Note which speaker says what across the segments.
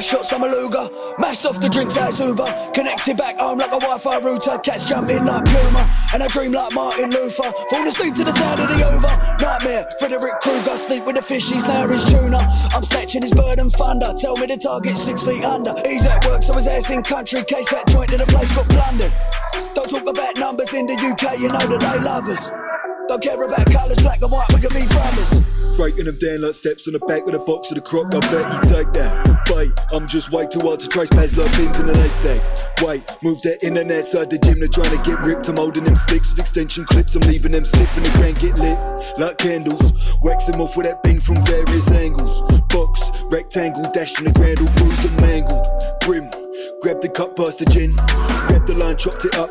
Speaker 1: I shot some Aluga, mashed off the drinks as Uber, connected back home like a Wi-Fi router, cats jumping like Puma, and I dream like Martin Luther, fall asleep to the sound of the over, nightmare, Frederick Krueger, sleep with the fishies, now his tuna, I'm snatching his bird and thunder, tell me the target 6 feet under, he's at work so his ass in country, case that joint in the place got plundered, don't talk about numbers in the UK, you know that they love us. Don't care about colours, black and white, we can be brothers.
Speaker 2: Breaking them down like steps on the back of the box of the croc, I bet you take that. Wait, I'm just way too hard to trace pads like pins in an haystack. Wait, move that internet side the gym, they're trying to get ripped. I'm holding them sticks with extension clips, I'm leaving them stiff and the ground get lit like candles. Wax them off with that bing from various angles. Box, rectangle, dash in the ground, all bruised and mangled. Grim, grab the cup, pass the gin. Grab the line, chopped it up.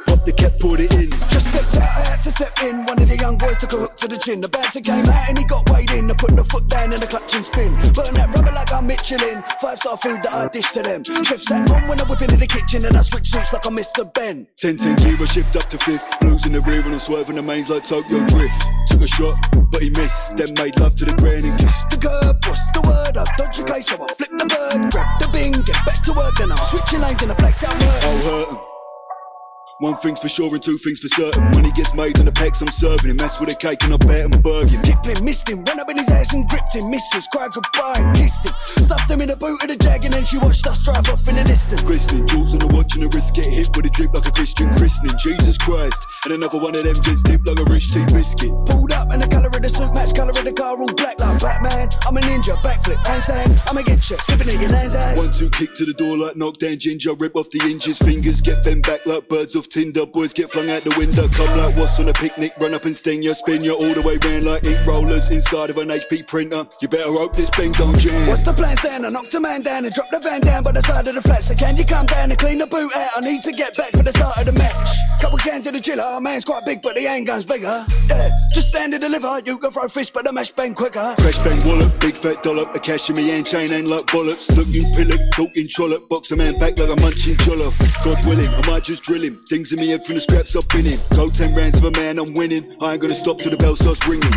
Speaker 2: Pop the cap, poured it in.
Speaker 1: Just stepped out, I had to step in. One of the young boys took a hook to the chin. The bouncer came out and he got weighed in. I put the foot down and the clutch and spin. Burn that rubber like I'm Michelin. 5-star food that I dish to them. Chef sat on when I whip into the kitchen and I switch suits like I'm Mr. Ben.
Speaker 2: 10-10 gear, I shift up to 5th. Blues in the rear and I'm swerving the mains like Tokyo Drift. Took a shot, but he missed. Then made love to the ground and kissed
Speaker 1: the curb. What's the word? I dodge the case, so I flip the bird. Grab the bing, get back to work. Then I'm switching lanes in the black town work.
Speaker 2: I'll hurt him. One thing's for sure and two things for certain. Money gets made and the packs I'm serving him. Mess with a cake and I bet him burger.
Speaker 1: Kipling missed him, ran up in his ass and gripped him. Missus cried goodbye and kissed him. Stuffed him in the boot of the Jag and then she watched us drive off in the distance.
Speaker 2: Glistening, jewels on the watch and the wrist get hit with a drip like a Christian christening. Jesus Christ, and another one of them just dipped like a rich tea biscuit.
Speaker 1: Pulled up and the colour of the suit match colour of the car all black like Batman. I'm a ninja, backflip, handstand. I'ma get you, slipping in your land's ass.
Speaker 2: 1-2 kick to the door like knockdown ginger. Rip off the hinges, fingers get bent back like birds off Tinder. Boys get flung out the window, come like what's on a picnic. Run up and sting you, spin you all the way round like ink rollers inside of an HP printer. You better hope this bang don't jam.
Speaker 1: What's the plan, Stan? I knocked a man down and dropped the van down by the side of the flat. So can you come down and clean the boot out? I need to get back for the start of the match. Couple cans of the chiller, our man's quite big but the handgun's bigger. Yeah, just stand and deliver, you can throw fists but the mash bang quicker.
Speaker 2: Crash bang wallop, big fat dollop. A cash in me hand chain ain't like bollocks. Look you pillock, talking trollop. Box a man back like a munching jollof. God willing, I might just drill him. Things in me head from the scraps I've been in. Go 10 rounds of a man, I'm winning. I ain't gonna stop till the bell starts ringing.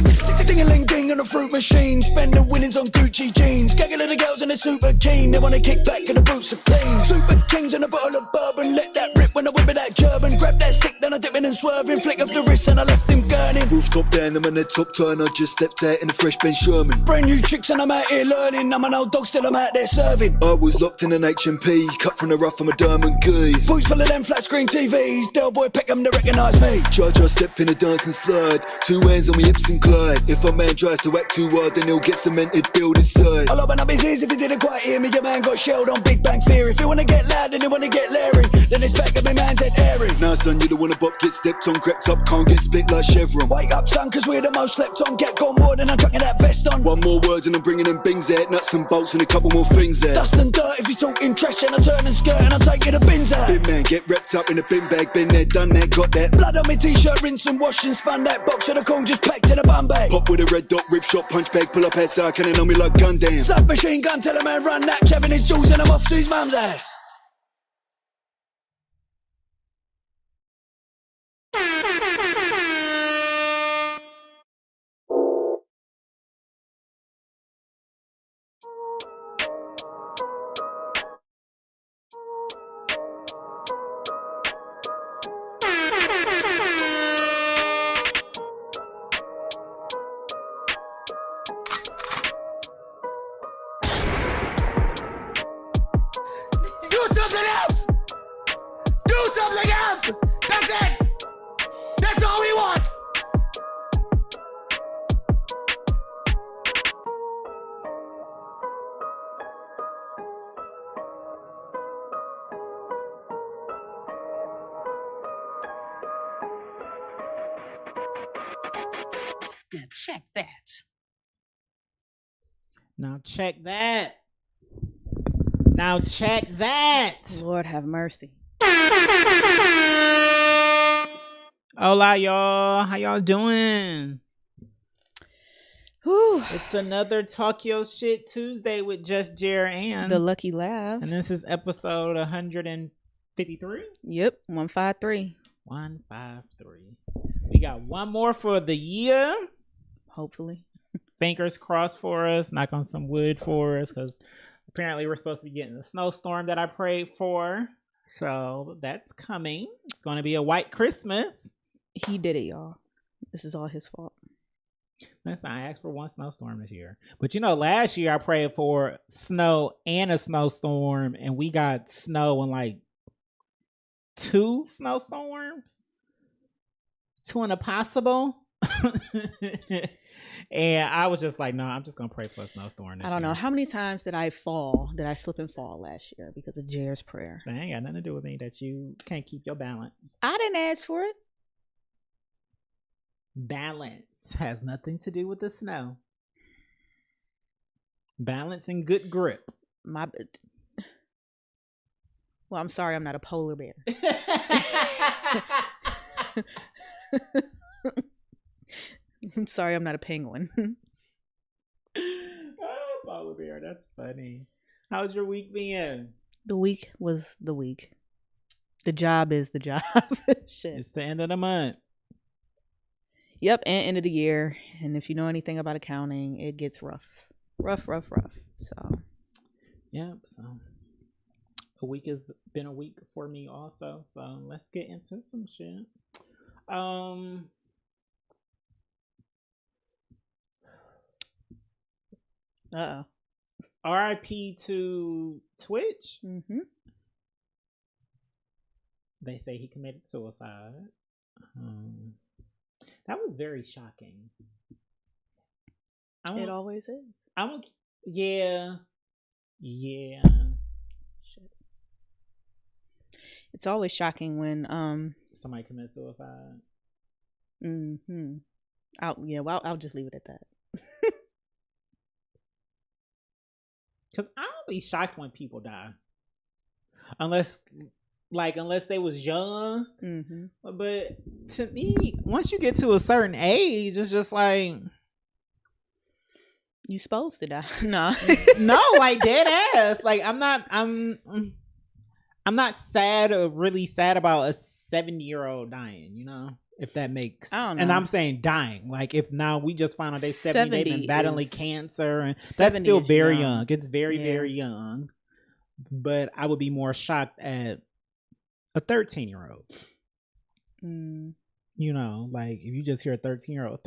Speaker 1: Ding-a-ling-ding on the fruit machine. Spend the winnings on Gucci jeans. Gaggle of the girls and they're super keen. They wanna kick back and the boots are clean. Super kings and a bottle of bourbon. Let that rip when I whip it that German. Grab that stick, then I dip it and swerving. Flick up the wrist and I left him gurning.
Speaker 2: Rooftop down, them and their top turn. I just stepped out in a fresh Ben Sherman.
Speaker 1: Brand new chicks and I'm out here learning. I'm an old dog, still I'm out there serving.
Speaker 2: I was locked in an HMP. Cut from the rough, I'm a diamond goose.
Speaker 1: Boots full of them flat screen TVs. Del Boy Peckham to recognise me.
Speaker 2: Charge, I step in a dance and slide. 2 hands on me hips and glide. If a man tries to act too hard, then he'll get cemented, build his side.
Speaker 1: I'll open up his ears if he didn't quite hear me. Your man got shelled on Big Bang Theory. If you wanna get loud and you wanna get Larry, then it's back at me man's head airy.
Speaker 2: Nah son, you don't wanna bop, get stepped on, crept up, can't get split like Chevron.
Speaker 1: Wake up son, cause we're the most slept on. Get gone more than I'm chucking that vest on.
Speaker 2: One more word and I'm bringing them bings out. Nuts and bolts and a couple more things there.
Speaker 1: Dust and dirt if he's talking trash and I turn and skirt and I take you the bins out.
Speaker 2: Bin man, get wrapped up in a bin bag. Been there, done that, got that.
Speaker 1: Blood on my t-shirt, rinse and wash and spun that box of the corn just packed in a bum bag.
Speaker 2: Pop with a red dot, rip shot, punch bag. Pull up outside, cannon on me like gun down.
Speaker 1: Submachine gun, tell a man run that. Shoving his jewels and I'm off to his mum's ass.
Speaker 3: Do something else! Do something else! That's it! That's all we want!
Speaker 4: Now check that.
Speaker 5: Now check that. Now check that.
Speaker 6: Lord have mercy.
Speaker 5: Hola, y'all. How y'all doing?
Speaker 6: Whew.
Speaker 5: It's another Talk Your Shit Tuesday with Just Jer and
Speaker 6: The Lucky Laugh.
Speaker 5: And this is episode 153.
Speaker 6: Yep, 153.
Speaker 5: 153. We got one more for the year.
Speaker 6: Hopefully.
Speaker 5: Fingers crossed for us. Knock on some wood for us, because Apparently, we're supposed to be getting a snowstorm that I prayed for. So that's coming. It's going to be a white Christmas.
Speaker 6: He did it, y'all. This is all his fault.
Speaker 5: Listen, I asked for one snowstorm this year. But last year I prayed for snow and a snowstorm, and we got snow and like 2 snowstorms. 2 and a possible. And I was just like, no, I'm just going to pray for a snowstorm this
Speaker 6: I don't know.
Speaker 5: year.
Speaker 6: How many times did I slip and fall last year because of Jared's prayer?
Speaker 5: That ain't got nothing to do with me that you can't keep your balance.
Speaker 6: I didn't ask for it.
Speaker 5: Balance has nothing to do with the snow. Balance and good grip.
Speaker 6: Well, I'm sorry, I'm not a polar bear. I'm sorry, I'm not a penguin.
Speaker 5: Oh, polar bear, that's funny. How's your week been?
Speaker 6: The week was the week. The job is the job. Shit.
Speaker 5: It's the end of the month.
Speaker 6: Yep, and end of the year. And if you know anything about accounting, it gets rough. Rough. So.
Speaker 5: Yep, so a week has been a week for me also. So let's get into some shit.
Speaker 6: Uh-oh.
Speaker 5: RIP to Twitch.
Speaker 6: Mm-hmm.
Speaker 5: They say he committed suicide. That was very shocking.
Speaker 6: It always is.
Speaker 5: Yeah.
Speaker 6: Shit. It's always shocking when
Speaker 5: Somebody commits suicide.
Speaker 6: Mm-hmm. I'll just leave it at that.
Speaker 5: Cause I don't be shocked when people die, unless they was young.
Speaker 6: Mm-hmm.
Speaker 5: But to me, once you get to a certain age, it's just like
Speaker 6: You supposed to die. Nah.
Speaker 5: no, like dead ass. Like I'm not sad or really sad about a 70-year-old dying. If that makes,
Speaker 6: I don't know.
Speaker 5: And I'm saying dying. Like if now we just found out they 70, they've been battling cancer, and that's
Speaker 6: 70
Speaker 5: still
Speaker 6: is
Speaker 5: very
Speaker 6: young.
Speaker 5: young. It's very,
Speaker 6: Yeah.
Speaker 5: very young. But I would be more shocked at a 13-year-old.
Speaker 6: Mm.
Speaker 5: Like if you just hear a 13-year-old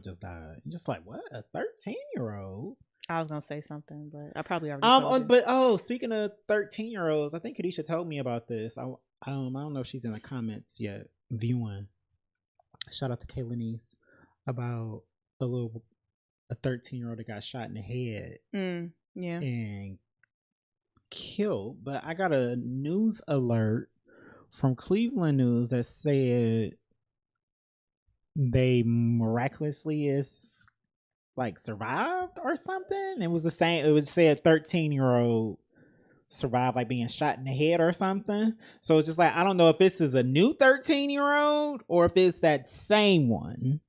Speaker 5: just died. You're just like, what? A 13-year-old?
Speaker 6: I was gonna say something, but I probably already told you.
Speaker 5: Speaking of 13-year-olds, I think Kadisha told me about this. I don't know if she's in the comments yet viewing. Shout out to Kaylinese about a 13-year-old that got shot in the head
Speaker 6: Yeah.
Speaker 5: and killed. But I got a news alert from Cleveland News that said they miraculously survived or something. It was the same. It would say a 13-year-old survived being shot in the head or something. So it's just I don't know if this is a new 13-year-old or if it's that same one.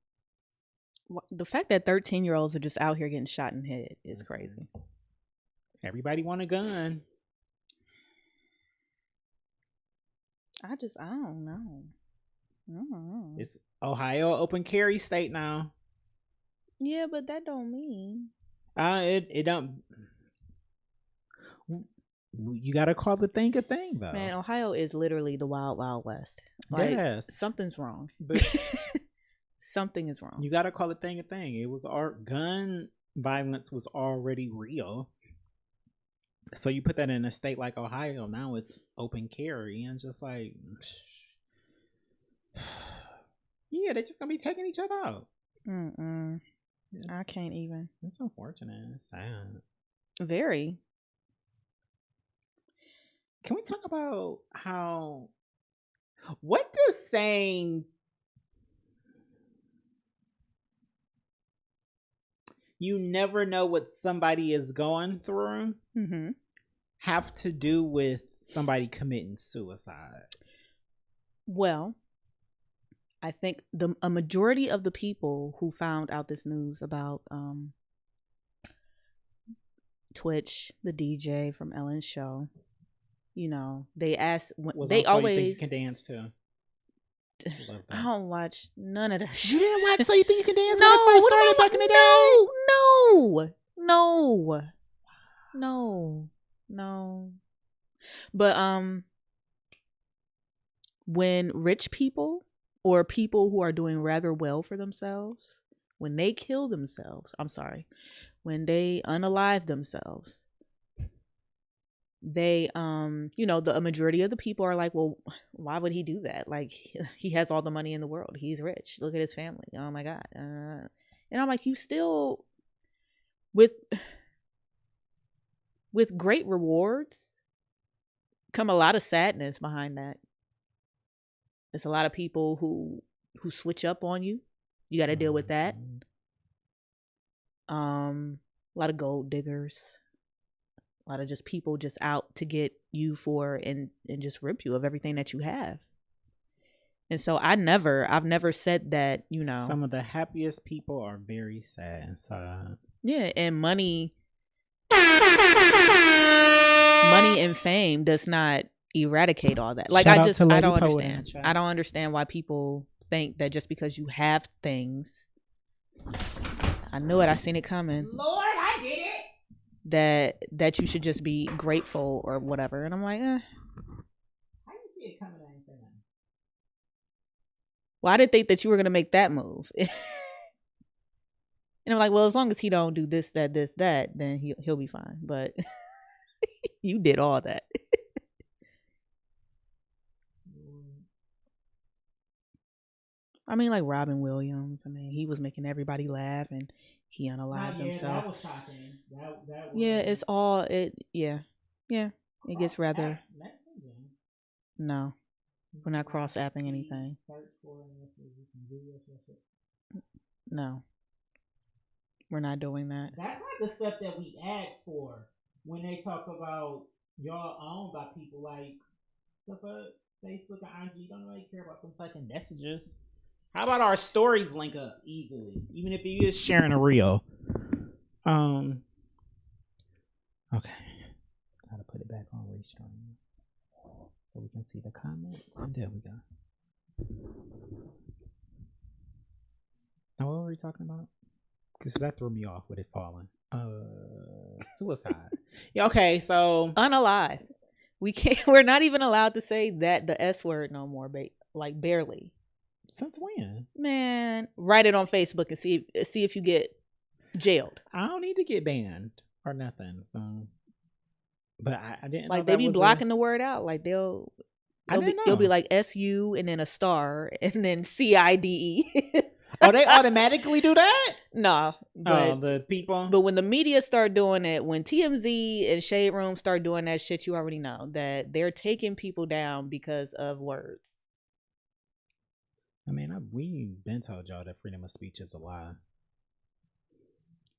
Speaker 6: The fact that 13-year-olds are just out here getting shot in the head is crazy.
Speaker 5: Everybody want a gun.
Speaker 6: I don't know.
Speaker 5: It's Ohio open carry state now.
Speaker 6: Yeah, but that don't mean.
Speaker 5: It don't. You gotta call the thing a thing, though.
Speaker 6: Man, Ohio is literally the wild, wild west.
Speaker 5: Yes.
Speaker 6: Something's wrong.
Speaker 5: But
Speaker 6: Something is wrong.
Speaker 5: you gotta call a thing a thing. It was gun violence was already real. So you put that in a state like Ohio, now it's open carry, and just yeah, they're just gonna be taking each other out.
Speaker 6: I can't even.
Speaker 5: It's unfortunate. It's sad.
Speaker 6: Very.
Speaker 5: Can we talk about what does saying you never know what somebody is going through have to do with somebody committing suicide?
Speaker 6: Well, I think a majority of the people who found out this news about Twitch, the DJ from Ellen's show, they asked they always
Speaker 5: You Think You Can Dance too.
Speaker 6: I don't watch none of that shit.
Speaker 5: You didn't watch So You Think You Can Dance
Speaker 6: No,
Speaker 5: when it first
Speaker 6: what
Speaker 5: started
Speaker 6: am I-
Speaker 5: back in the day?
Speaker 6: No. No. But when rich people or people who are doing rather well for themselves, when they kill themselves, when they unalive themselves, they a majority of the people are like, well, why would he do that? Like, he has all the money in the world. He's rich. Look at his family. Oh my God. And I'm like, you still with great rewards come a lot of sadness behind that. There's a lot of people who switch up on you. You got to deal with that. A lot of gold diggers. A lot of just people just out to get you for and just rip you of everything that you have. And so I've never said that,
Speaker 5: Some of the happiest people are very sad inside.
Speaker 6: Yeah, and money and fame does not eradicate all that. Like, I don't understand. I don't understand why people think that just because you have things, I knew it, I seen it coming.
Speaker 5: Lord, I did it.
Speaker 6: That you should just be grateful or whatever. And I'm like,
Speaker 5: How do you see it coming? I ain't saying nothing.
Speaker 6: Well, I didn't think that you were gonna make that move. And I'm like, well, as long as he don't do this, that, then he'll be fine. But you did all that. I mean, like Robin Williams. I mean, he was making everybody laugh, and he unalived himself.
Speaker 5: That was shocking. That was,
Speaker 6: yeah, it's all it. Yeah. It gets rather. No, we're not cross-apping anything. No, we're not doing that.
Speaker 5: That's not the stuff that we ask for when they talk about y'all owned by people like the fuck Facebook and IG. Don't really care about them fucking messages. How about our stories link up easily, even if you just sharing a reel? Okay, gotta put it back on restream so we can see the comments. And there we go. Now, what were we talking about? Because that threw me off with it falling. Suicide. Yeah. Okay. So
Speaker 6: unalive. We can't. We're not even allowed to say that the S word no more. Like barely.
Speaker 5: Since when?
Speaker 6: Man, write it on Facebook and see if you get jailed.
Speaker 5: I don't need to get banned or nothing. So, but I didn't
Speaker 6: like they be blocking the word out. Like they'll be like SU and then a star and then CIDE.
Speaker 5: Oh, they automatically do that?
Speaker 6: No. But,
Speaker 5: the people.
Speaker 6: But when the media start doing it, when TMZ and Shade Room start doing that shit, you already know that they're taking people down because of words.
Speaker 5: I mean, we've been told y'all that freedom of speech is a lie.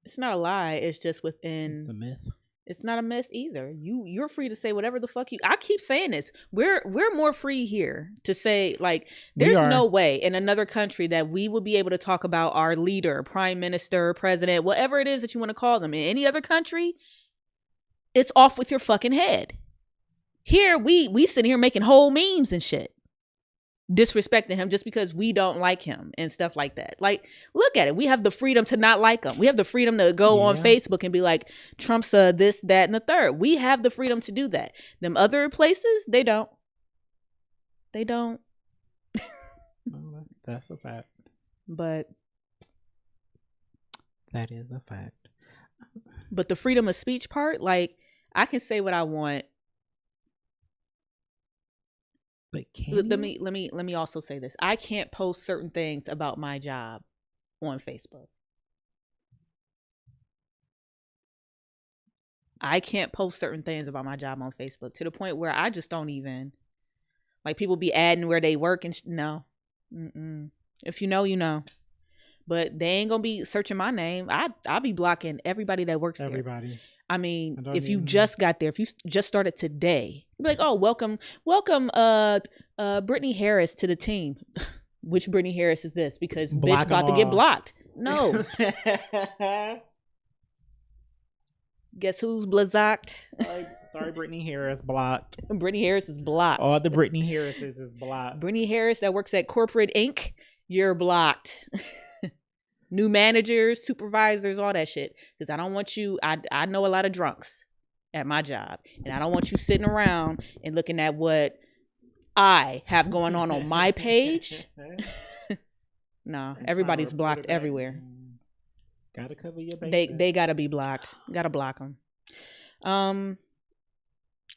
Speaker 6: It's not a lie. It's just within.
Speaker 5: It's a myth.
Speaker 6: It's not a myth either. You're free to say whatever the fuck you. I keep saying this. We're more free here to say, like, there's no way in another country that we will be able to talk about our leader, prime minister, president, whatever it is that you want to call them. In any other country, it's off with your fucking head. Here we sit here making whole memes and shit, disrespecting him just because we don't like him and stuff like that. Like, look at it. We have the freedom to not like him. We have the freedom to go on Facebook and be like, Trump's this, that, and the third. We have the freedom to do that. Them other places, they don't. They don't.
Speaker 5: That's a fact.
Speaker 6: But
Speaker 5: that is a fact.
Speaker 6: But the freedom of speech part, like, I can say what I want.
Speaker 5: But
Speaker 6: let me also say this. I can't post certain things about my job on Facebook. I can't post certain things about my job on Facebook to the point where I just don't even, like, people be adding where they work and no. If you know, you know. But they ain't gonna be searching my name. I'll be blocking everybody that works there.
Speaker 5: Everybody.
Speaker 6: I mean, if you just got there, if you just started today, you'd be like, oh, welcome, Brittany Harris to the team. Which Brittany Harris is this? Because bitch about to get blocked. No. Guess who's blocked?
Speaker 5: Sorry, Brittany Harris blocked.
Speaker 6: Brittany Harris is blocked.
Speaker 5: All the Brittany Harrises is blocked.
Speaker 6: Brittany Harris that works at Corporate Inc., you're blocked. New managers, supervisors, all that shit. Because I don't want you. I know a lot of drunks. at my job, and I don't want you sitting around and looking at what I have going on my page. No, everybody's blocked everywhere.
Speaker 5: Gotta cover your bases.
Speaker 6: They gotta be blocked. Gotta block them.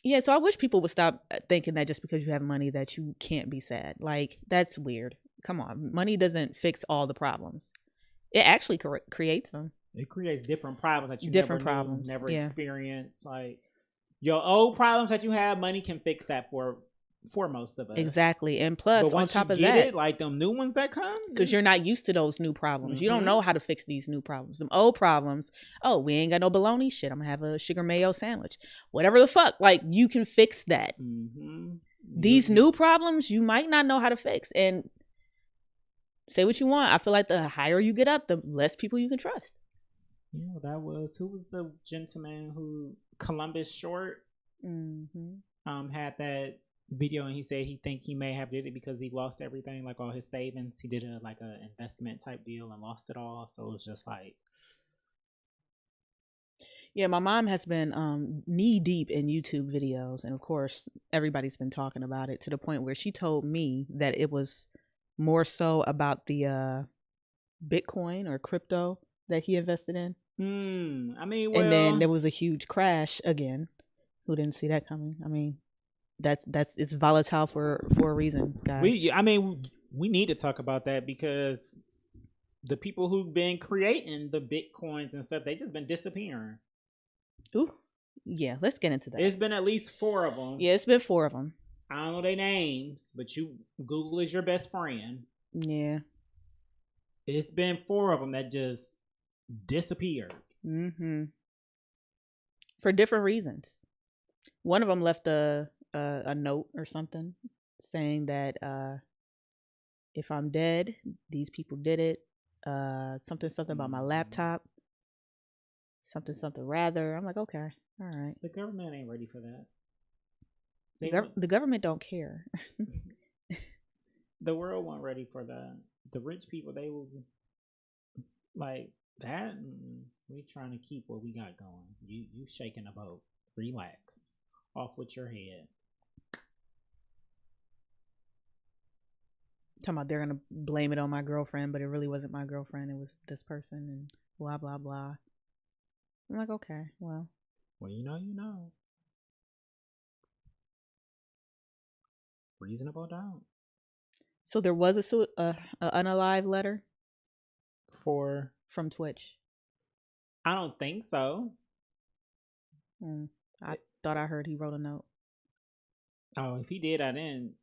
Speaker 6: Yeah, so I wish people would stop thinking that just because you have money that you can't be sad. Like, that's weird. Come on, money doesn't fix all the problems. It actually creates them.
Speaker 5: It creates different problems that you never experienced. Like, your old problems that you have, money can fix that for most of us.
Speaker 6: Exactly. And plus, on top of that,
Speaker 5: like them new ones that come,
Speaker 6: because you're not used to those new problems. You don't know how to fix these new problems. Them old problems, oh, we ain't got no bologna, shit, I'm gonna have a sugar mayo sandwich, whatever the fuck. Like, you can fix that. These new problems you might not know how to fix. And say what you want, I feel like the higher you get up, the less people you can trust.
Speaker 5: Yeah, who was the gentleman who Columbus Short had that video, and he said he may have did it because he lost everything, like all his savings. He did a investment type deal and lost it all. So it was just like,
Speaker 6: yeah, my mom has been knee deep in YouTube videos, and of course everybody's been talking about it to the point where she told me that it was more so about the Bitcoin or crypto that he invested in.
Speaker 5: I mean,
Speaker 6: and then there was a huge crash again. Who didn't see that coming? I mean, that's it's volatile for a reason, guys.
Speaker 5: We need to talk about that because the people who've been creating the Bitcoins and stuff, they just been disappearing.
Speaker 6: Ooh, yeah, let's get into that.
Speaker 5: It's been at least 4 of them.
Speaker 6: Yeah, it's been 4 of them.
Speaker 5: I don't know their names, but Google is your best friend.
Speaker 6: Yeah.
Speaker 5: It's been 4 of them that just disappeared.
Speaker 6: For different reasons. One of them left a note or something saying that if I'm dead, these people did it. Something about my laptop. Something rather. I'm like, okay, all right.
Speaker 5: The government ain't ready for that.
Speaker 6: The government don't care.
Speaker 5: The world wasn't ready for that. The rich people, they will like that. We trying to keep what we got going. You shaking the boat. Relax. Off with your head.
Speaker 6: Talking about they're gonna blame it on my girlfriend, but it really wasn't my girlfriend. It was this person, and blah blah blah. I'm like, okay, well,
Speaker 5: you know. Reasonable doubt.
Speaker 6: So there was a unalive letter from Twitch.
Speaker 5: I don't think so.
Speaker 6: I thought I heard he wrote a note.
Speaker 5: Oh, if he did, I didn't.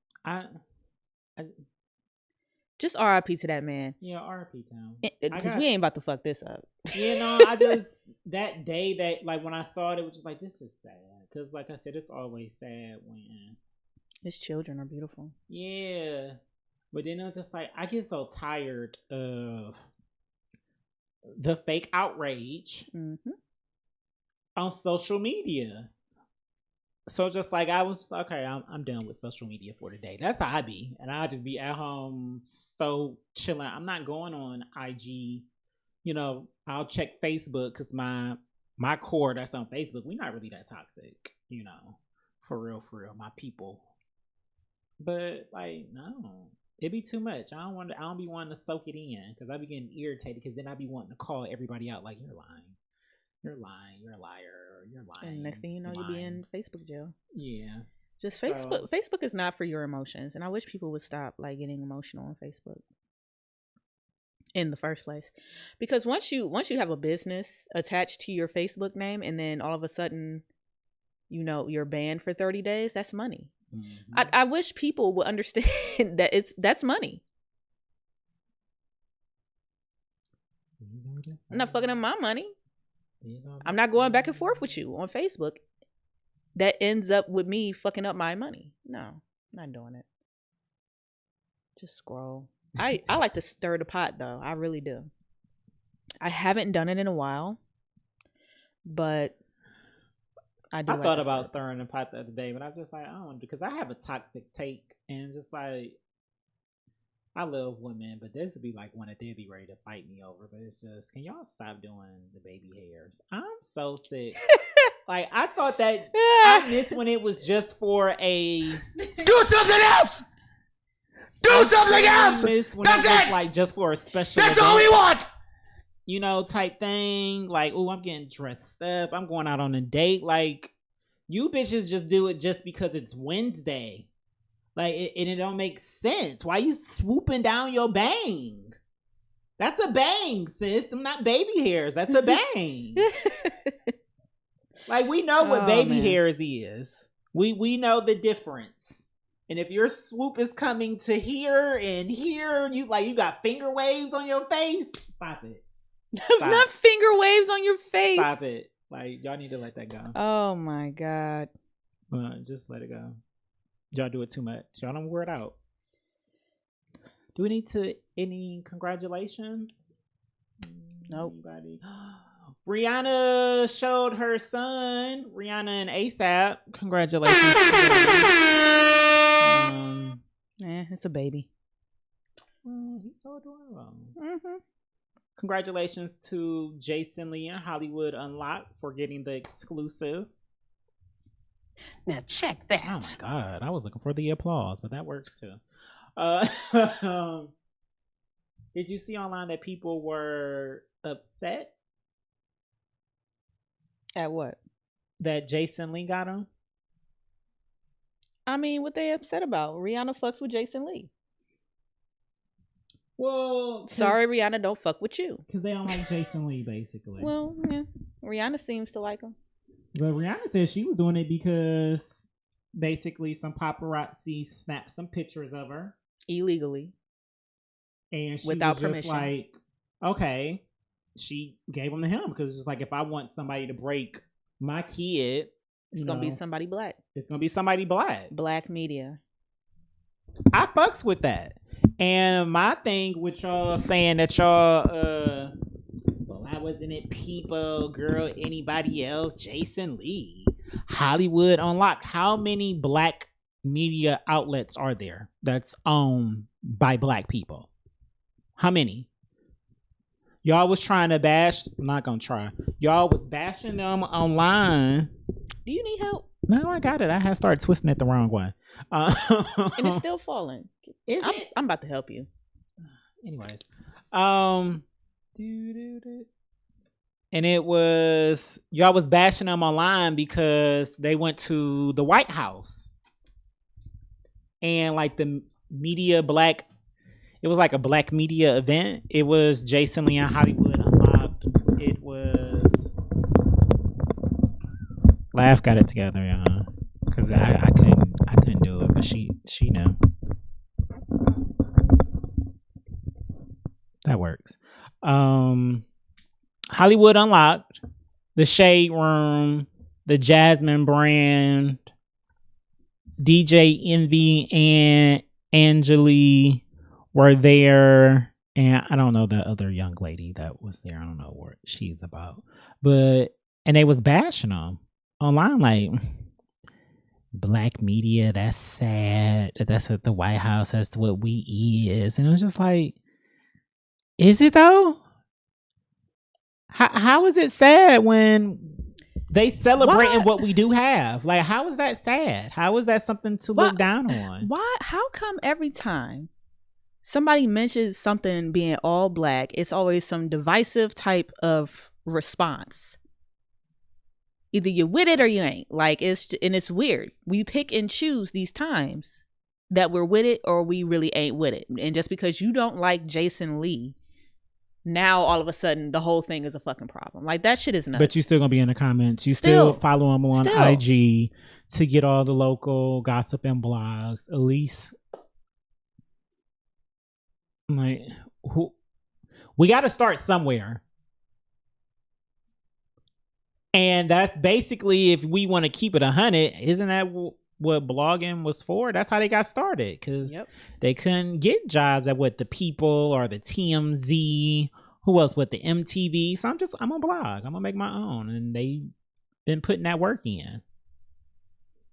Speaker 6: Just R.I.P. to that man.
Speaker 5: Yeah, R.I.P. to him.
Speaker 6: Because we ain't about to fuck this up.
Speaker 5: You know, I just that day that like when I saw it was just like, this is sad. Because like I said, it's always sad when
Speaker 6: his children are beautiful.
Speaker 5: Yeah, but then it's just like I get so tired of the fake outrage on social media. So just like I was okay, I'm done with social media for today. That's how I be, and I'll just be at home, so chilling. I'm not going on IG. You know, I'll check Facebook because my core that's on Facebook, we're not really that toxic. You know, for real, my people. But like, no, it'd be too much. I don't be wanting to soak it in because I be getting irritated because then I be wanting to call everybody out like you're lying. You're lying. You're a liar. You're lying.
Speaker 6: And next thing you know, you'll be in Facebook jail.
Speaker 5: Yeah.
Speaker 6: Just Facebook. Facebook is not for your emotions, and I wish people would stop like getting emotional on Facebook in the first place, because once you have a business attached to your Facebook name, and then all of a sudden, you know, you're banned for 30 days. That's money. I wish people would understand that that's money. I'm not fucking up my money. I'm not going back and forth with you on Facebook. That ends up with me fucking up my money. No, I'm not doing it. Just scroll. I like to stir the pot though. I really do. I haven't done it in a while, but I thought
Speaker 5: about stirring the pot the other day, but I'm just like, I don't, because I have a toxic take, and it's just like, I love women, but this would be like one that they'd be ready to fight me over. But it's just, can y'all stop doing the baby hairs? I'm so sick Like, I thought that I missed when it was just for a...
Speaker 3: Do something else! Do something else! That's it!
Speaker 5: Like, just for a special
Speaker 3: That's
Speaker 5: event,
Speaker 3: all we want!
Speaker 5: you know, type thing. Like, oh, I'm getting dressed up. I'm going out on a date. Like, you bitches just do it just because it's Wednesday. Like, it don't make sense. Why you swooping down your bang? That's a bang, sis. Them not baby hairs. That's a bang. Like, we know what baby hairs is. We know the difference. And if your swoop is coming to here and here, you got finger waves on your face. Stop it. Stop.
Speaker 6: Not finger waves on your face.
Speaker 5: Stop it. Like, y'all need to let that go.
Speaker 6: Oh my God.
Speaker 5: Just let it go. Y'all do it too much. Y'all don't wear it out. Do we need any congratulations?
Speaker 6: Nope.
Speaker 5: Anybody? Rihanna showed her son, Rihanna and ASAP. Congratulations.
Speaker 6: It's a baby.
Speaker 5: Well, he's so adorable.
Speaker 6: Mm-hmm.
Speaker 5: Congratulations to Jason Lee and Hollywood Unlocked for getting the exclusive.
Speaker 4: Now check that.
Speaker 5: Oh my God. I was looking for the applause, but that works too. Did you see online that people were upset
Speaker 6: At what?
Speaker 5: that Jason Lee got him?
Speaker 6: I mean, what they upset about? Rihanna fucks with Jason Lee.
Speaker 5: Well,
Speaker 6: Sorry, Rihanna, don't fuck with you.
Speaker 5: because they don't like Jason Lee, basically.
Speaker 6: Well, yeah. Rihanna seems to like him.
Speaker 5: But Rihanna said she was doing it because basically some paparazzi snapped some pictures of her.
Speaker 6: Illegally.
Speaker 5: And she
Speaker 6: Without
Speaker 5: was just
Speaker 6: permission.
Speaker 5: like, okay. She gave them to him because it's just like, if I want somebody to break my kid,
Speaker 6: It's going to be somebody black.
Speaker 5: It's going to be somebody black.
Speaker 6: Black media.
Speaker 5: I fucks with that. And my thing with y'all saying that y'all, well, I wasn't it people, girl, anybody else, Jason Lee, Hollywood Unlocked. How many black media outlets are there that's owned by black people? How many? Y'all was trying to bash, I'm not gonna try. Y'all was bashing them online.
Speaker 6: Do you need help?
Speaker 5: No, I got it. I had started twisting it the wrong way.
Speaker 6: And it's still falling. I'm about to help you.
Speaker 5: Anyways, and it was y'all was bashing them online because they went to the White House and like the media black. It was like a black media event. It was Jason Lee and Hollywood Unlocked. It was Laugh got it together, y'all, because I couldn't do it, but she knew. That works. Hollywood Unlocked, the Shade Room, the Jasmine Brand, DJ Envy and Angeli were there, and I don't know the other young lady that was there. I don't know what she's about, and they was bashing them online like, black media, that's sad. That's at the White House. That's what we is, and it was just like, is it though? How is it sad when they celebrating what we do have? Like, how is that sad? How is that something to look down on?
Speaker 6: Why? How come every time somebody mentions something being all black, it's always some divisive type of response? Either you're with it or you ain't. Like, it's weird. We pick and choose these times that we're with it or we really ain't with it. And just because you don't like Jason Lee, now all of a sudden the whole thing is a fucking problem. Like, that shit is nuts.
Speaker 5: But you still gonna be in the comments. You still follow him on IG to get all the local gossip and blogs. At least, like, we got to start somewhere. And that's basically, if we want to keep it 100, isn't that what blogging was for? That's how they got started, because they couldn't get jobs at the People or the TMZ. Who else with the MTV? So I'm gonna blog. I'm gonna make my own, and they been putting that work in.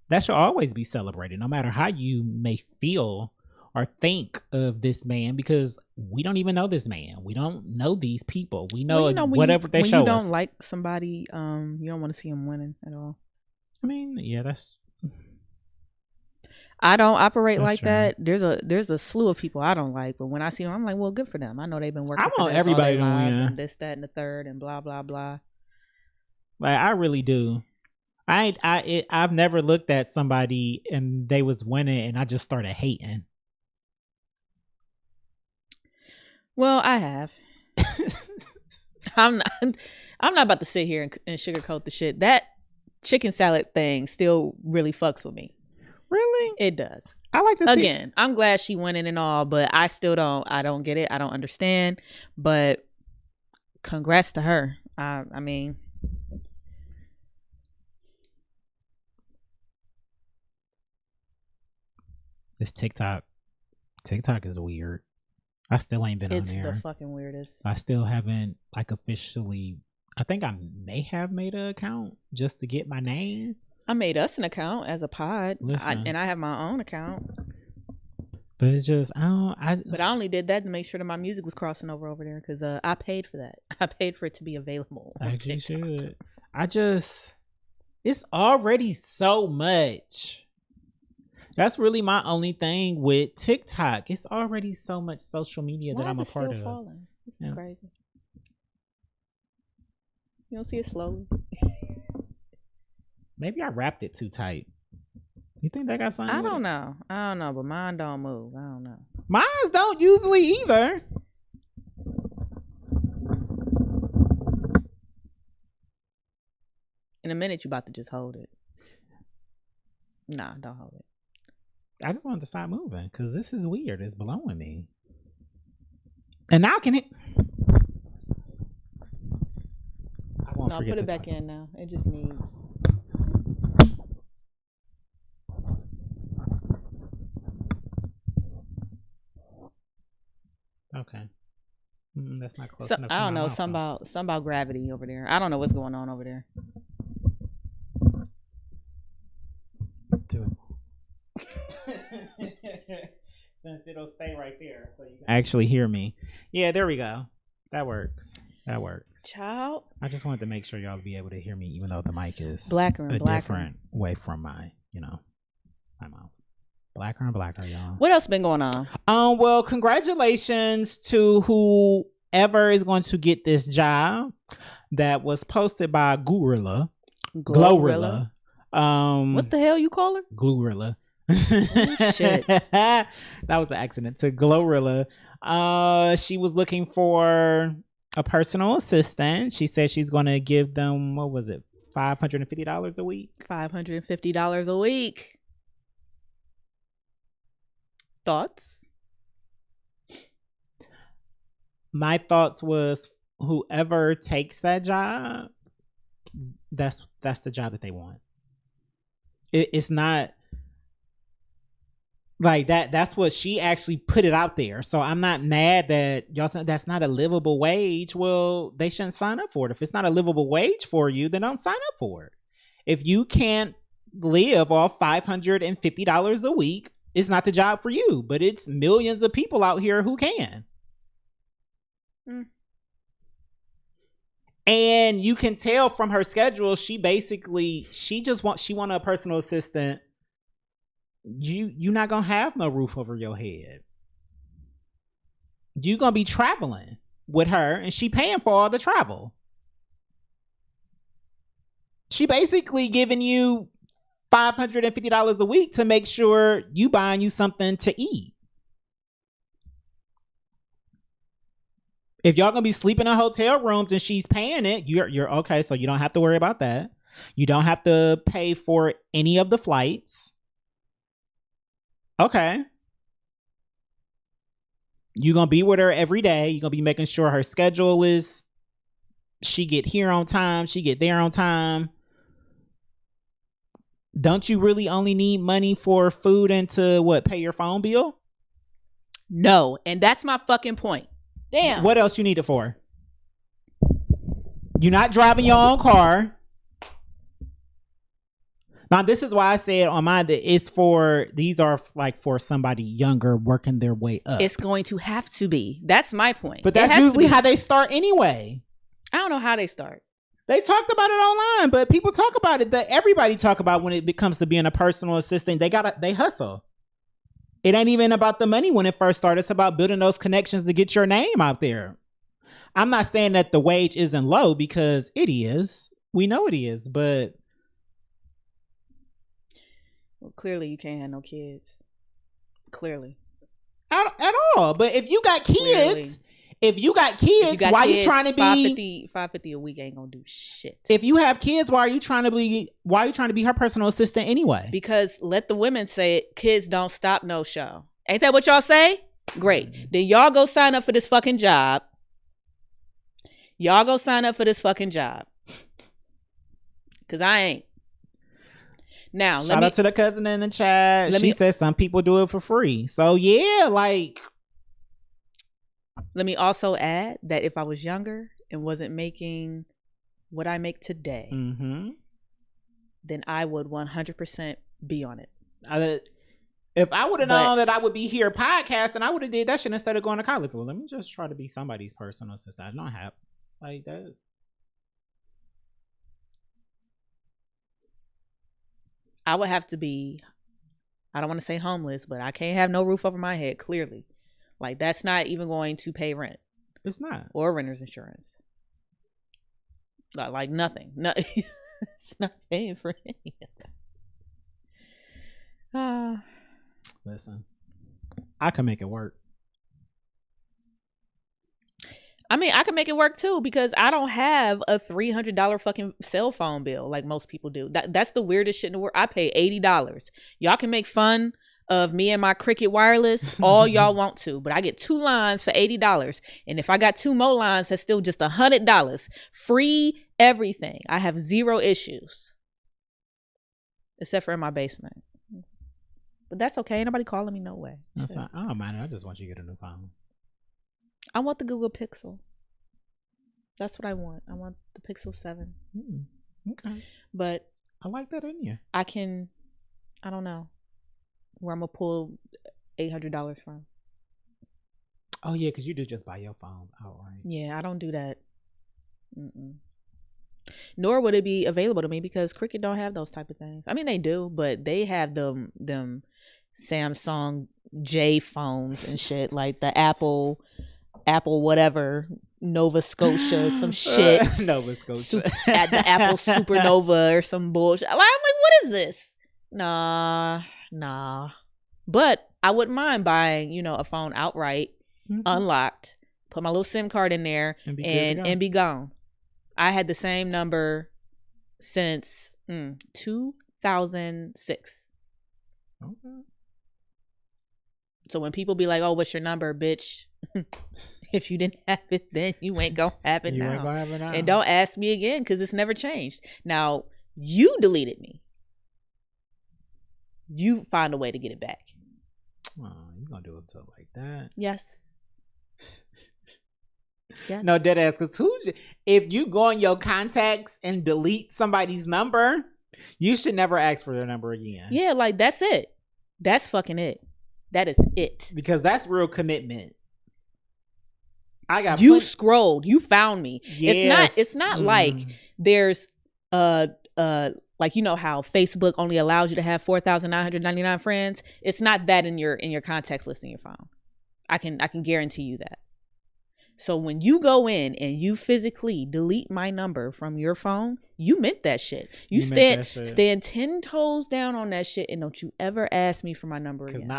Speaker 5: That should always be celebrated, no matter how you may feel or think of this man, because we don't even know this man. We don't know these people. We know, whatever they show us.
Speaker 6: When you don't like somebody, you don't want to see them winning at all.
Speaker 5: I mean, yeah,
Speaker 6: I don't operate like
Speaker 5: true.
Speaker 6: that. There's a slew of people I don't like, but when I see them, I'm like, well, good for them. I know they've been working.
Speaker 5: I want everybody to win,
Speaker 6: and this, that, and the third, and blah blah blah.
Speaker 5: Like, I really do. I've never looked at somebody and they was winning and I just started hating.
Speaker 6: Well, I have. I'm not about to sit here and sugarcoat the shit. That chicken salad thing still really fucks with me.
Speaker 5: Really?
Speaker 6: It does.
Speaker 5: I like to see.
Speaker 6: Again, I'm glad she winning and all, but I still don't get it. I don't understand. But congrats to her. I mean,
Speaker 5: this TikTok is weird. I still ain't been on there.
Speaker 6: It's the fucking weirdest.
Speaker 5: I still haven't officially. I think I may have made an account just to get my name.
Speaker 6: I made us an account as a pod, and I have my own account.
Speaker 5: But it's just
Speaker 6: But I only did that to make sure that my music was crossing over there because I paid for that. I paid for it to be available.
Speaker 5: You should. It's already so much. That's really my only thing with TikTok. It's already so much social media that I'm a part of.
Speaker 6: Falling? This is crazy. You don't see it slowly.
Speaker 5: Maybe I wrapped it too tight. You think that got something?
Speaker 6: I don't know, but mine don't move. I don't know.
Speaker 5: Mine don't usually either.
Speaker 6: In a minute, you about to just hold it. Nah, don't hold it.
Speaker 5: I just wanted to stop moving because this is weird. It's blowing me. And now can it? I won't forget.
Speaker 6: Put it back in now. It just needs.
Speaker 5: Okay. That's not close enough.
Speaker 6: I don't know. Something about gravity over there. I don't know what's going on over there.
Speaker 5: Do it. Since it'll stay right there, so you can actually hear me. Yeah, there we go. That works.
Speaker 6: Child.
Speaker 5: I just wanted to make sure y'all be able to hear me, even though the mic is
Speaker 6: blacker and blacker.
Speaker 5: Different way from my mouth. Blacker and blacker, y'all.
Speaker 6: What else been going on?
Speaker 5: Well, congratulations to whoever is going to get this job that was posted by Glorilla.
Speaker 6: What the hell you call her?
Speaker 5: Glorilla.
Speaker 6: Shit.
Speaker 5: That was an accident. To Glorilla. She was looking for a personal assistant. She said she's going to give them, what was it, $550 a week?
Speaker 6: $550 a week. Thoughts?
Speaker 5: My thoughts was whoever takes that job, that's the job that they want. It's not like that. That's what she actually put it out there. So I'm not mad that y'all think that's not a livable wage. Well, they shouldn't sign up for it. If it's not a livable wage for you, then don't sign up for it. If you can't live off $550 a week, it's not the job for you. But it's millions of people out here who can. And you can tell from her schedule, she want a personal assistant. You're not gonna have no roof over your head. You're gonna be traveling with her, and she paying for all the travel. She basically giving you $550 a week to make sure you buying you something to eat. If y'all gonna be sleeping in hotel rooms and she's paying it, you're okay. So you don't have to worry about that. You don't have to pay for any of the flights. Okay. You're gonna be with her every day. You're gonna be making sure her schedule is she get here on time, she get there on time. Don't you really only need money for food and to pay your phone bill?
Speaker 6: No, and that's my fucking point. Damn.
Speaker 5: What else you need it for? You're not driving your own car. Now, this is why I said on mine that these are like for somebody younger working their way up.
Speaker 6: It's going to have to be. That's my point.
Speaker 5: But that's usually how they start anyway.
Speaker 6: I don't know how they start.
Speaker 5: They talked about it online, but people talk about it. That everybody talk about when it becomes to being a personal assistant. They hustle. It ain't even about the money when it first started. It's about building those connections to get your name out there. I'm not saying that the wage isn't low, because it is. We know it is, but
Speaker 6: well, clearly you can't have no kids. Clearly.
Speaker 5: At all. But if you got kids, why are you trying to be
Speaker 6: $550 a week ain't gonna do shit.
Speaker 5: If you have kids, why are you trying to be her personal assistant anyway?
Speaker 6: Because let the women say it, kids don't stop no show. Ain't that what y'all say? Great. Then y'all go sign up for this fucking job. Cause I ain't. Now,
Speaker 5: shout out to the cousin in the chat. She said some people do it for free. So yeah, like.
Speaker 6: Let me also add that if I was younger and wasn't making what I make today, then I would 100% be on it.
Speaker 5: If I would have known that I would be here podcasting, I would have did that shit instead of going to college. Well, let me just try to be somebody's personal assistant. I don't have like that.
Speaker 6: I would have to be, I don't want to say homeless, but I can't have no roof over my head, clearly. Like, that's not even going to pay rent.
Speaker 5: It's not.
Speaker 6: Or renter's insurance. Like nothing. No, it's not paying for any of that.
Speaker 5: Listen, I can make it work.
Speaker 6: I mean, I can make it work too, because I don't have a $300 fucking cell phone bill like most people do. That's the weirdest shit in the world. I pay $80. Y'all can make fun of me and my Cricket Wireless all y'all want to, but I get 2 lines for $80. And if I got 2 more lines, that's still just $100. Free everything. I have 0 issues. Except for in my basement. But that's okay. Ain't nobody calling me no way.
Speaker 5: I don't mind it. I just want you to get a new phone.
Speaker 6: I want the Google Pixel. That's what I want. I want the Pixel 7.
Speaker 5: Okay.
Speaker 6: But
Speaker 5: I like that in you.
Speaker 6: I don't know where I'm going to pull $800 from.
Speaker 5: Oh, yeah, because you do just buy your phones outright. Yeah,
Speaker 6: I don't do that. Nor would it be available to me, because Cricket don't have those type of things. I mean, they do, but they have them Samsung J phones and shit, like the Apple whatever, Nova Scotia, some shit.
Speaker 5: Nova Scotia.
Speaker 6: At the Apple Supernova or some bullshit. I'm like, what is this? Nah. But I wouldn't mind buying, a phone outright, unlocked, put my little SIM card in there and be gone. I had the same number since 2006.
Speaker 5: Okay.
Speaker 6: So when people be like, "Oh, what's your number, bitch?" If you didn't have it then, you ain't gonna have it now.
Speaker 5: Ain't gonna have it now.
Speaker 6: And don't ask me again, because it's never changed. Now, you deleted me. You find a way to get it back.
Speaker 5: Oh, you gonna do it to like that?
Speaker 6: Yes. Yes.
Speaker 5: No, dead ass. Because if you go on your contacts and delete somebody's number, you should never ask for their number again.
Speaker 6: Yeah, like that's it. That's fucking it. That is it.
Speaker 5: Because that's real commitment.
Speaker 6: Scrolled. You found me.
Speaker 5: Yes.
Speaker 6: It's not like there's like, how Facebook only allows you to have 4,999 friends. It's not that in your contacts list in your phone. I can guarantee you that. So when you go in and you physically delete my number from your phone, you meant that shit. You stand 10 toes down on that shit, and don't you ever ask me for my number again.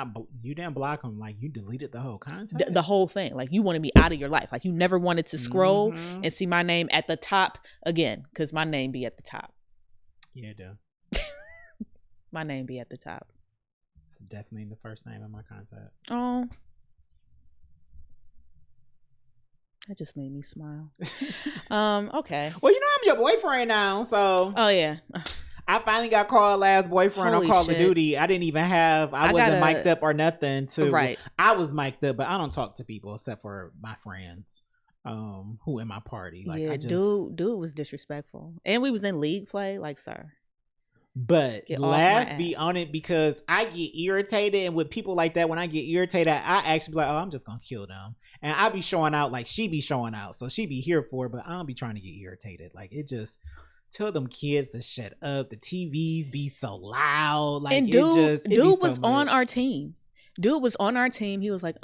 Speaker 5: You didn't block them, like you deleted the whole content.
Speaker 6: The whole thing. Like you wanted me out of your life. Like you never wanted to scroll and see my name at the top again, because my name be at the top.
Speaker 5: Yeah, it do.
Speaker 6: My name be at the top.
Speaker 5: It's definitely the first name in my contact.
Speaker 6: Oh. That just made me smile. Okay.
Speaker 5: Well, I'm your boyfriend now, so.
Speaker 6: Oh, yeah.
Speaker 5: I finally got called last boyfriend on Call of Duty. I didn't even have, I wasn't mic'd up or nothing.
Speaker 6: Right.
Speaker 5: I was mic'd up, but I don't talk to people except for my friends who in my party. Like,
Speaker 6: yeah, dude was disrespectful. And we was in league play, like, sir.
Speaker 5: But
Speaker 6: Get off my
Speaker 5: laugh be
Speaker 6: ass.
Speaker 5: on it because I get irritated, and with people like that, when I get irritated, I actually be like, oh, I'm just gonna kill them. And I be showing out like she be showing out, so she be here for it, but I don't be trying to get irritated. Like it just tell them kids to shut up. The TVs be so loud. Like
Speaker 6: And
Speaker 5: it
Speaker 6: dude
Speaker 5: be
Speaker 6: was
Speaker 5: so
Speaker 6: on
Speaker 5: much.
Speaker 6: our team. Dude was on our team. He was like,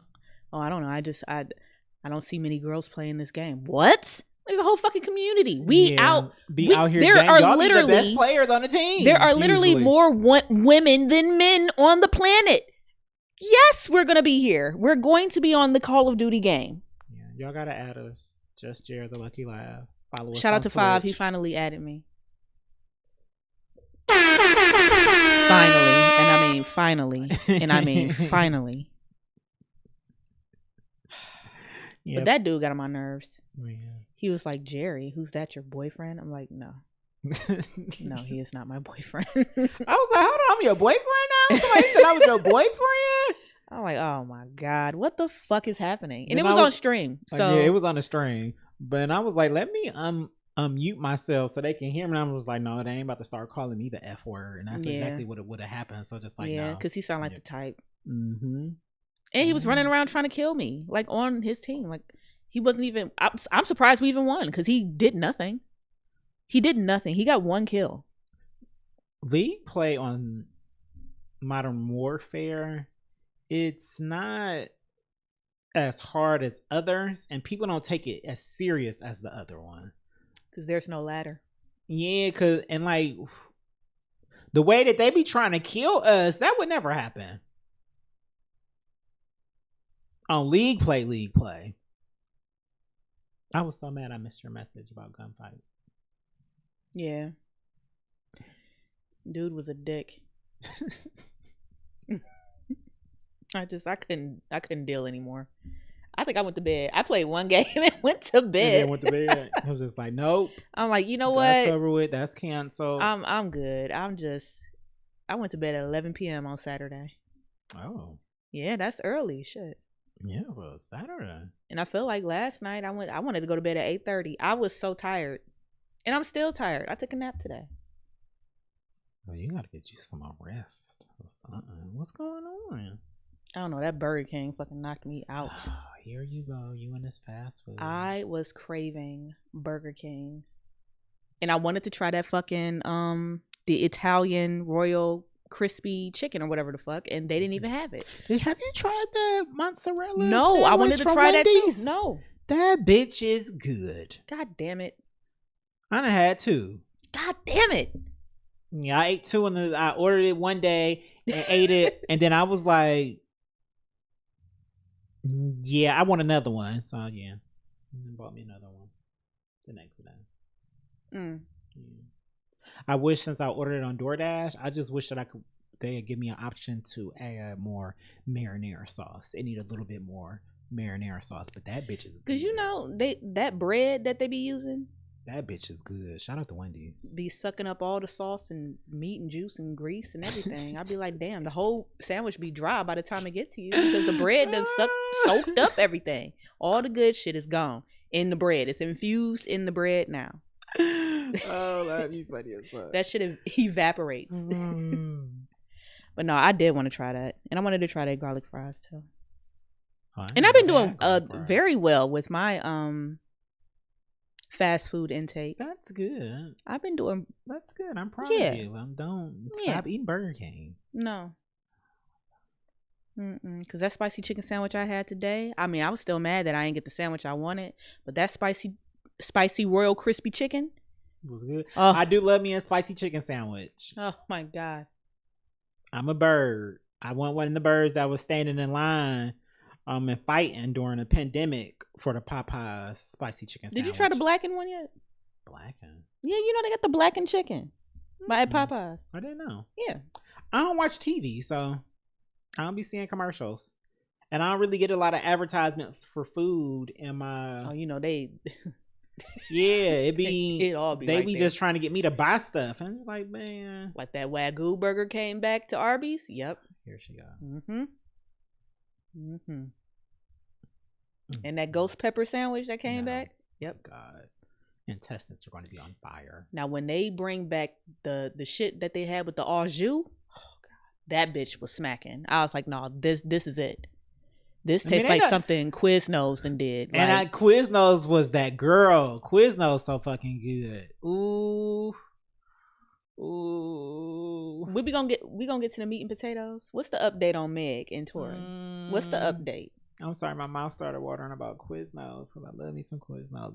Speaker 6: "Oh, I don't know. I don't see many girls playing this game." What? There's a whole fucking community. We out
Speaker 5: here.
Speaker 6: There
Speaker 5: gang.
Speaker 6: are
Speaker 5: Y'all be the
Speaker 6: literally
Speaker 5: best players on the team.
Speaker 6: There are literally more women than men on the planet. Yes, we're gonna be here. We're going to be on the Call of Duty game.
Speaker 5: Yeah, y'all gotta add us. Just Jared the Lucky Lab. Follow us.
Speaker 6: Shout
Speaker 5: on
Speaker 6: out to Five. He
Speaker 5: Twitch.
Speaker 6: finally added me. Finally, and I mean finally, and I mean finally.
Speaker 5: Yeah,
Speaker 6: But that dude got on my nerves.
Speaker 5: yeah.
Speaker 6: He was like, "Jerry, who's that? Your boyfriend?" I'm like, "No, no, he is not my boyfriend."
Speaker 5: I was like, hold on, I'm your boyfriend now? Somebody said I was your boyfriend?
Speaker 6: I'm like, "Oh my god, what the fuck is happening?" And
Speaker 5: Then
Speaker 6: it was
Speaker 5: I
Speaker 6: on
Speaker 5: was-
Speaker 6: stream,
Speaker 5: Like,
Speaker 6: so
Speaker 5: yeah, it was on the string. But I was like, let me unmute myself so they can hear me. And I was like, no, they ain't about to start calling me the F word. And that's
Speaker 6: Yeah.
Speaker 5: exactly what it would have happened. So just like,
Speaker 6: yeah,
Speaker 5: no.
Speaker 6: because he sounded like
Speaker 5: Yeah.
Speaker 6: the type.
Speaker 5: Mm-hmm.
Speaker 6: And he was running around trying to kill me, like on his team. Like he wasn't even. I'm surprised we even won because he did nothing. He did nothing. He got one kill.
Speaker 5: League play on Modern Warfare, it's not as hard as others, and people don't take it as serious as the other one.
Speaker 6: Because there's no ladder.
Speaker 5: Yeah, and like the way that they be trying to kill us, that would never happen. On League play. I was so mad I missed your message about gunfight.
Speaker 6: Yeah. Dude was a dick. I couldn't deal anymore. I think I went to bed. I played one game and went to
Speaker 5: And
Speaker 6: bed.
Speaker 5: then went to bed. I was just like, nope.
Speaker 6: I'm like, you know
Speaker 5: That's
Speaker 6: what?
Speaker 5: over with. That's canceled.
Speaker 6: I'm good. I went to bed at 11 p.m. on Saturday.
Speaker 5: Oh,
Speaker 6: Yeah, that's early. Shit.
Speaker 5: yeah, well, Saturday.
Speaker 6: And I feel like last night I wanted to go to bed at 8:30. I was so tired. And I'm still tired. I took a nap today.
Speaker 5: Well, you gotta get you some more rest or something. What's going on?
Speaker 6: I don't know. That Burger King fucking knocked me out.
Speaker 5: Here you go. You and this fast food.
Speaker 6: I was craving Burger King. And I wanted to try that fucking the Italian Royal Crispy Chicken or whatever the fuck, and they didn't even have it.
Speaker 5: Have you tried the mozzarella?
Speaker 6: No, I wanted to try that too.
Speaker 5: No,
Speaker 6: No.
Speaker 5: that bitch is good.
Speaker 6: God damn it.
Speaker 5: I done had two.
Speaker 6: God damn it.
Speaker 5: Yeah, I ate two, and I ordered it one day and ate it, and then I was like, "Yeah, I want another one." So yeah, and then bought me another one the next day.
Speaker 6: Mm.
Speaker 5: Yeah. I wish, since I ordered it on DoorDash, I just wish that they would give me an option to add more marinara sauce. It need a little bit more marinara sauce, but that bitch is good.
Speaker 6: Cause you know that bread that they be using
Speaker 5: that bitch is good. Shout out to Wendy's.
Speaker 6: be sucking up all the sauce and meat and juice and grease and everything. I'd be like, damn, the whole sandwich be dry by the time it gets to you because the bread done soaked up everything. All the good shit is gone in the bread. It's infused in the bread now.
Speaker 5: Oh, that'd be funny as fuck.
Speaker 6: That shit evaporates. But no, I did want to try that, and I wanted to try that garlic fries too. And I've been doing very well with my fast food intake.
Speaker 5: That's good.
Speaker 6: I've been doing
Speaker 5: That's good. I'm proud
Speaker 6: Yeah.
Speaker 5: of you. Don't
Speaker 6: Yeah.
Speaker 5: stop eating Burger King.
Speaker 6: no. Because that spicy chicken sandwich I had today, I mean, I was still mad that I didn't get the sandwich I wanted, but that spicy Royal Crispy Chicken.
Speaker 5: It was good.
Speaker 6: Oh,
Speaker 5: I do love me a spicy chicken sandwich.
Speaker 6: oh my God.
Speaker 5: I'm a bird. I want one of the birds that was standing in line and fighting during a pandemic for the Popeyes spicy chicken sandwich.
Speaker 6: Did you try the blackened one yet?
Speaker 5: Blackened?
Speaker 6: Yeah, you know they got the blackened chicken by Popeyes.
Speaker 5: I didn't know.
Speaker 6: Yeah.
Speaker 5: I don't watch TV, so I don't be seeing commercials. And I don't really get a lot of advertisements for food in my...
Speaker 6: Oh, you know they...
Speaker 5: Yeah, it be...
Speaker 6: it all be
Speaker 5: they
Speaker 6: right
Speaker 5: be
Speaker 6: there.
Speaker 5: just trying to get me to buy stuff. And I'm like, man...
Speaker 6: Like that Wagyu burger came back to Arby's. Yep.
Speaker 5: Here she go.
Speaker 6: And that ghost pepper sandwich that came
Speaker 5: No.
Speaker 6: back. Yep.
Speaker 5: God. intestines are going to be on fire.
Speaker 6: Now, when they bring back the shit that they had with the au jus, oh god, that bitch was smacking. I was like, no, this is it. This tastes like something Quiznos done did.
Speaker 5: And Quiznos was that girl. Quiznos so fucking good. Ooh.
Speaker 6: We gonna get to the meat and potatoes. What's the update on Meg and Tori? What's the update?
Speaker 5: I'm sorry, my mouth started watering about Quiznos because I love me some Quiznos.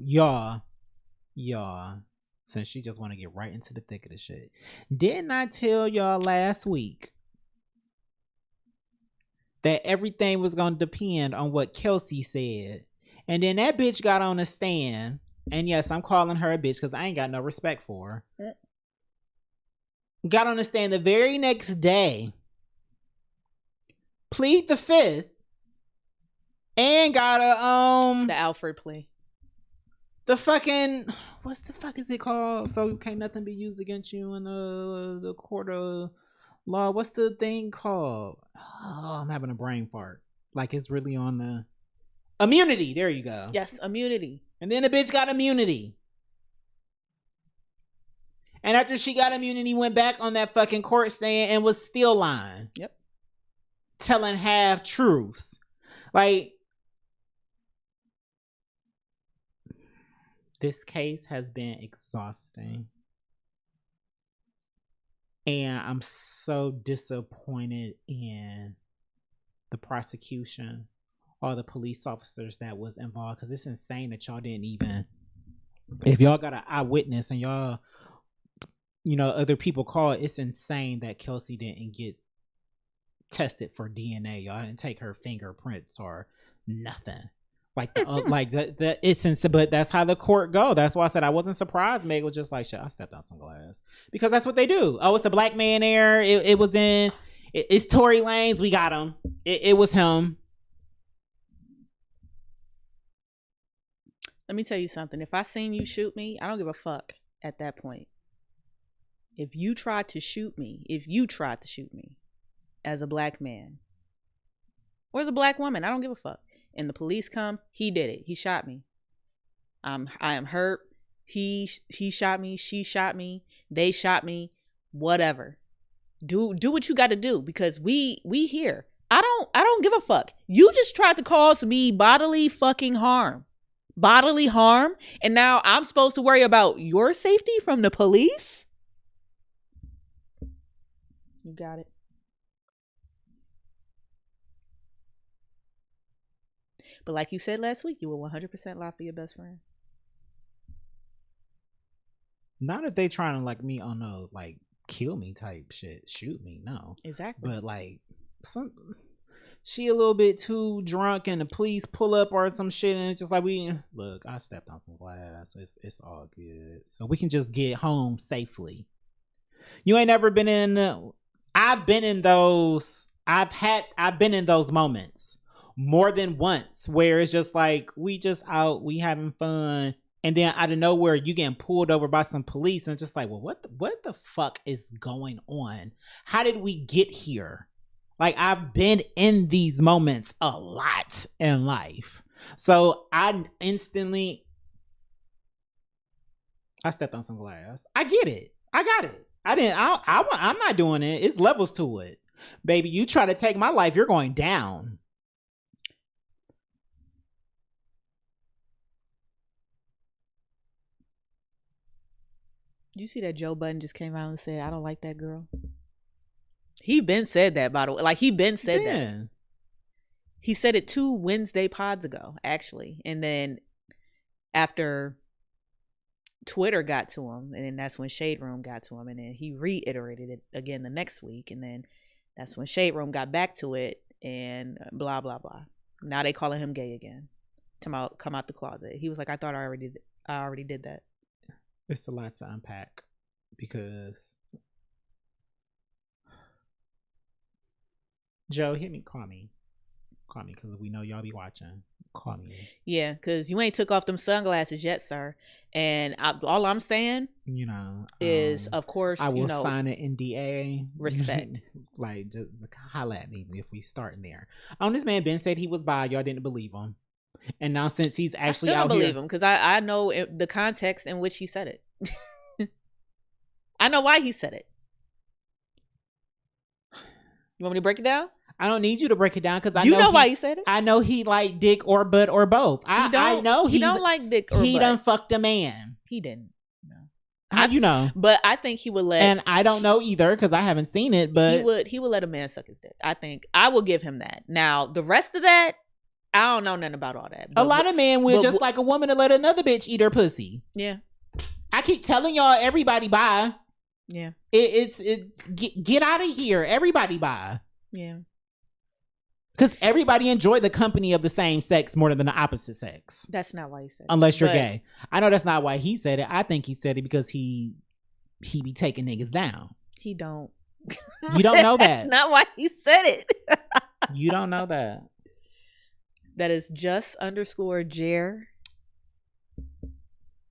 Speaker 5: Y'all, since she just want to get right into the thick of the shit. Didn't I tell y'all last week that everything was going to depend on what Kelsey said? And then that bitch got on a stand. And yes, I'm calling her a bitch because I ain't got no respect for her. Got on the stand the very next day, plead the fifth, and got a
Speaker 6: the Alfred plea.
Speaker 5: The fucking, what's the fuck is it called? So can't nothing be used against you in the court of law. What's the thing called? Oh, I'm having a brain fart. Like it's really on the immunity. There you go.
Speaker 6: Yes, immunity.
Speaker 5: And then the bitch got immunity. And after she got immunity, went back on that fucking court stand and was still lying.
Speaker 6: Yep.
Speaker 5: Telling half truths. Like, this case has been exhausting. And I'm so disappointed in the prosecution, all the police officers that was involved. Because it's insane that y'all didn't even, if y'all got an eyewitness and y'all, other people call it, it's insane that Kelsey didn't get tested for DNA. Y'all didn't take her fingerprints or nothing. Like it's insane, but that's how the court go. That's why I said I wasn't surprised. Meg was just like, shit, I stepped on some glass. Because that's what they do. Oh, it's the black man there. It's Tory Lanez. We got him. It was him.
Speaker 6: Let me tell you something. If I seen you shoot me, I don't give a fuck at that point. If you tried to shoot me as a black man or as a black woman, I don't give a fuck. And the police come, he did it. He shot me. I am hurt. He shot me. She shot me. They shot me. Whatever. Do what you got to do because we here. I don't give a fuck. You just tried to cause me bodily fucking harm. Bodily harm. And now I'm supposed to worry about your safety from the police? You got it. But like you said last week, you will 100% lie for your best friend.
Speaker 5: Not if they trying to like me on a like kill me type shit, shoot me, no.
Speaker 6: Exactly.
Speaker 5: But like she a little bit too drunk and the police pull up or some shit and it's just like look, I stepped on some glass. It's all good. So we can just get home safely. You ain't never been in I've been in those moments more than once where it's just like we just out, we having fun, and then out of nowhere you getting pulled over by some police and it's just like, well, what the fuck is going on? How did we get here? Like I've been in these moments a lot in life. So I stepped on some glass. I get it. I got it. I'm not doing it. It's levels to it. Baby, you try to take my life, you're going down.
Speaker 6: You see that Joe Budden just came out and said, I don't like that girl? He been said that, by the way. Like, he been said that. He said it 2 Wednesday pods ago, actually. And then after Twitter got to him, and then that's when Shade Room got to him, and then he reiterated it again the next week, and then that's when Shade Room got back to it, and blah, blah, blah. Now they calling him gay again. Come out the closet. He was like, I thought I already did that.
Speaker 5: It's a lot to unpack because Joe, call me because we know y'all be watching. Call me.
Speaker 6: Yeah, because you ain't took off them sunglasses yet, sir. And all I'm saying, is of course,
Speaker 5: I will sign an NDA.
Speaker 6: Respect.
Speaker 5: Like, just holla at me if we starting there. This man Ben said he was bi. Y'all didn't believe him. And now since he's actually
Speaker 6: I still
Speaker 5: out
Speaker 6: don't
Speaker 5: here,
Speaker 6: believe him because I know the context in which he said it. I know why he said it. You want me to break it down?
Speaker 5: I don't need you to break it down because
Speaker 6: You know why he said it.
Speaker 5: I know he like dick or butt or both. I know
Speaker 6: he don't like dick or
Speaker 5: he
Speaker 6: butt.
Speaker 5: done fucked a man.
Speaker 6: He didn't. No.
Speaker 5: How you know?
Speaker 6: But I think he would let.
Speaker 5: And I don't know either because I haven't seen it. But
Speaker 6: he would let a man suck his dick. I think I will give him that. Now the rest of that, I don't know nothing about all that.
Speaker 5: A lot of men will just like a woman to let another bitch eat her pussy.
Speaker 6: Yeah.
Speaker 5: I keep telling y'all, everybody bye.
Speaker 6: Yeah.
Speaker 5: Get out of here. Everybody bye.
Speaker 6: Yeah.
Speaker 5: Because everybody enjoy the company of the same sex more than the opposite sex.
Speaker 6: That's not why he said it.
Speaker 5: Unless you're gay. I know that's not why he said it. I think he said it because he be taking niggas down.
Speaker 6: He don't.
Speaker 5: You don't know that.
Speaker 6: That's not why he said it.
Speaker 5: You don't know that.
Speaker 6: That is just_Jer.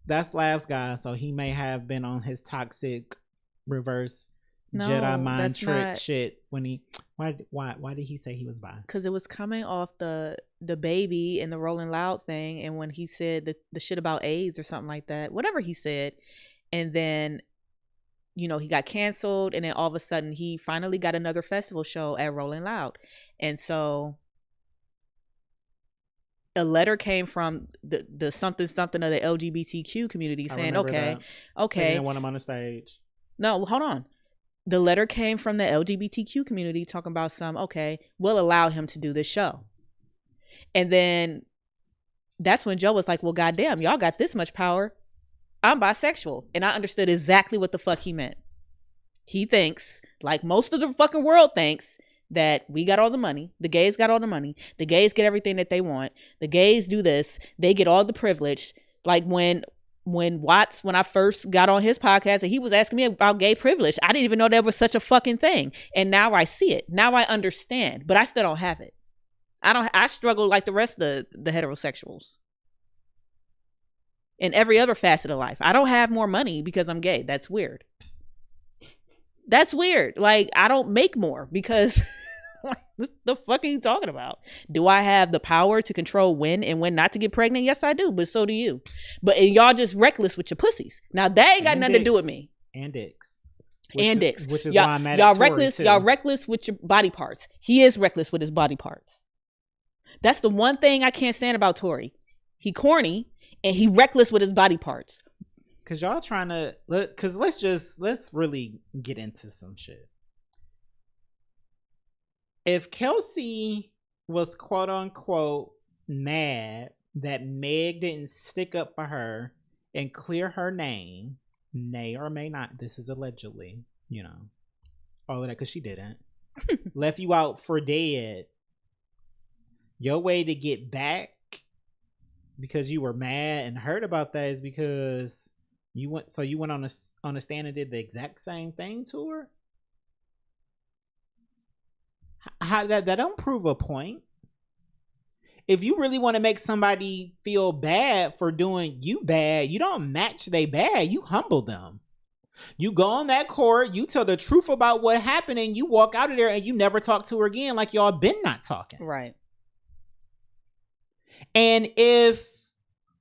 Speaker 5: That's Labs guy, so he may have been on his toxic reverse Jedi mind trick shit when he why did he say he was bi?
Speaker 6: Because it was coming off the baby and the Rolling Loud thing, and when he said the shit about AIDS or something like that, whatever he said, and then he got canceled, and then all of a sudden he finally got another festival show at Rolling Loud, and so a letter came from the something of the LGBTQ community saying, okay,
Speaker 5: they didn't want him on the stage.
Speaker 6: No, hold on. The letter came from the LGBTQ community talking about we'll allow him to do this show. And then that's when Joe was like, well, goddamn, y'all got this much power. I'm bisexual. And I understood exactly what the fuck he meant. He thinks, like most of the fucking world thinks, that we got all the money. The gays got all the money. The gays get everything that they want. The gays do this. They get all the privilege. Like when I first got on his podcast and he was asking me about gay privilege, I didn't even know there was such a fucking thing. And now I see it. Now I understand, but I still don't have it. I struggle like the rest of the heterosexuals in every other facet of life. I don't have more money because I'm gay. That's weird. That's weird. Like, I don't make more because what the fuck are you talking about? Do I have the power to control when and when not to get pregnant? Yes, I do. But so do you. And y'all just reckless with your pussies. Now that ain't got nothing to do with me.
Speaker 5: And dicks.
Speaker 6: Which
Speaker 5: is why I'm mad at
Speaker 6: y'all
Speaker 5: Tory
Speaker 6: reckless.
Speaker 5: too.
Speaker 6: Y'all reckless with your body parts. He is reckless with his body parts. That's the one thing I can't stand about Tory. He corny and he reckless with his body parts.
Speaker 5: Cause y'all trying to let's really get into some shit. If Kelsey was quote unquote mad that Meg didn't stick up for her and clear her name, may or may not, this is allegedly, all of that, because she didn't, left you out for dead, your way to get back because you were mad and hurt about that is because you went on a stand and did the exact same thing to her? How that don't prove a point. If you really want to make somebody feel bad for doing you bad, you don't match they bad, you humble them. You go on that court, you tell the truth about what happened, and you walk out of there and you never talk to her again, like y'all been not talking.
Speaker 6: Right.
Speaker 5: And if,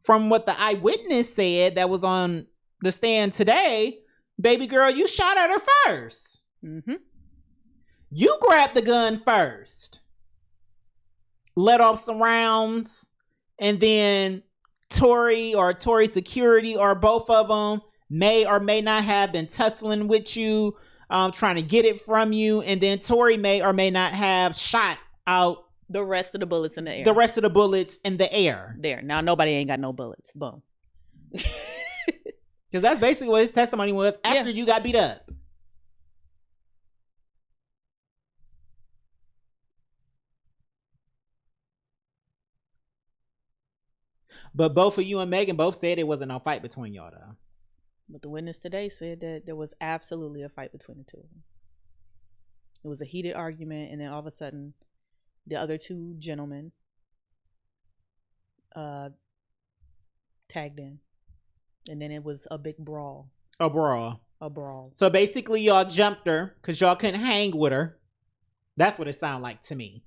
Speaker 5: from what the eyewitness said that was on the stand today, baby girl, you shot at her first.
Speaker 6: Mm-hmm.
Speaker 5: You grabbed the gun first, let off some rounds, and then Tory or Tory security or both of them may or may not have been tussling with you, trying to get it from you, and then Tory may or may not have shot out
Speaker 6: the rest of the bullets in the air.
Speaker 5: The rest of the bullets in the air.
Speaker 6: There. Now nobody ain't got no bullets. Boom.
Speaker 5: Because that's basically what his testimony was after you got beat up. But both of you and Megan both said it wasn't no fight between y'all, though.
Speaker 6: But the witness today said that there was absolutely a fight between the two of them. It was a heated argument, and then all of a sudden, the other two gentlemen tagged in. And then it was a big brawl.
Speaker 5: A brawl.
Speaker 6: A brawl.
Speaker 5: So basically, y'all jumped her because y'all couldn't hang with her. That's what it sounded like to me.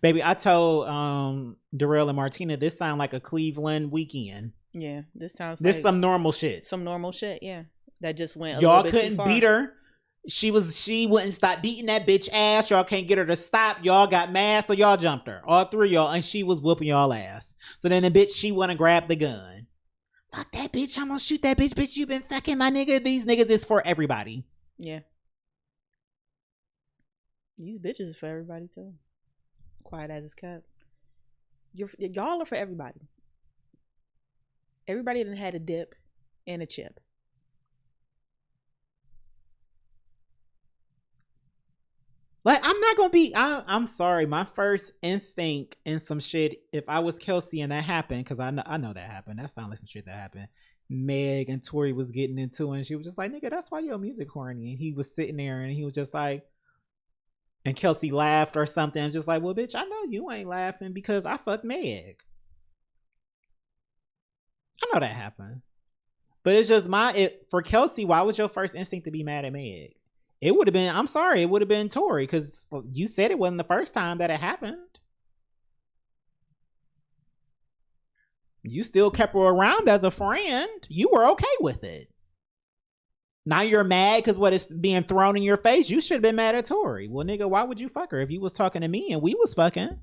Speaker 5: Baby, I told Darrell and Martina this sound like a Cleveland weekend.
Speaker 6: Yeah, this sounds
Speaker 5: this
Speaker 6: like
Speaker 5: some normal shit.
Speaker 6: Some normal shit, yeah. That just went a
Speaker 5: y'all
Speaker 6: little bit
Speaker 5: couldn't
Speaker 6: too far.
Speaker 5: beat her. She wouldn't stop beating that bitch ass. Y'all can't get her to stop. Y'all got mad, so y'all jumped her. All three of y'all, and she was whooping y'all ass. So then the bitch, she went and grabbed the gun. Fuck that bitch, I'm gonna shoot that bitch. Bitch, you been fucking my nigga. These niggas is for everybody.
Speaker 6: Yeah. These bitches is for everybody too. Quiet as it's kept. Y'all are for everybody. Everybody done had a dip and a chip.
Speaker 5: Like, I'm not gonna be. I'm sorry. My first instinct in some shit, if I was Kelsey and that happened, because I know that happened. That sounds like some shit that happened. Meg and Tori was getting into it, and she was just like, "Nigga, that's why your music corny." And he was sitting there, and he was just like, and Kelsey laughed or something, and just like, "Well, bitch, I know you ain't laughing because I fucked Meg." I know that happened, but it's just for Kelsey. Why was your first instinct to be mad at Meg? It would have been, I'm sorry, it would have been Tori, because you said it wasn't the first time that it happened. You still kept her around as a friend. You were okay with it. Now you're mad because what is being thrown in your face. You should have been mad at Tori. Well, nigga, why would you fuck her if you was talking to me and we was fucking?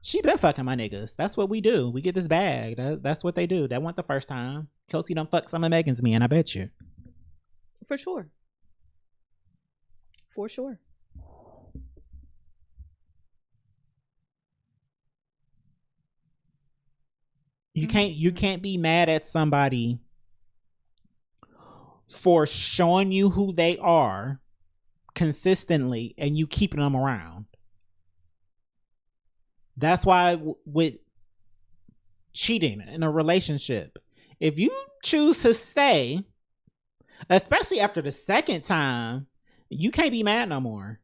Speaker 5: She been fucking my niggas. That's what we do. We get this bag. That's what they do. That wasn't the first time. Kelsey done fuck some of Megan's men, I bet you.
Speaker 6: For sure. For sure.
Speaker 5: You can't be mad at somebody for showing you who they are consistently and you keeping them around. That's why with cheating in a relationship, if you choose to stay, especially after the second time, you can't be mad no more.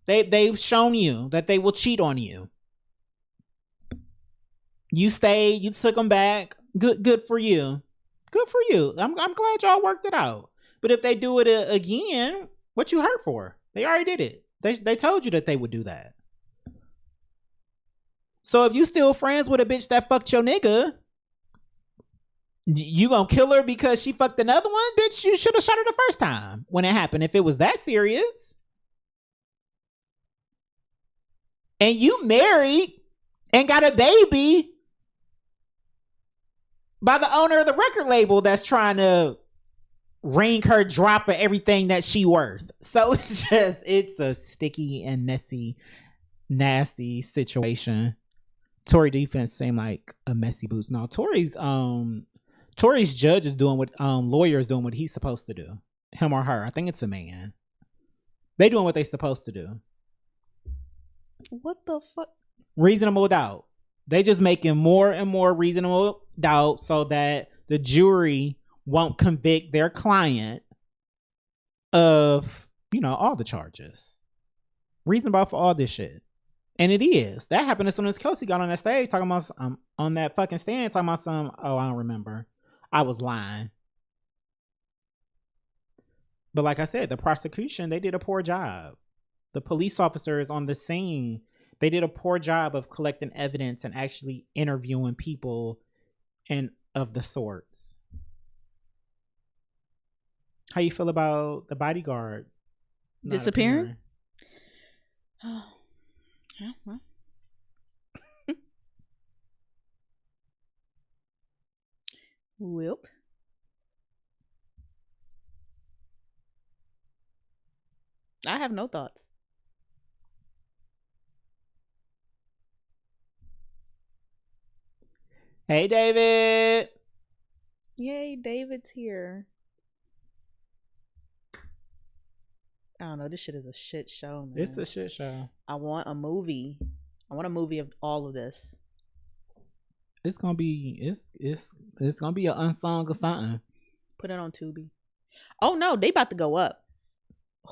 Speaker 5: They've shown you that they will cheat on you. You stayed, you took them back. Good for you. Good for you. I'm glad y'all worked it out. But if they do it again, what you hurt for? They already did it. They told you that they would do that. So if you still friends with a bitch that fucked your nigga, you gonna kill her because she fucked another one? Bitch, you should have shot her the first time when it happened, if it was that serious. And you married and got a baby by the owner of the record label that's trying to ring her drop for everything that she worth. So it's a sticky and messy, nasty situation. Tory defense seemed like a messy boots. No, Tory's judge is doing what lawyer is doing what he's supposed to do. Him or her. I think it's a man. They doing what they supposed to do.
Speaker 6: What the fuck?
Speaker 5: Reasonable doubt. They just making more and more reasonable doubt so that the jury won't convict their client of, all the charges. Reasonable for all this shit. And it is. That happened as soon as Kelsey got on that stage talking about on that fucking stand talking about I don't remember. I was lying. But like I said, the prosecution, they did a poor job. The police officers on the scene, they did a poor job of collecting evidence and actually interviewing people and of the sorts. How you feel about the bodyguard
Speaker 6: disappearing? Oh, yeah, well. Whoop. I have no thoughts.
Speaker 5: Hey, David.
Speaker 6: Yay, David's here. I don't know. This shit is a shit show, man.
Speaker 5: It's a shit show.
Speaker 6: I want a movie. I want a movie of all of this.
Speaker 5: It's gonna be it's gonna be an unsung or something.
Speaker 6: Put it on Tubi. Oh no, they about to go up.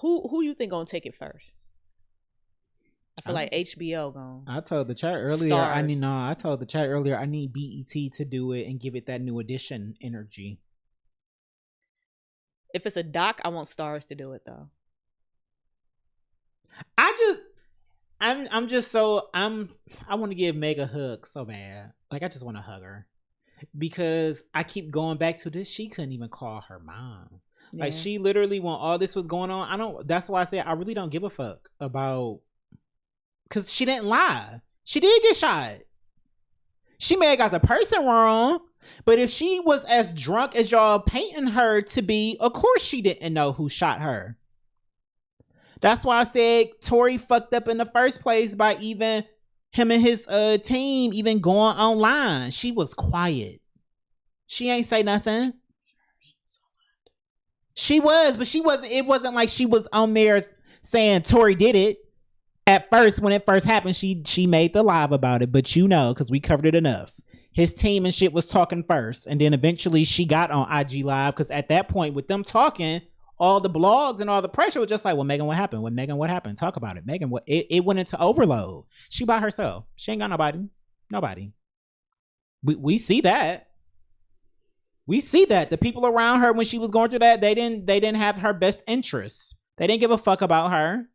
Speaker 6: Who you think gonna take it first? I feel like HBO gone.
Speaker 5: I told the chat earlier.
Speaker 6: Stars.
Speaker 5: I told the chat earlier. I need BET to do it and give it that New Edition energy.
Speaker 6: If it's a doc, I want Stars to do it though.
Speaker 5: I'm just so I want to give Meg a hug so bad. Like I just want to hug her because I keep going back to this. She couldn't even call her mom. Yeah. Like she literally, when all this was going on, that's why I said I really don't give a fuck about, because she didn't lie. She did get shot. She may have got the person wrong, but if she was as drunk as y'all painting her to be, of course she didn't know who shot her. That's why I said Tory fucked up in the first place by even him and his team even going online. She was quiet. She ain't say nothing. She was, but it wasn't like she was on there saying Tory did it. At first, when it first happened, she made the live about it, but because we covered it enough. His team and shit was talking first, and then eventually she got on IG Live, because at that point, with them talking, all the blogs and all the pressure was just like, well, Megan, what happened? What happened? Talk about it. Megan, it went into overload. She by herself. She ain't got nobody. We see that. We see that the people around her when she was going through that, they didn't have her best interests. They didn't give a fuck about her.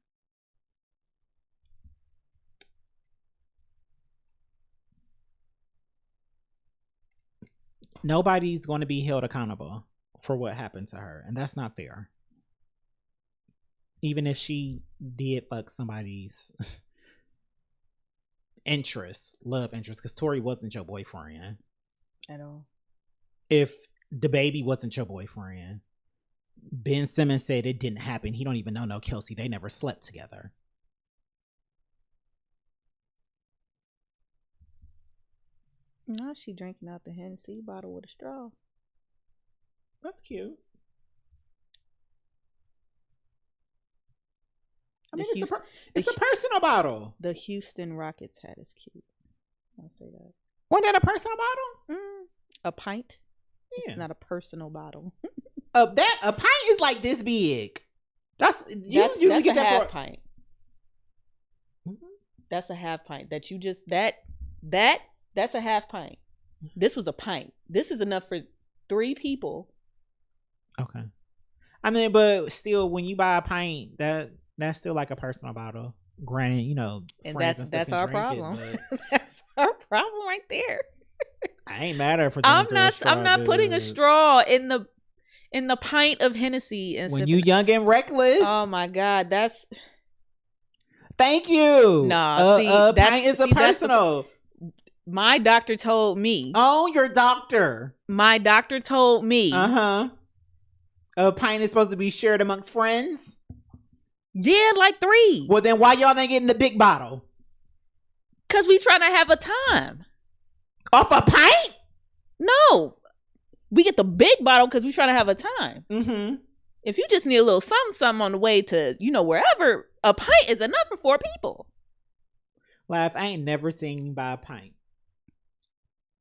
Speaker 5: Nobody's going to be held accountable for what happened to her, and that's not fair. Even if she did fuck somebody's love interest, because Tory wasn't your boyfriend
Speaker 6: at all.
Speaker 5: If the baby wasn't your boyfriend, Ben Simmons said it didn't happen. He don't even know no Kelsey. They never slept together.
Speaker 6: Now she drinking out the Hennessy bottle with a straw.
Speaker 5: That's cute. I mean, it's a personal bottle.
Speaker 6: The Houston Rockets hat is cute. I'll say that.
Speaker 5: Wasn't that a personal bottle?
Speaker 6: A pint.
Speaker 5: Yeah.
Speaker 6: It's not a personal bottle.
Speaker 5: A pint is like this big. That's a
Speaker 6: half pint. Mm-hmm. That's a half pint. That's a half pint. This was a pint. This is enough for 3 people.
Speaker 5: Okay. I mean, but still, when you buy a pint, that's still like a personal bottle. Granted,
Speaker 6: and that's our problem. That's our problem right there.
Speaker 5: I ain't mad at her for.
Speaker 6: I'm not putting a straw in the pint of Hennessy and
Speaker 5: when you young and reckless.
Speaker 6: Oh my God, that's.
Speaker 5: Thank you.
Speaker 6: Nah,
Speaker 5: pint is a personal.
Speaker 6: My doctor told me.
Speaker 5: Oh, your doctor.
Speaker 6: My doctor told me.
Speaker 5: A pint is supposed to be shared amongst friends.
Speaker 6: Yeah, like 3.
Speaker 5: Well, then why y'all ain't getting the big bottle?
Speaker 6: Cause we trying to have a time.
Speaker 5: Off a pint?
Speaker 6: No, we get the big bottle because we trying to have a time.
Speaker 5: Mm-hmm.
Speaker 6: If you just need a little something on the way to, wherever, a pint is enough for 4 people.
Speaker 5: Laugh, I ain't never seen you buy a pint.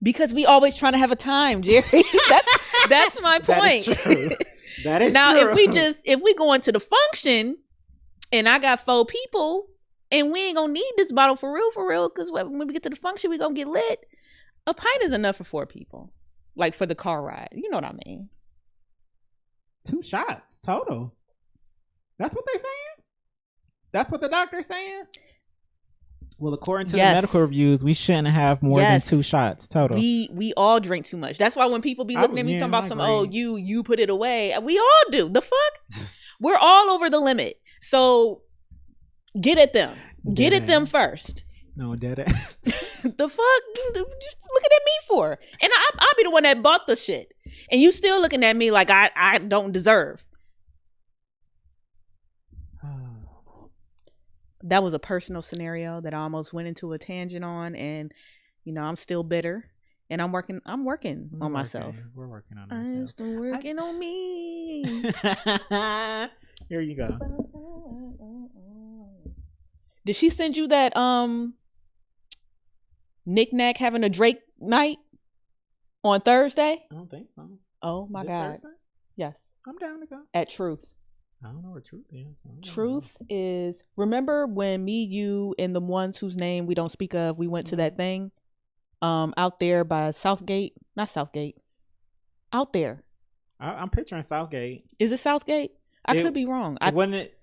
Speaker 6: Because we always trying to have a time, Jerry. That's my point.
Speaker 5: That is true. That is
Speaker 6: now,
Speaker 5: true.
Speaker 6: if we go into the function and I got 4 people and we ain't gonna need this bottle for real, because when we get to the function, we gonna get lit. A pint is enough for 4 people. Like for the car ride. You know what I mean?
Speaker 5: 2 shots total. That's what they saying? That's what the doctor's saying? Well, according to the medical reviews, we shouldn't have more than 2 shots total.
Speaker 6: We all drink too much. That's why when people be looking at me talking about you put it away. We all do. The fuck? We're all over the limit. So get at them. Get at them first.
Speaker 5: No, dead
Speaker 6: ass. The fuck? Just looking at me for? And I'll be the one that bought the shit. And you still looking at me like I don't deserve. That was a personal scenario that I almost went into a tangent on, and I'm still bitter, and I'm working on myself.
Speaker 5: We're working on ourselves.
Speaker 6: I'm still working on me.
Speaker 5: Here you go.
Speaker 6: Did she send you that knick-knack having a Drake night on Thursday?
Speaker 5: I don't think so.
Speaker 6: Oh my God.
Speaker 5: Thursday?
Speaker 6: Yes.
Speaker 5: I'm down to go.
Speaker 6: At Truth.
Speaker 5: I don't know where Truth is.
Speaker 6: Truth is, remember when me, you, and the ones whose name we don't speak of, we went to that thing out there by Southgate? Not Southgate. Out there.
Speaker 5: I'm picturing Southgate.
Speaker 6: Is it Southgate? I could be wrong.
Speaker 5: Wasn't it?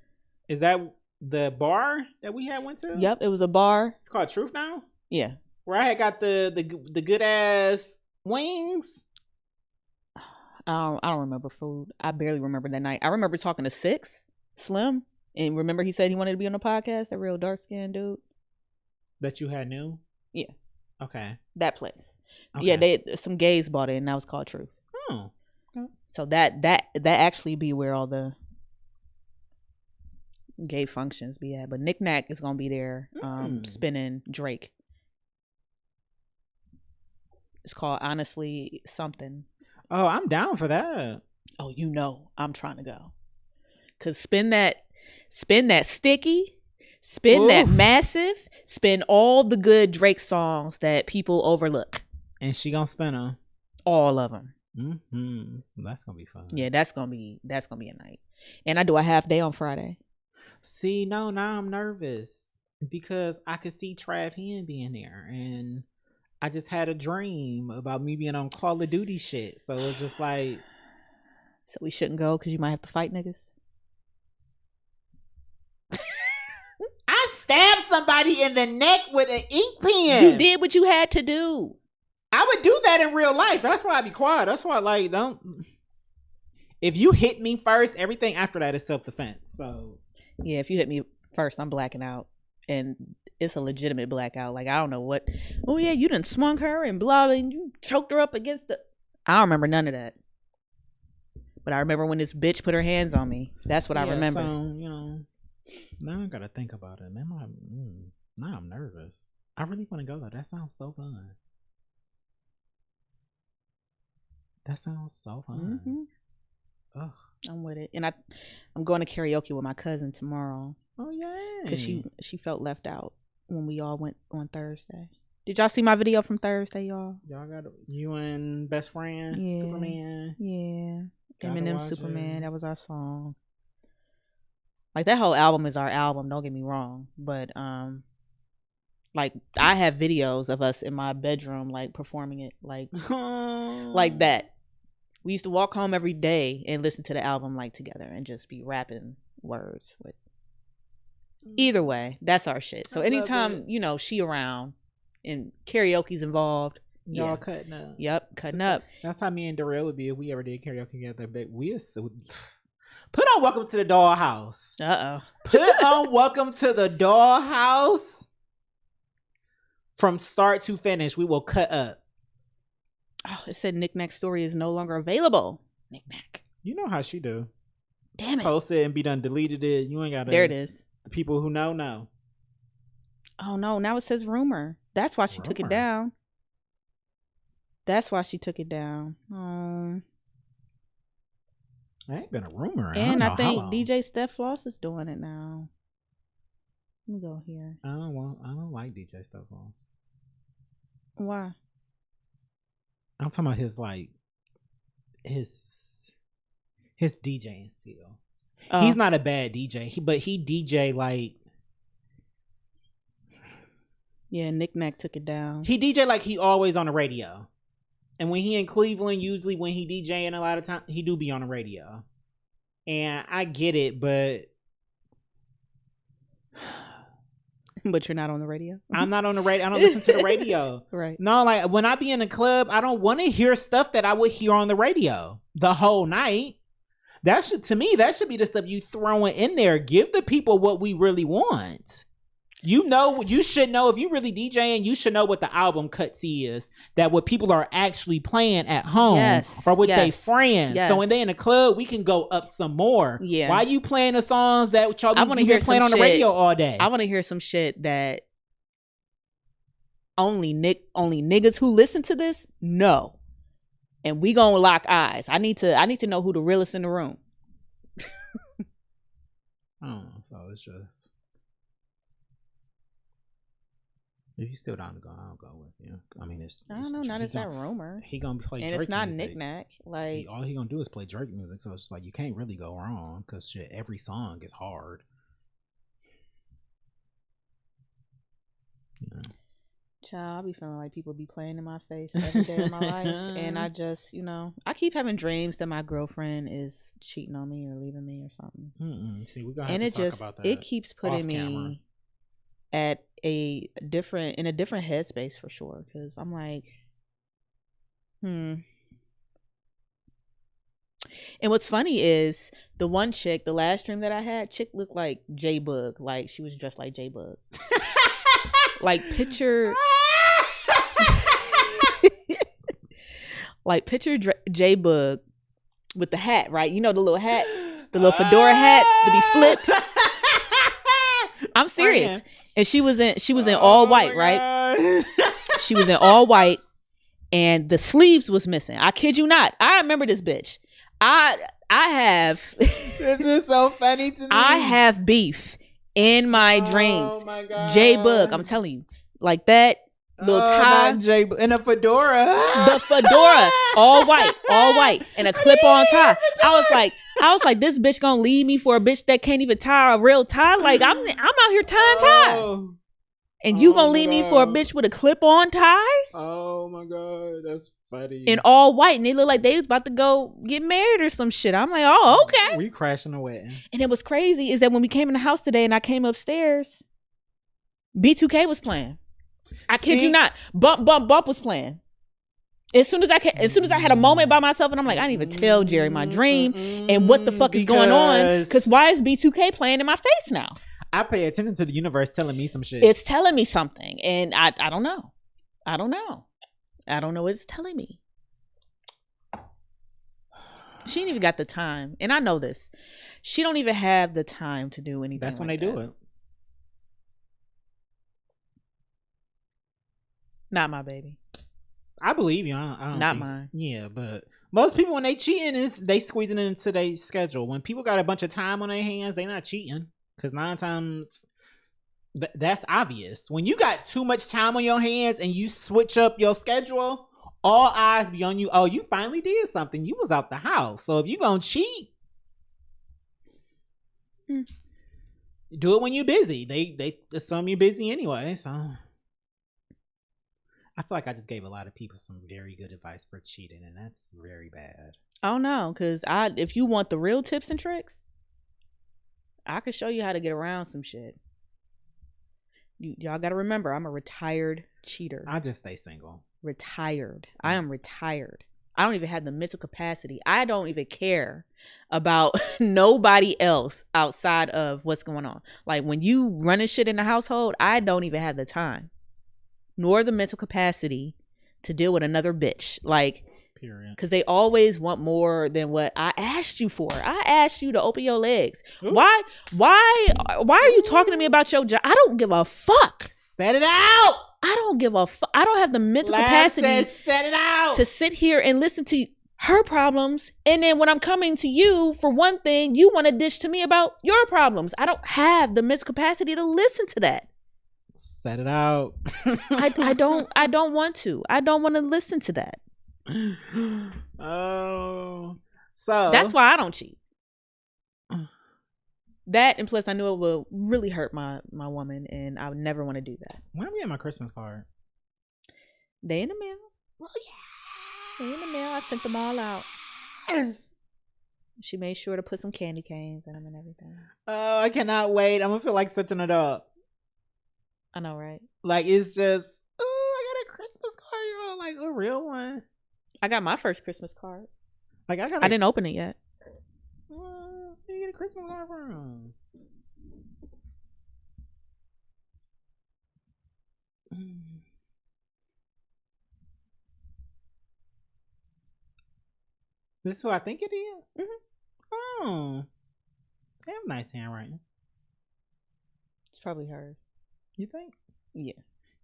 Speaker 5: Is that the bar that we had went to.
Speaker 6: Yep, it was a bar.
Speaker 5: It's called Truth now.
Speaker 6: Yeah,
Speaker 5: where I had got the good ass wings.
Speaker 6: I don't remember food. I barely remember that night. I remember talking to Slim, and remember he said he wanted to be on the podcast. That real dark skinned dude
Speaker 5: that you had knew.
Speaker 6: Yeah.
Speaker 5: Okay.
Speaker 6: That place.
Speaker 5: Okay.
Speaker 6: Yeah, some gays bought it, and that was called Truth.
Speaker 5: Oh. Okay.
Speaker 6: So that actually be where all the gay functions be at. But Knick Knack is gonna be there, spinning Drake. It's called Honestly Something.
Speaker 5: Oh, I'm down for that.
Speaker 6: Oh, I'm trying to go. Cause spin that sticky, spin that massive, spin all the good Drake songs that people overlook.
Speaker 5: And she gonna spin them.
Speaker 6: All of them.
Speaker 5: Mm-hmm. That's gonna be fun.
Speaker 6: Yeah, that's gonna be a night. And I do a half day on Friday.
Speaker 5: See, now I'm nervous because I could see Trav Hen being there, and I just had a dream about me being on Call of Duty shit. So it's just like,
Speaker 6: so we shouldn't go because you might have to fight niggas.
Speaker 5: I stabbed somebody in the neck with an ink pen.
Speaker 6: You did what you had to do.
Speaker 5: I would do that in real life. That's why I be quiet. That's why, like, don't. If you hit me first, everything after that is self-defense. So
Speaker 6: yeah, if you hit me first, I'm blacking out, and it's a legitimate blackout. Like, I don't know what. Oh yeah, you done swung her and blah, and you choked her up against the. I don't remember none of that. But I remember when this bitch put her hands on me. That's what I remember.
Speaker 5: So, now I gotta think about it. Now I'm nervous. I really want to go though. That sounds so fun. That sounds so fun.
Speaker 6: Mm-hmm. Ugh. I'm with it, and I'm going to karaoke with my cousin tomorrow.
Speaker 5: Oh yeah,
Speaker 6: because she felt left out when we all went on Thursday. Did y'all see my video from Thursday, y'all?
Speaker 5: Y'all got you and best friend Superman.
Speaker 6: Yeah, Eminem Superman. That was our song. Like, that whole album is our album. Don't get me wrong, but like, I have videos of us in my bedroom, like, performing it, like like that. We used to walk home every day and listen to the album, like, together, and just be rapping words with. Either way, that's our shit. So anytime she around and karaoke's involved,
Speaker 5: y'all cutting up.
Speaker 6: Yep, cutting up.
Speaker 5: That's how me and Darrell would be if we ever did karaoke together. But we used to put on "Welcome to the Dollhouse." Put on "Welcome to the Dollhouse." From start to finish, we will cut up.
Speaker 6: Oh, it said Knick Knack's story is no longer available. Knick Knack.
Speaker 5: You know how she do.
Speaker 6: Damn it.
Speaker 5: Post it and be done, deleted it. You ain't got to.
Speaker 6: There it is.
Speaker 5: The people who know.
Speaker 6: Oh, no. Now it says rumor. That's why she took it down. That
Speaker 5: ain't been a rumor.
Speaker 6: And I think DJ Steph Floss is doing it now. Let me go here.
Speaker 5: I don't like DJ Steph Floss.
Speaker 6: Why?
Speaker 5: I'm talking about his DJing skill. He's not a bad DJ, but he DJ like.
Speaker 6: Yeah, Knick Knack took it down.
Speaker 5: He DJ like he always on the radio, and when he in Cleveland, usually when he DJing a lot of time, he do be on the radio. And I get it, but
Speaker 6: you're not on the radio.
Speaker 5: I'm not on the radio. I don't listen to the radio.
Speaker 6: Right.
Speaker 5: No, like when I be in a club, I don't want to hear stuff that I would hear on the radio the whole night. That should be the stuff you throwing in there. Give the people what we really want. You should know if you really DJing, you should know what the album cuts is, that what people are actually playing at home or with their friends. So when they in the club, we can go up some more.
Speaker 6: Yeah.
Speaker 5: Why you playing the songs that y'all been playing on the radio all day?
Speaker 6: I want to hear some shit that only niggas who listen to this know. And we gonna lock eyes. I need to know who the realest in the room.
Speaker 5: So it's just, if you still down to go, I'll go with you. I mean,
Speaker 6: I don't know. Not it's that rumor.
Speaker 5: He gonna play
Speaker 6: and
Speaker 5: Drake
Speaker 6: it's not
Speaker 5: music.
Speaker 6: Knick Knack. Like,
Speaker 5: all he gonna do is play Drake music, so it's like you can't really go wrong because shit, every song is hard.
Speaker 6: Child, I be feeling like people be playing in my face every day of my life. And I just, I keep having dreams that my girlfriend is cheating on me or leaving me or something.
Speaker 5: See, we're gonna have to talk about that.
Speaker 6: It keeps putting me in a different headspace for sure. Cause I'm like, And what's funny is the one chick, the last dream that I had, chick looked like J-Bug. Like she was dressed like J-Bug. Like picture J-Bug with the hat, right? You know the little hat, the little fedora hats to be flipped. I'm serious. And she was in all white, right? She was in all white and the sleeves was missing. I kid you not. I remember this bitch. I have
Speaker 5: This is so funny to me.
Speaker 6: I have beef in my dreams.
Speaker 5: Oh my God.
Speaker 6: J-Bug, I'm telling you. Like that little tie.
Speaker 5: In a fedora.
Speaker 6: The fedora. All white. And a clip-on tie. I was like, this bitch gonna leave me for a bitch that can't even tie a real tie? Like, I'm out here tying ties. And you gonna leave me for a bitch with a clip-on tie?
Speaker 5: Oh my God, that's funny.
Speaker 6: In all white. And they look like they was about to go get married or some shit. I'm like, oh, okay.
Speaker 5: We crashing a wedding.
Speaker 6: And it was crazy is that when we came in the house today and I came upstairs, B2K was playing. I kid you not. Bump was playing. As soon as I had a moment by myself and I'm like, I didn't even tell Jerry my dream and what the fuck is going on. Because why is B2K playing in my face now?
Speaker 5: I pay attention to the universe telling me some shit.
Speaker 6: It's telling me something. And I don't know. I don't know what it's telling me. She ain't even got the time. And I know this. She don't even have the time to do anything.
Speaker 5: That's when
Speaker 6: like
Speaker 5: they
Speaker 6: that.
Speaker 5: do it.
Speaker 6: Not my baby.
Speaker 5: I believe you. I don't
Speaker 6: Not
Speaker 5: think,
Speaker 6: mine.
Speaker 5: Yeah, but most people when they cheating is they squeezing it into their schedule. When people got a bunch of time on their hands, they not cheating. Because 9 times that's obvious. When you got too much time on your hands and you switch up your schedule, all eyes be on you. Oh, you finally did something. You was out the house. So if you gonna cheat, do it when you're busy. They assume you're busy anyway. So I feel like I just gave a lot of people some very good advice for cheating, and that's very bad.
Speaker 6: Oh no, because if you want the real tips and tricks, I could show you how to get around some shit. Y'all got to remember, I'm a retired cheater.
Speaker 5: I just stay single.
Speaker 6: Retired. I am retired. I don't even have the mental capacity. I don't even care about nobody else outside of what's going on. Like when you running shit in the household, I don't even have the time nor the mental capacity to deal with another bitch. Like,
Speaker 5: period. Because
Speaker 6: they always want more than what I asked you for. I asked you to open your legs. Ooh. Why are you talking to me about your job? I don't give a fuck.
Speaker 5: Set it out.
Speaker 6: I don't give a fuck. I don't have the mental capacity
Speaker 5: set it out
Speaker 6: to sit here and listen to her problems. And then when I'm coming to you for one thing, you want to dish to me about your problems. I don't have the mental capacity to listen to that.
Speaker 5: Set it out.
Speaker 6: I don't want to. I don't want to listen to that.
Speaker 5: Oh, so
Speaker 6: that's why I don't cheat. That, and plus I knew it will really hurt my woman, and I would never want to do that.
Speaker 5: When am I get my Christmas card?
Speaker 6: They in the mail. Well, yeah, they in the mail. I sent them all out. Yes. She made sure to put some candy canes in them and everything.
Speaker 5: Oh, I cannot wait. I'm gonna feel like such an adult.
Speaker 6: I know, right?
Speaker 5: Like it's just, oh, I got a Christmas card, y'all. Like a real one.
Speaker 6: I got my first Christmas card.
Speaker 5: Like I
Speaker 6: didn't open it yet.
Speaker 5: Where you get a Christmas card from? This is who I think it is? Mm-hmm. Oh. They have nice handwriting.
Speaker 6: It's probably hers.
Speaker 5: You think?
Speaker 6: Yeah.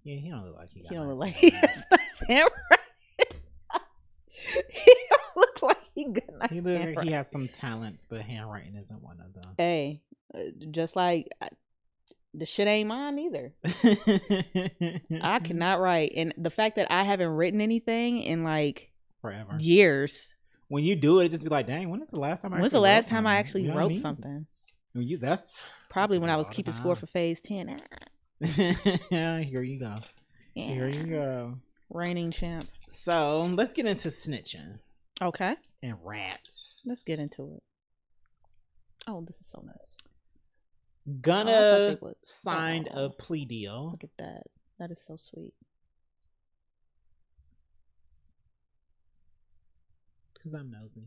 Speaker 5: Yeah, he don't look like he got
Speaker 6: He don't
Speaker 5: nice
Speaker 6: look like he has nice handwriting. He don't look like he got nice handwriting.
Speaker 5: Like he has some talents, but handwriting isn't one of them.
Speaker 6: Hey, just like the shit ain't mine either. I cannot write. And the fact that I haven't written anything in like
Speaker 5: forever
Speaker 6: years.
Speaker 5: When you do it just be like, dang, when is the last time I
Speaker 6: actually wrote something?
Speaker 5: That's
Speaker 6: probably when I was keeping score for phase 10.
Speaker 5: Here you go. Here you go.
Speaker 6: Reigning champ.
Speaker 5: So let's get into snitching
Speaker 6: Okay.
Speaker 5: and rats.
Speaker 6: Let's get into it. Oh, this is so nice.
Speaker 5: Gunna signed a plea deal.
Speaker 6: Look at that. That is so sweet.
Speaker 5: Because I'm nosy.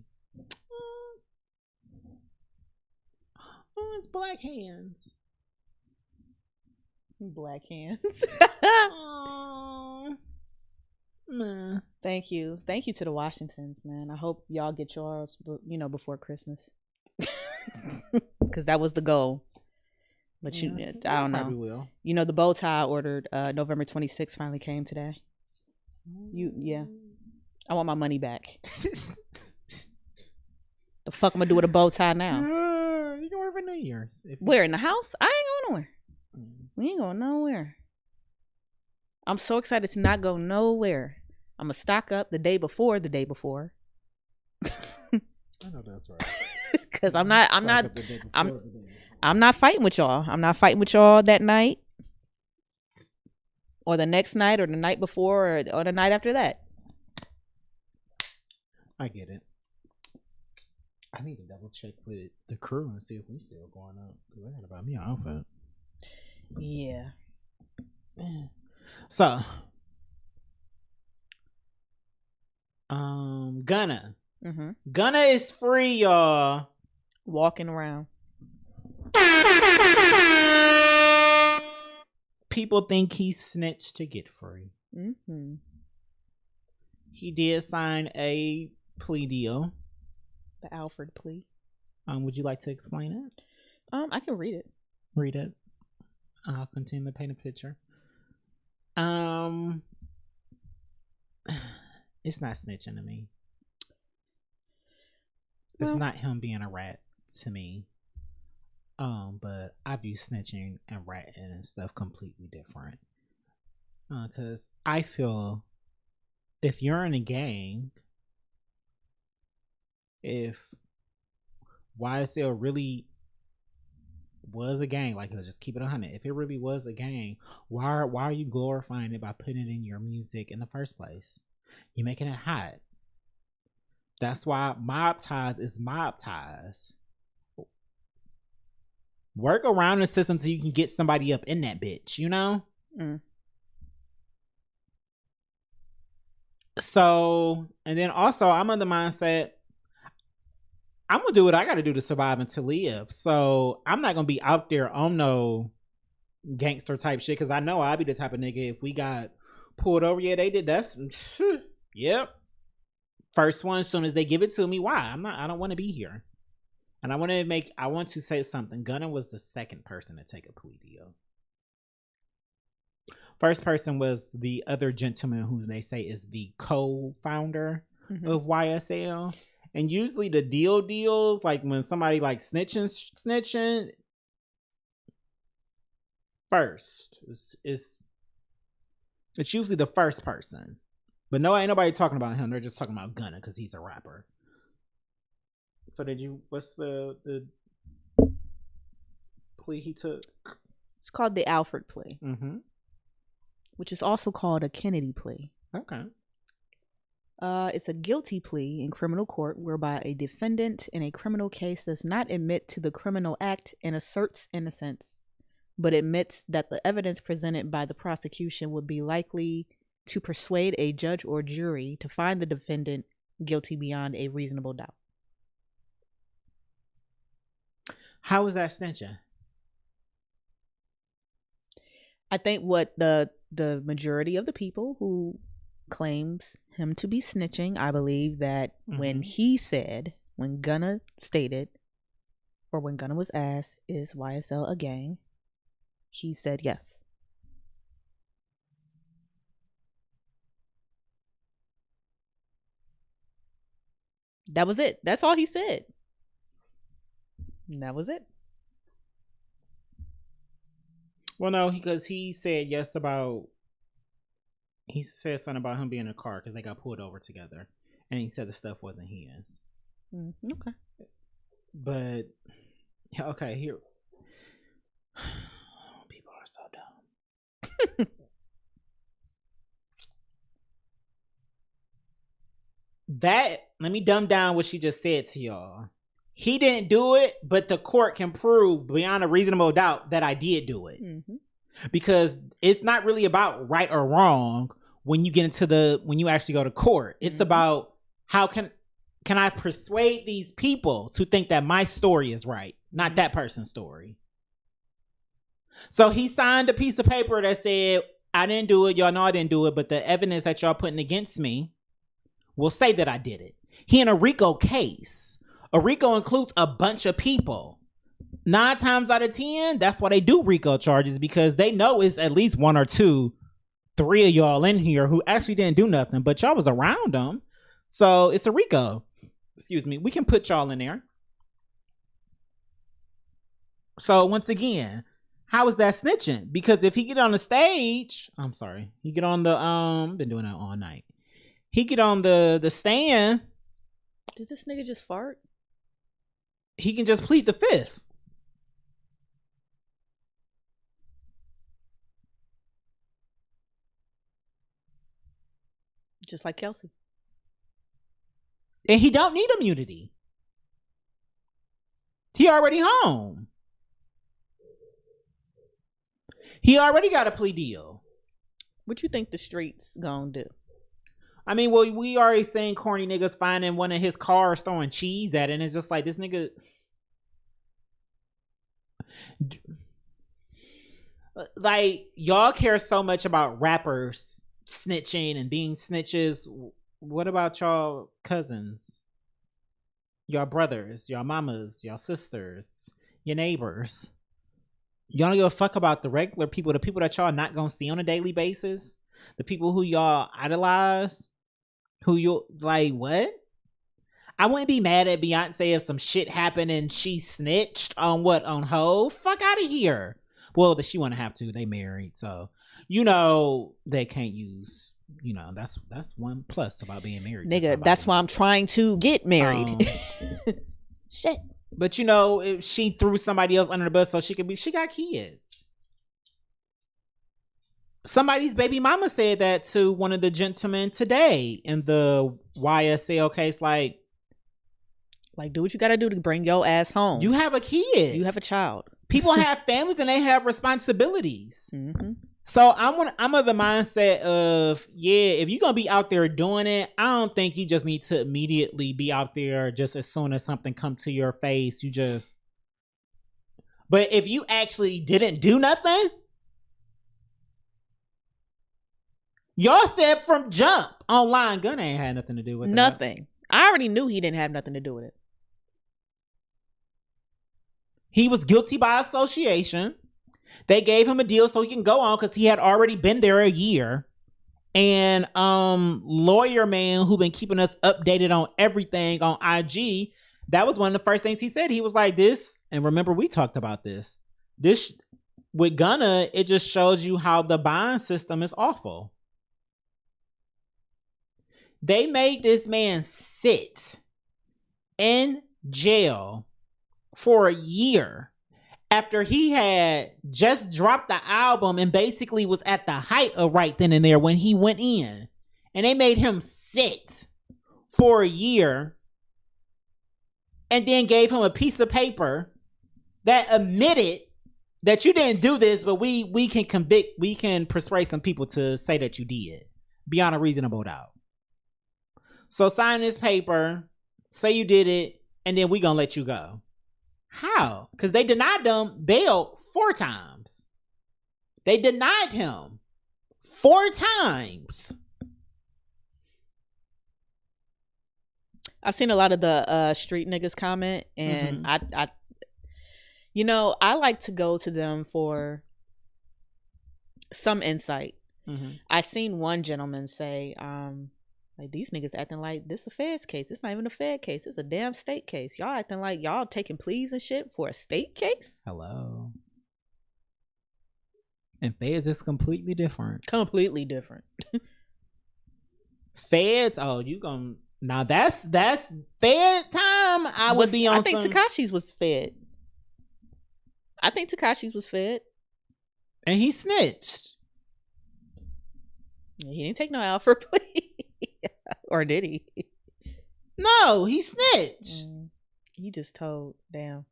Speaker 5: Oh, it's Black Hands.
Speaker 6: Black hands.
Speaker 5: Aww. Nah.
Speaker 6: Thank you to the Washingtons, man. I hope y'all get yours, before Christmas, because that was the goal. But
Speaker 5: Yes,
Speaker 6: I don't know.
Speaker 5: Probably will.
Speaker 6: The bow tie I ordered November 26th finally came today. I want my money back. The fuck I'm gonna do with a bow tie now?
Speaker 5: You can wear for New Year's.
Speaker 6: Where, in the house? I ain't going nowhere. We ain't going nowhere. I'm so excited to not go nowhere. I'm gonna stock up the day before.
Speaker 5: I know that's right.
Speaker 6: Cause I'm not fighting with y'all. I'm not fighting with y'all that night, or the next night, or the night before, or the night after that.
Speaker 5: I get it. I need to double check with the crew and see if we still going up. Cause I gotta buy me an outfit.
Speaker 6: Yeah.
Speaker 5: So, Gunna.
Speaker 6: Mm-hmm.
Speaker 5: Gunna is free, y'all.
Speaker 6: Walking around.
Speaker 5: People think he snitched to get free.
Speaker 6: Mm-hmm.
Speaker 5: He did sign a plea deal.
Speaker 6: The Alfred plea.
Speaker 5: Would you like to explain it?
Speaker 6: I can read it.
Speaker 5: Read it. I'll continue to paint a picture. It's not snitching to me. It's not him being a rat to me. But I view snitching and ratting and stuff completely different. Cause I feel if you're in a gang, if YSL really was a gang, like let's just keep it 100. If it really was a gang, why are you glorifying it by putting it in your music in the first place? You're making it hot. That's why mob ties is mob ties. Work around the system so you can get somebody up in that bitch, you know? So, and then also I'm on the mindset I'm gonna do what I gotta do to survive and to live. So I'm not gonna be out there on no gangster type shit because I know I'll be the type of nigga if we got pulled over. Yeah, they did. That's yep. First one, as soon as they give it to me. Why? I don't want to be here. And I want to say something. Gunna was the second person to take a plea deal. First person was the other gentleman who they say is the co-founder of YSL. And usually the deals, like when somebody like snitching first. It's usually the first person. But no, ain't nobody talking about him. They're just talking about Gunna because he's a rapper. So what's the plea he took?
Speaker 6: It's called the Alfred plea.
Speaker 5: Mm-hmm.
Speaker 6: Which is also called a Kennedy plea.
Speaker 5: Okay.
Speaker 6: It's a guilty plea in criminal court whereby a defendant in a criminal case does not admit to the criminal act and asserts innocence, but admits that the evidence presented by the prosecution would be likely to persuade a judge or jury to find the defendant guilty beyond a reasonable doubt.
Speaker 5: How is that snitching?
Speaker 6: I think what the majority of the people who claims him to be snitching, I believe that when Gunna stated, or when Gunna was asked, is YSL a gang? He said yes. That was it. That's all he said. That was it.
Speaker 5: Well, no, because he said yes about. He said something about him being in a car because they got pulled over together, and he said the stuff wasn't his.
Speaker 6: Okay.
Speaker 5: But okay, here. People are so dumb. let me dumb down what she just said to y'all. He didn't do it, but the court can prove beyond a reasonable doubt that I did do it. Mm-hmm. Because it's not really about right or wrong when you get into when you actually go to court. It's about how can I persuade these people to think that my story is right, not that person's story. So he signed a piece of paper that said, I didn't do it. Y'all know I didn't do it, but the evidence that y'all putting against me will say that I did it. He in a RICO case. A RICO includes a bunch of people. 9 times out of 10, that's why they do RICO charges, because they know it's at least 1 or 2, 3 of y'all in here who actually didn't do nothing, but y'all was around them. So it's a RICO. Excuse me. We can put y'all in there. So once again, how is that snitching? Because if he get on the stage, he get on the, been doing that all night. He get on the stand.
Speaker 6: Did this nigga just fart?
Speaker 5: He can just plead the fifth.
Speaker 6: Just like Kelsey.
Speaker 5: And he don't need immunity. He already home. He already got a plea deal.
Speaker 6: What you think the streets gonna do?
Speaker 5: I mean, well, we already seen corny niggas finding one of his cars throwing cheese at it, and it's just like, this nigga... Like, y'all care so much about rappers snitching and being snitches. What about y'all cousins? Your brothers, your mamas, your sisters, your neighbors? Y'all don't give a fuck about the regular people, the people that y'all not gonna see on a daily basis? The people who y'all idolize? Who you like, what? I wouldn't be mad at Beyonce if some shit happened and she snitched on what? On Hov? Fuck out of here. Well, she wouldn't have to. They married, so they can't use. That's one plus about being married.
Speaker 6: Nigga, that's why I'm trying to get married. Shit.
Speaker 5: But if she threw somebody else under the bus so she got kids. Somebody's baby mama said that to one of the gentlemen today in the YSL case. Like,
Speaker 6: do what you gotta do to bring your ass home.
Speaker 5: You have a kid.
Speaker 6: You have a child.
Speaker 5: People have families and they have responsibilities. Mm-hmm. So I'm of the mindset of, if you're gonna be out there doing it, I don't think you just need to immediately be out there just as soon as something comes to your face. But if you actually didn't do nothing, y'all said from jump online, Gunna ain't had nothing to do with
Speaker 6: nothing. I already knew he didn't have nothing to do with it.
Speaker 5: He was guilty by association. They gave him a deal so he can go on because he had already been there a year. And lawyer man who been keeping us updated on everything on IG, that was one of the first things he said. He was like, this, and remember we talked about this with Gunna, it just shows you how the bond system is awful. They made this man sit in jail for a year after he had just dropped the album and basically was at the height of right then and there when he went in. And they made him sit for a year and then gave him a piece of paper that admitted that you didn't do this, but we can persuade some people to say that you did beyond a reasonable doubt. So sign this paper, say you did it, and then we gonna let you go. How? Because they denied them bail 4 times. They denied him 4 times.
Speaker 6: I've seen a lot of the street niggas comment, and I like to go to them for some insight. I seen one gentleman say, like, these niggas acting like this a feds case. It's not even a fed case. It's a damn state case. Y'all acting like y'all taking pleas and shit for a state case?
Speaker 5: Hello. And feds is completely different.
Speaker 6: Completely different.
Speaker 5: Feds, now that's fed time. I think
Speaker 6: Tekashi's was fed. And
Speaker 5: he snitched.
Speaker 6: He didn't take no L for plea. Or did he?
Speaker 5: No, he snitched.
Speaker 6: He just told. Damn.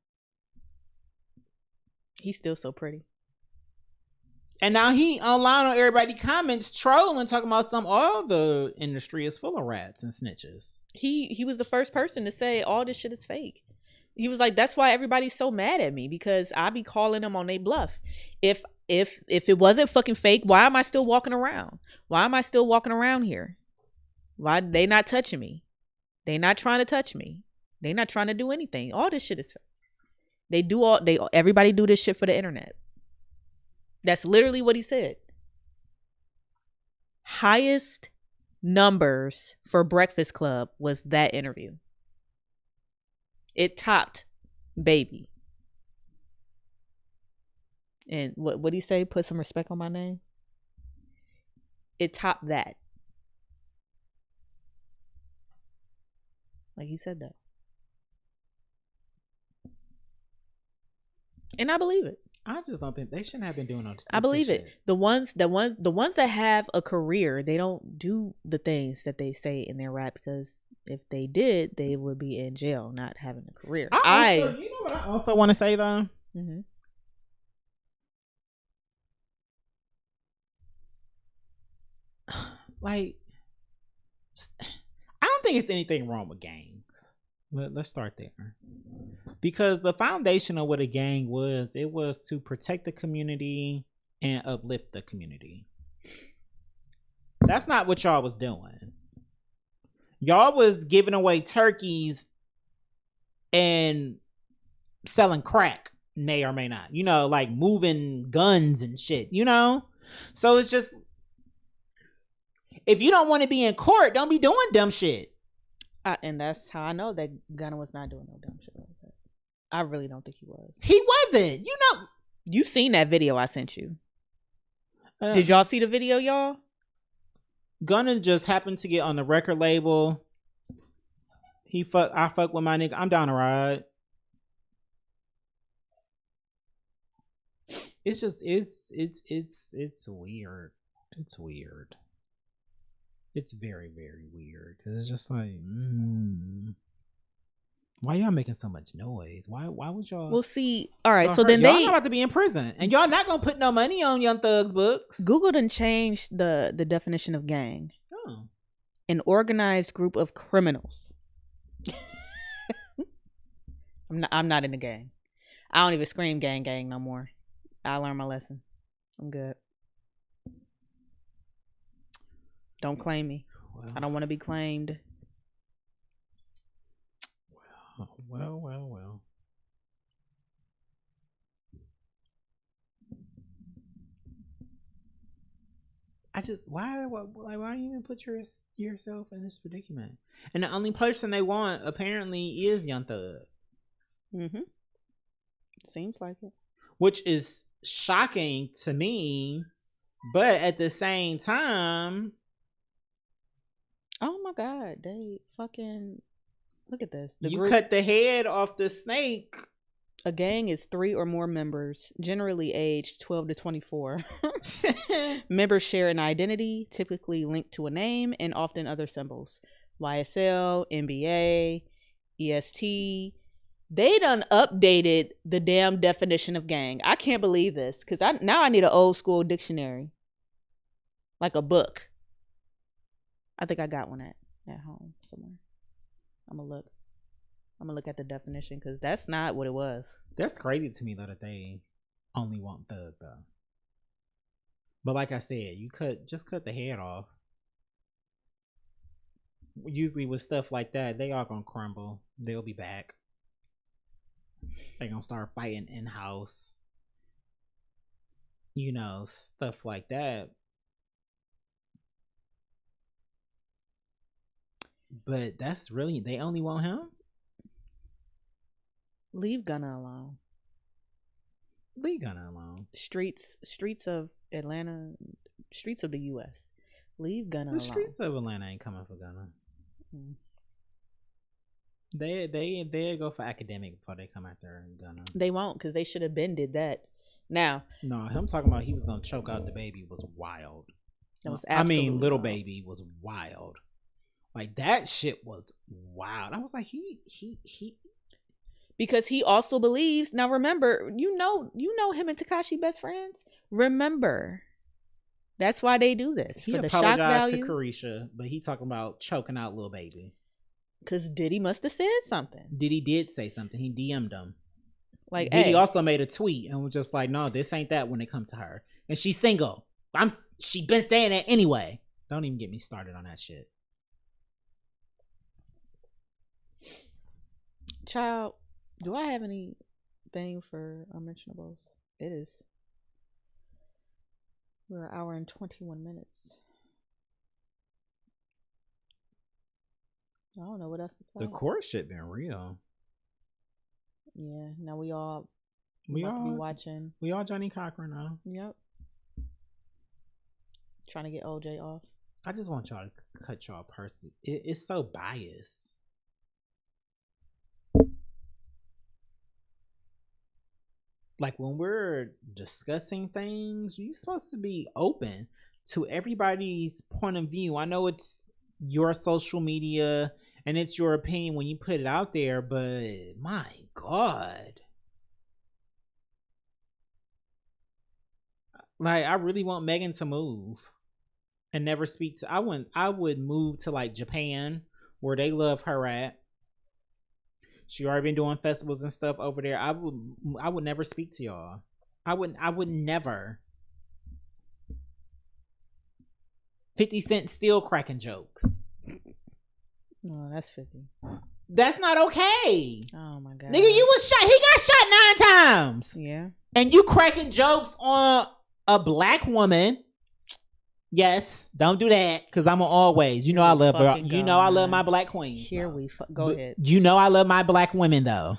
Speaker 6: He's still so pretty.
Speaker 5: And now he online on everybody comments trolling, talking about all the industry is full of rats and snitches.
Speaker 6: He was the first person to say all this shit is fake. He was like, that's why everybody's so mad at me, because I be calling them on they bluff. If it wasn't fucking fake, why am I still walking around? Why am I still walking around here? Why they not touching me? They not trying to touch me. They not trying to do anything. All this shit is fake. Everybody do this shit for the internet. That's literally what he said. Highest numbers for Breakfast Club was that interview. It topped Baby. And what did he say? Put some respect on my name. It topped that. Like he said that. And I believe it.
Speaker 5: I just don't think they shouldn't have been doing no.
Speaker 6: I believe
Speaker 5: shit.
Speaker 6: it. The ones that have a career, they don't do the things that they say in their rap, because if they did, they would be in jail, not having a career.
Speaker 5: You know what I also want to say though?
Speaker 6: Mm-hmm.
Speaker 5: Like, I don't think it's anything wrong with gangs. Let's start there. Because the foundation of what a gang was, it was to protect the community and uplift the community. That's not what y'all was doing. Y'all was giving away turkeys and selling crack, may or may not. You know, like moving guns and shit, you know? So it's just, if you don't want to be in court, don't be doing dumb shit.
Speaker 6: And that's how I know that Gunna was not doing no dumb shit like that. I really don't think he was.
Speaker 5: He wasn't. You know,
Speaker 6: you seen that video I sent you. Did y'all see the video, y'all?
Speaker 5: Gunna just happened to get on the record label. I fuck with my nigga. I'm down to ride. It's just it's weird. It's weird. It's very, very weird, because it's just like, why y'all making so much noise? Why would y'all?
Speaker 6: Well, see, all right, so
Speaker 5: hurt?
Speaker 6: then
Speaker 5: y'all about to be in prison, and y'all not gonna put no money on Young Thug's books.
Speaker 6: Google done changed the definition of gang.
Speaker 5: Oh.
Speaker 6: An organized group of criminals. I'm not in the gang. I don't even scream gang no more. I learned my lesson. I'm good. Don't claim me. Well, I don't want to be claimed.
Speaker 5: Well. I just why you even put yourself in this predicament? And the only person they want apparently is Young Thug.
Speaker 6: Mm-hmm. Seems like it.
Speaker 5: Which is shocking to me, but at the same time,
Speaker 6: oh my God, they fucking look at this.
Speaker 5: You cut the head off the snake.
Speaker 6: A gang is 3 or more members, generally aged 12 to 24. Members share an identity, typically linked to a name and often other symbols. YSL, NBA, EST. They done updated the damn definition of gang. I can't believe this, because now I need an old school dictionary. Like a book. I think I got one at home somewhere. I'm gonna look at the definition, because that's not what it was.
Speaker 5: That's crazy to me though, that they only want Thug though. But like I said, just cut the head off. Usually with stuff like that, they are gonna crumble. They'll be back. They're gonna start fighting in house. You know, stuff like that. But that's really, they only want him?
Speaker 6: Leave Gunna alone.
Speaker 5: Leave Gunna alone.
Speaker 6: Streets of Atlanta, streets of the U.S. Leave Gunna alone.
Speaker 5: The streets of Atlanta ain't coming for Gunna. Mm. They go for academic before they come after Gunna.
Speaker 6: They won't, because they should have been did that. Now,
Speaker 5: no, him talking about he was gonna choke out the baby was wild.
Speaker 6: That was absolutely
Speaker 5: Little
Speaker 6: wild.
Speaker 5: Baby was wild. Like that shit was wild. I was like, he.
Speaker 6: Because he also believes. Now remember, you know him and Tekashi best friends. Remember, that's why they do this.
Speaker 5: He
Speaker 6: for the shock
Speaker 5: apologized
Speaker 6: value.
Speaker 5: to Carisha, but he talking about choking out Lil Baby.
Speaker 6: Because Diddy must have said something.
Speaker 5: Diddy did say something. He DM'd him.
Speaker 6: Like,
Speaker 5: Diddy also made a tweet and was just like, no, this ain't that when it comes to her. And she's single. She been saying that anyway. Don't even get me started on that shit.
Speaker 6: Child, do I have anything for unmentionables? It is. We're an hour and 21 minutes. I don't know what else to play.
Speaker 5: The court shit been real.
Speaker 6: Yeah, now we all be watching.
Speaker 5: We all Johnny Cochran now.
Speaker 6: Yep. Trying to get OJ off.
Speaker 5: I just want y'all to cut y'all person. It's so biased. Like when we're discussing things, you're supposed to be open to everybody's point of view. I know it's your social media and it's your opinion when you put it out there, but my God. Like I really want Megan to move and never speak to. I would move to like Japan where they love her at. She already been doing festivals and stuff over there. I would never speak to y'all. I would never. 50 Cent still cracking jokes.
Speaker 6: Oh, that's 50.
Speaker 5: That's not okay.
Speaker 6: Oh my God.
Speaker 5: Nigga, you was shot. He got shot 9 times.
Speaker 6: Yeah.
Speaker 5: And you cracking jokes on a black woman. Yes, don't do that because I'm always. You know I love her. You know I love my black queens.
Speaker 6: Here we go ahead.
Speaker 5: You know I love my black women though.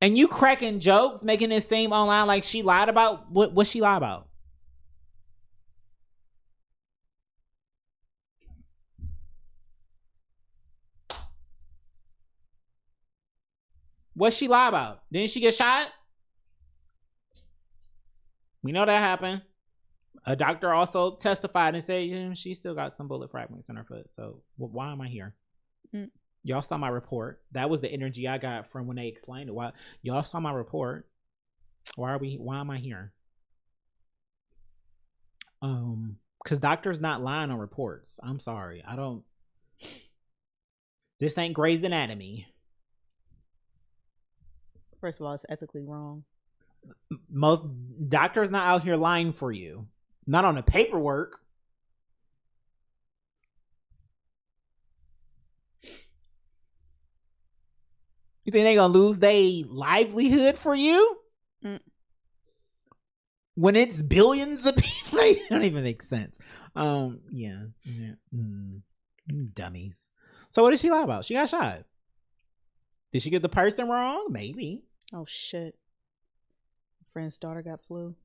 Speaker 5: And you cracking jokes, making it seem online like she lied about what she lied about. What she lie about? Didn't she get shot? We know that happened. A doctor also testified and said she still got some bullet fragments in her foot. So why am I here? Y'all saw my report. That was the energy I got from when they explained it. Why y'all saw my report? Why am I here? Because doctors not lying on reports. I'm sorry. This ain't Grey's Anatomy.
Speaker 6: First of all, it's ethically wrong.
Speaker 5: Most doctors not out here lying for you. Not on the paperwork. You think they gonna lose their livelihood for you? When it's billions of people? It don't even make sense. Yeah. Dummies. So what did she lie about? She got shot. Did she get the person wrong? Maybe.
Speaker 6: Oh shit. Friend's daughter got flu.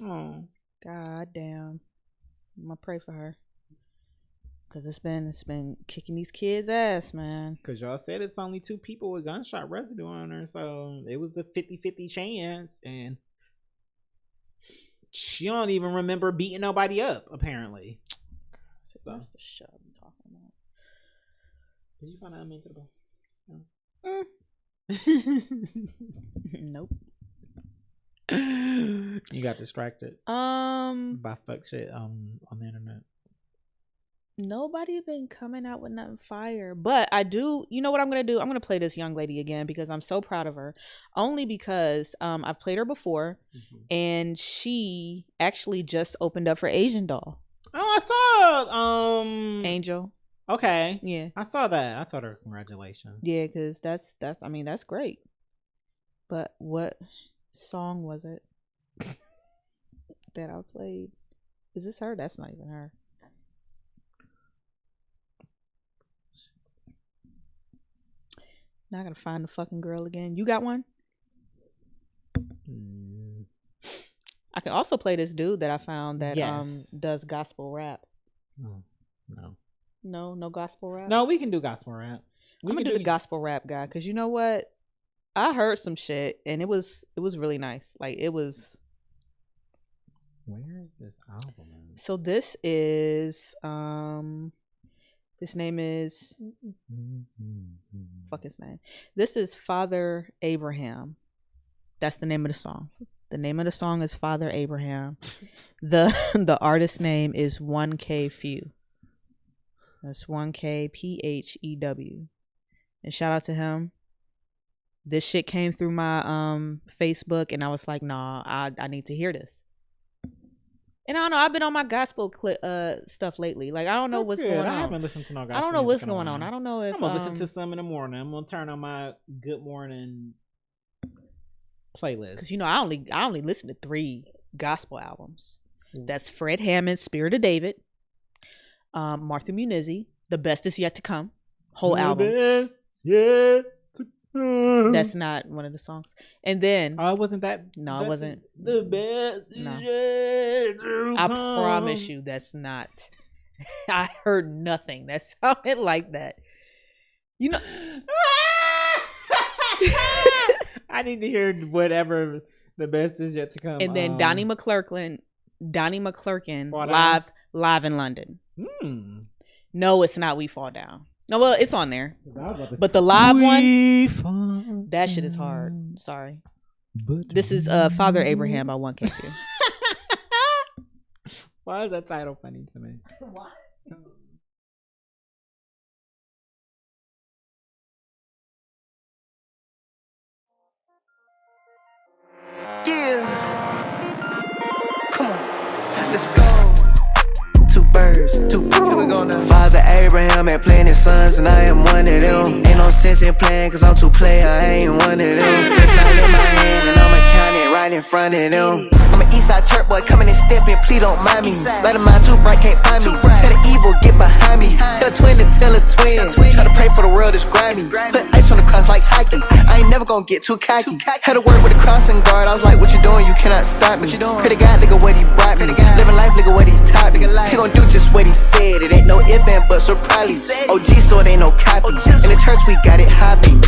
Speaker 5: Oh.
Speaker 6: God damn. I'm gonna pray for her. Cause it's been kicking these kids' ass, man.
Speaker 5: Cause y'all said it's only 2 people with gunshot residue on her, so it was a 50-50 chance, and she don't even remember beating nobody up, apparently.
Speaker 6: So that's the shit I'm talking about.
Speaker 5: Did you find out I'm into the ball?
Speaker 6: Nope.
Speaker 5: You got distracted by fuck shit on the internet.
Speaker 6: Nobody been coming out with nothing fire, but I do. You know what I'm gonna do? I'm gonna play this young lady again because I'm so proud of her. Only because I've played her before, and she actually just opened up for Asian Doll.
Speaker 5: Oh, I saw
Speaker 6: Angel.
Speaker 5: Okay,
Speaker 6: yeah,
Speaker 5: I saw that. I told her congratulations.
Speaker 6: Yeah, because that's I mean that's great. But what song was it that I played? Is this her? That's not even her. Now I gotta find the fucking girl again. You got one? I can also play this dude that I found that does gospel rap. No gospel rap.
Speaker 5: No, we can do gospel rap.
Speaker 6: I'm gonna do the gospel rap guy because you know what? I heard some shit and it was really nice. Like it was.
Speaker 5: Where is this album?
Speaker 6: So this is his name is fuck his name. This is Father Abraham. That's the name of the song. The name of the song is Father Abraham. The artist name is 1K Phew. That's 1K PHEW. And shout out to him. This shit came through my Facebook, and I was like, nah, I need to hear this. And I don't know, I've been on my gospel stuff lately. Like, I don't know what's going on.
Speaker 5: I haven't listened to no gospel.
Speaker 6: I don't know what's going on. I don't know if
Speaker 5: I'm gonna listen to some in the morning. I'm gonna turn on my Good Morning playlist.
Speaker 6: Because I only listen to 3 gospel albums. That's Fred Hammond's Spirit of David, Martha Munizzi, The Best Is Yet to Come, whole album. That's not one of the songs. And then
Speaker 5: it wasn't that.
Speaker 6: No, it wasn't.
Speaker 5: The best.
Speaker 6: No. I promise you, that's not. I heard nothing that sounded like that.
Speaker 5: I need to hear whatever The Best Is Yet to Come.
Speaker 6: And then Donnie McClurkin live in London. No, it's not We Fall Down. No, well, it's on there. But the live one, that shit is hard. Sorry. This is Father Abraham by 1K2.
Speaker 5: Why is that title funny to me?
Speaker 6: Why?
Speaker 7: Yeah. Come on. Let's go. 2 birds, 2 here we go now. Father Abraham had plenty sons, and I am one of them. Ain't no sense in playing, cause I'm too player, I ain't one of them. Let's not let my hand, and I'ma count it right in front of them. I'm an Eastside church boy, coming and stepping, please don't mind me. Let a mind too bright, can't find me. Tell the evil, get behind me. Tell a twin to tell a twin. Try to pray for the world, it's grimy. Put ice on the cross like hockey. I ain't never gonna get too cocky. Had to work with a crossing guard, I was like, what you doing? You cannot stop me. Pray to God, look at what he brought me. Living life, look at what he taught me. He gon' do just what he said. It ain't no if and buts or probably. OG, so it ain't no copy. In the church, we got it hopping.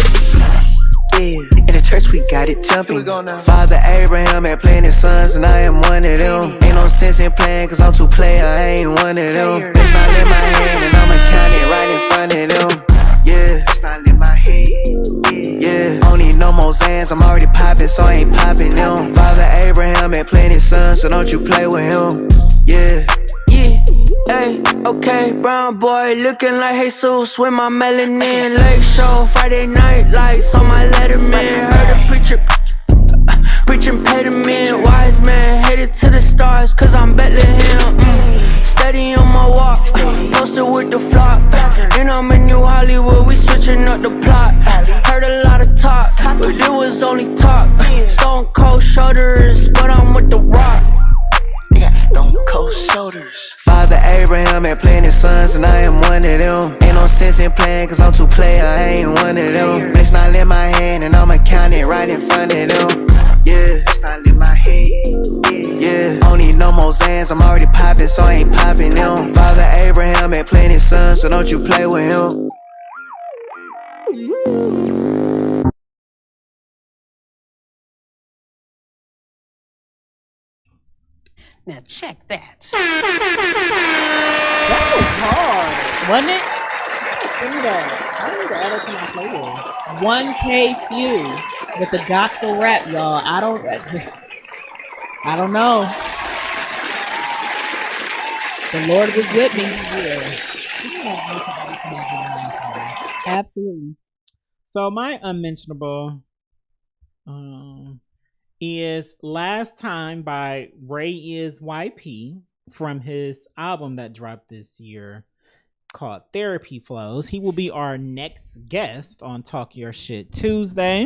Speaker 7: Yeah, in the church we got it jumping. Father Abraham had plenty sons, and I am one of them. Ain't no sense in playing, cause I'm too player, I ain't one of them. Let's not let my hand, and I'ma count it right in front of them. Yeah, let's not let my head. Yeah, don't need no more Zans, I'm already popping, so I ain't popping them. Father Abraham had plenty sons, so don't you play with him. Yeah.
Speaker 8: Hey, okay, brown boy looking like Jesus with my melanin. Late show, Friday night lights on my Letterman. Heard a preacher preaching pediment. Wise man headed to the stars, cause I'm Bethlehem. Steady on my walk, posted with the flock. And I'm in New Hollywood, we switching up the plot. Heard a lot of talk, but it was only talk. Stone cold shoulders, but I'm with the rock.
Speaker 7: They got stone cold shoulders. Father Abraham had plenty sons, and I am one of them. Ain't no sense in playing, cause I'm too player, I ain't one of them. Let's not let my hand, and I'ma count it right in front of them. Yeah, let's not let my head. Yeah, don't need no more Zans, I'm already popping, so I ain't popping them. Father Abraham had plenty sons, so don't you play with him.
Speaker 4: Now check that.
Speaker 5: That was hard.
Speaker 6: Wasn't it?
Speaker 5: Give me that. I need to add it to my playlist.
Speaker 6: 1K Phew with the gospel rap, y'all. I don't know. The Lord was with me. Absolutely.
Speaker 5: So my unmentionable is Last Time by Ray is YP from his album that dropped this year called Therapy Flows. He will be our next guest on Talk Your Shit Tuesday.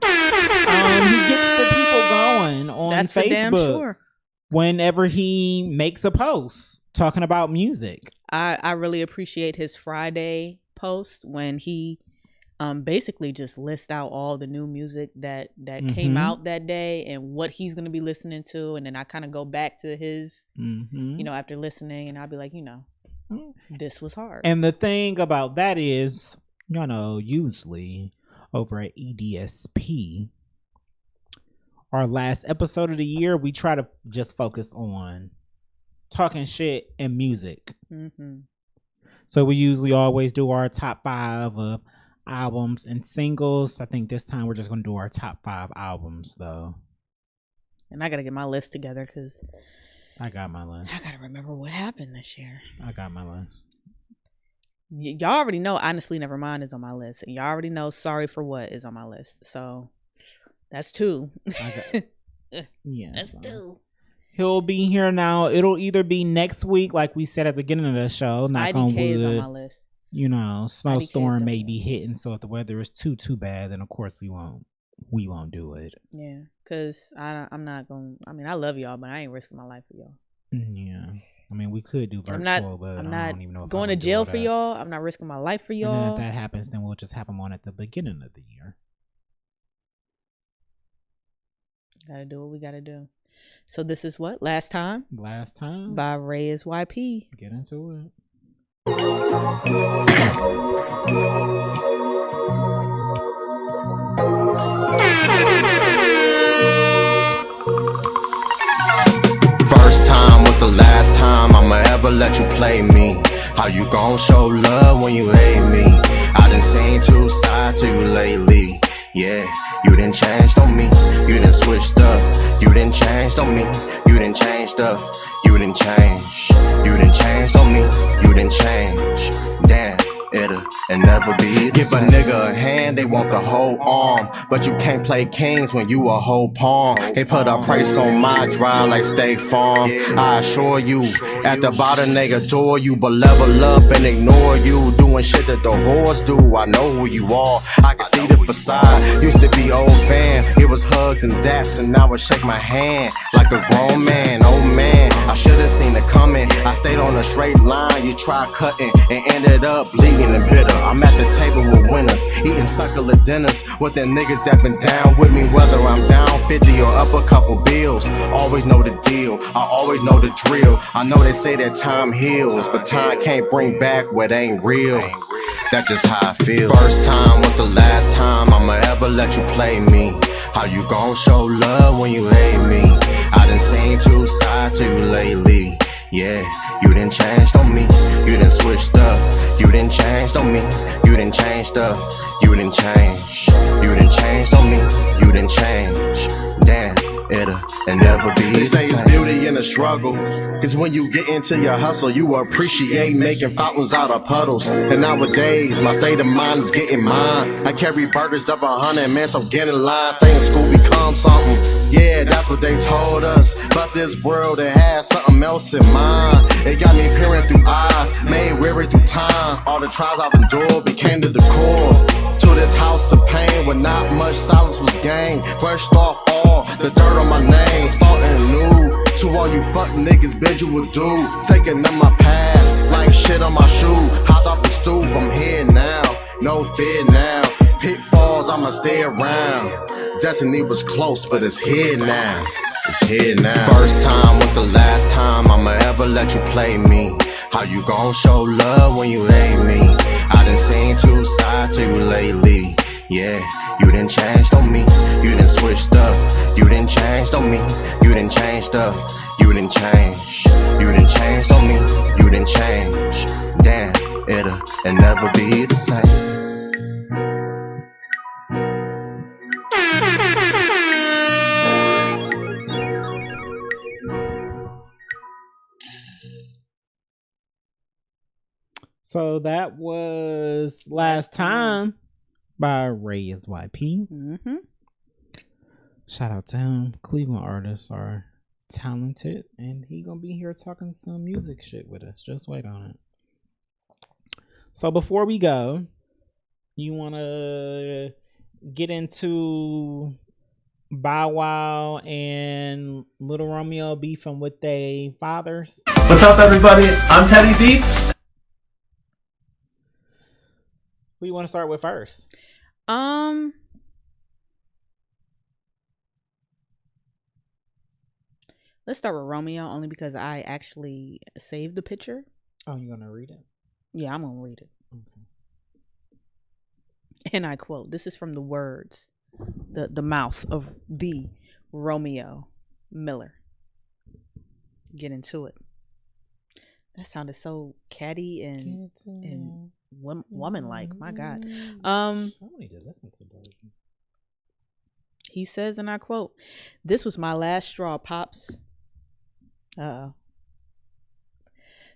Speaker 5: He gets the people going on
Speaker 6: That's for
Speaker 5: Facebook
Speaker 6: damn sure.
Speaker 5: Whenever he makes a post talking about music.
Speaker 6: I really appreciate his Friday post when he basically just lists out all the new music that came out that day and what he's going to be listening to. And then I kind of go back to his, after listening, and I'll be like, this was hard.
Speaker 5: And the thing about that is, usually over at EDSP, our last episode of the year, we try to just focus on talking shit and music.
Speaker 6: Mm-hmm.
Speaker 5: So we usually always do our top 5 of albums and singles. I think this time we're just going to do our top 5 albums, though.
Speaker 6: And I got to get my list together because
Speaker 5: I got my list.
Speaker 6: I got to remember what happened this year.
Speaker 5: I got my list.
Speaker 6: Y'all already know Honestly Nevermind is on my list. And y'all already know Sorry for What is on my list. So that's 2.
Speaker 5: Yeah,
Speaker 6: that's 2.
Speaker 5: He'll be here now. It'll either be next week, like we said at the beginning of the show. Knock on wood.
Speaker 6: IDK is on my list.
Speaker 5: You know, snowstorm may be hitting. So if the weather is too bad, then of course we won't do it.
Speaker 6: Yeah, because I'm not going. I mean, I love y'all, but I ain't risking my life for y'all.
Speaker 5: Yeah, I mean, we could do virtual, but
Speaker 6: I'm
Speaker 5: I
Speaker 6: not
Speaker 5: don't even know if
Speaker 6: going to jail for y'all. I'm not risking my life for y'all.
Speaker 5: And then if that happens, then we'll just have them on at the beginning of the year.
Speaker 6: Gotta do what we gotta do. So this is what? Last Time?
Speaker 5: Last Time.
Speaker 6: By Ray is YP.
Speaker 5: Get into it.
Speaker 9: First time was the last time I'ma ever let you play me. How you gon' show love when you hate me? I done seen 2 sides to you lately. Yeah, you done changed on me. You done switched up. You done changed on me. You done changed up. You done changed. You done changed on me. You done changed. Damn, it'll and never be the Give same. A nigga a hand, they want the whole arm. But you can't play kings when you a whole pawn. They put a price on my drive like State Farm. I assure you, at the bottom they adore you, but level up and ignore you. Doing shit that the whores do. I know who you are. I can see the facade. Used to be old fam. It was hugs and daps, and now I shake my hand like a grown man. Oh man, I should've seen it coming. I stayed on a straight line. You tried cutting and ended up bleeding and bitter. I'm at the table with winners, eating succulent dinners with the niggas that been down with me, whether I'm down 50 or up a couple bills. Always know the deal, I always know the drill. I know they say that time heals, but time can't bring back what ain't real. That's just how I feel. First time was the last time I'ma ever let you play me. How you gon' show love when you hate me? I done seen 2 sides to you lately. Yeah, you done changed on me. You done switched up. You done changed on me. You done changed up. You done changed. You done changed on me. You done changed. Damn, it'll and never be the same. They say it's beauty in the struggle. Cause when you get into your hustle, you appreciate making fountains out of puddles. And nowadays, my state of mind is getting mine. I carry burdens of 100, man, so get in line. Think school becomes something. Yeah, that's what they told us. But this world, it has something else in mind. It got me peering through eyes, made weary through time. All the trials I've endured became to the core. To this house of pain where not much silence was gained. Brushed off all the dirt on my name, starting new. To all you fuck niggas, bid you would do. Taking up my path like shit on my shoe. Hopped off the stoop, I'm here now. No fear now. Pitfalls, I'ma stay around. Destiny was close, but it's here now. It's here now. First time was the last time I'ma ever let you play me. How you gon' show love when you hate me? I done seen 2 sides to you lately. Yeah, you done changed on me. You done switched up. You done changed on me. You done changed up. You done changed. You done changed on me. You done changed. Damn, it'll and never be the same.
Speaker 5: So that was Last Time by Ray is YP.
Speaker 6: Mm-hmm.
Speaker 5: Shout out to him. Cleveland artists are talented, and he gonna be here talking some music shit with us. Just wait on it. So before we go, you wanna get into Bow Wow and Little Romeo beefing with their fathers?
Speaker 10: What's up, everybody? I'm Teddy Beats.
Speaker 5: Who you want to start with first?
Speaker 6: Let's start with Romeo, only because I actually saved the picture.
Speaker 5: Oh, you gonna read it?
Speaker 6: Yeah, I'm gonna read it.
Speaker 5: Okay.
Speaker 6: And I quote, this is from the words, the mouth of the Romeo Miller. Get into it. That sounded so catty and woman-like. My God.
Speaker 5: I need to listen to those.
Speaker 6: He says, and I quote, "This was my last straw, Pops.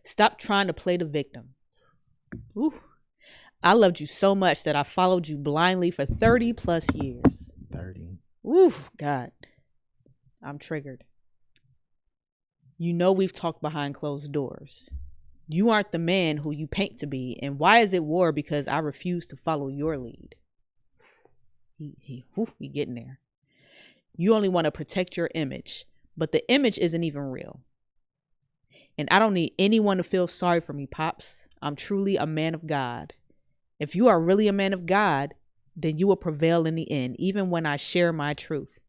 Speaker 6: Stop trying to play the victim. Ooh. I loved you so much that I followed you blindly for 30 plus years."
Speaker 5: 30.
Speaker 6: Ooh, God. I'm triggered. "You know we've talked behind closed doors. You aren't the man who you paint to be. And why is it war? Because I refuse to follow your lead." He getting there. "You only want to protect your image, but the image isn't even real. And I don't need anyone to feel sorry for me, Pops. I'm truly a man of God. If you are really a man of God, then you will prevail in the end, even when I share my truth.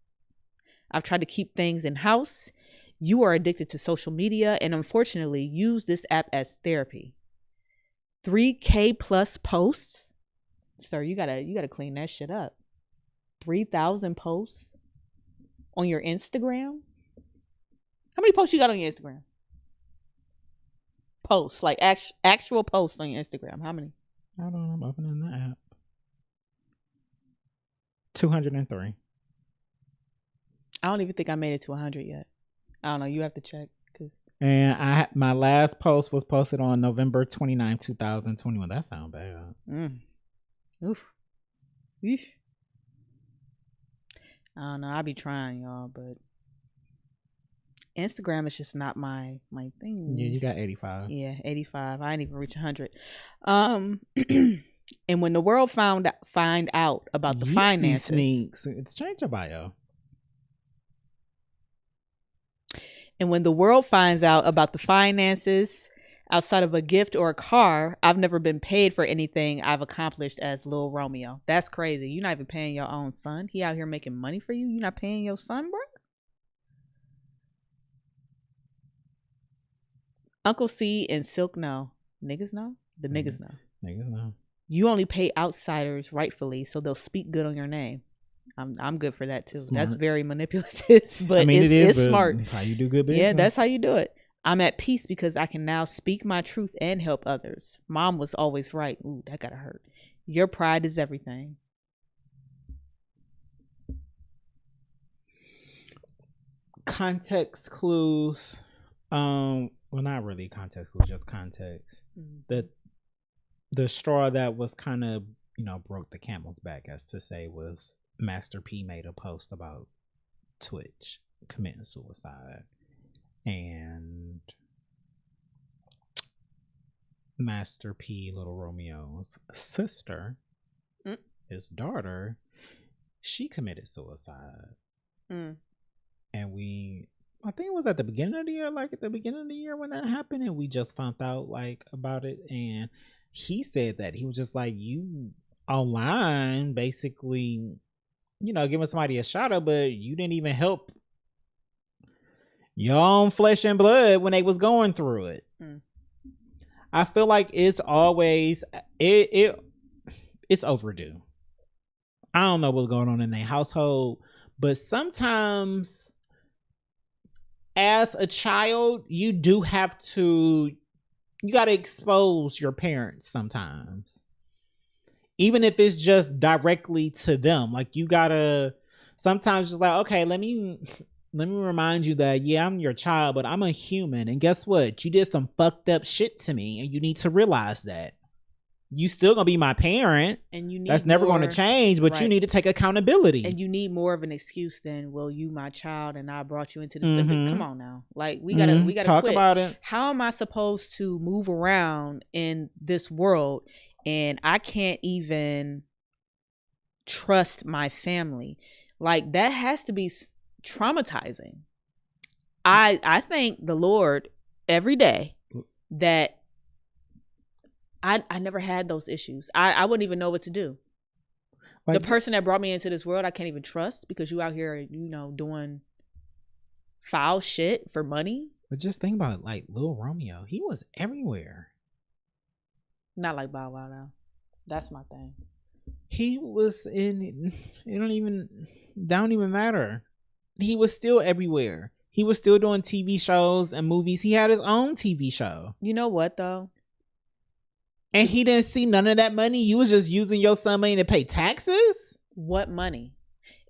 Speaker 6: I've tried to keep things in house. You are addicted to social media and unfortunately use this app as therapy. 3K plus posts? Sir, you gotta clean that shit up. 3,000 posts on your Instagram? How many posts you got on your Instagram? Posts, like actual posts on your Instagram. How many?
Speaker 5: I don't know. I'm opening the app. 203.
Speaker 6: I don't even think I made it to 100 yet. I don't know. You have to check.
Speaker 5: And my last post was posted on November 29, 2021. That sounds bad.
Speaker 6: Oof. Eesh. I don't know. I be trying, y'all, but Instagram is just not my thing.
Speaker 5: Yeah, you got 85.
Speaker 6: Yeah, 85. I ain't even reach 100. And when the world find out about the finances,
Speaker 5: sneaks. It's change your bio.
Speaker 6: And when the world finds out about the finances, outside of a gift or a car, I've never been paid for anything I've accomplished as Lil Romeo. That's crazy. You're not even paying your own son. He out here making money for you. You're not paying your son, bro. Uncle C and Silk know. Niggas know? The niggas know.
Speaker 5: Niggas know.
Speaker 6: You only pay outsiders rightfully, so they'll speak good on your name. I'm good for that too.
Speaker 5: Smart.
Speaker 6: That's very manipulative, but it's smart.
Speaker 5: That's how you do good business.
Speaker 6: Yeah, that's how you do it. I'm at peace because I can now speak my truth and help others. Mom was always right. Ooh, that gotta hurt. Your pride is everything.
Speaker 5: Context clues. Well, not really context clues, just context.
Speaker 6: Mm-hmm.
Speaker 5: The straw that was kind of, broke the camel's back, as to say, was Master P made a post about Twitch committing suicide. And Master P, Little Romeo's sister, his daughter, she committed suicide. And I think it was at the beginning of the year, when that happened, and we just found out about it. And he said that he was just like, you online basically, giving somebody a shout out, but you didn't even help your own flesh and blood when they was going through it. I feel like it's always it's overdue. I don't know what's going on in their household, but sometimes as a child, you gotta expose your parents sometimes. Even if it's just directly to them. You gotta sometimes just okay, let me remind you that, yeah, I'm your child, but I'm a human. And guess what? You did some fucked up shit to me, and you need to realize that. You still gonna be my parent, and that's never gonna change, but right. You need to take accountability.
Speaker 6: And you need more of an excuse than, well, you my child and I brought you into this. Come on now. We gotta
Speaker 5: talk
Speaker 6: quit.
Speaker 5: About it.
Speaker 6: How am I supposed to move around in this world and I can't even trust my family? That has to be traumatizing. I thank the Lord every day that I never had those issues. I wouldn't even know what to do. The person that brought me into this world, I can't even trust because you out here, doing foul shit for money.
Speaker 5: But just think about it, Lil Romeo, he was everywhere.
Speaker 6: Not like Bow Wow though. That's my thing.
Speaker 5: He was in. It don't even matter. he was still everywhere. He was still doing TV shows and movies. He had his own TV show.
Speaker 6: You know what though?
Speaker 5: And he didn't see none of that money. You was just using your son money to pay taxes?
Speaker 6: What money?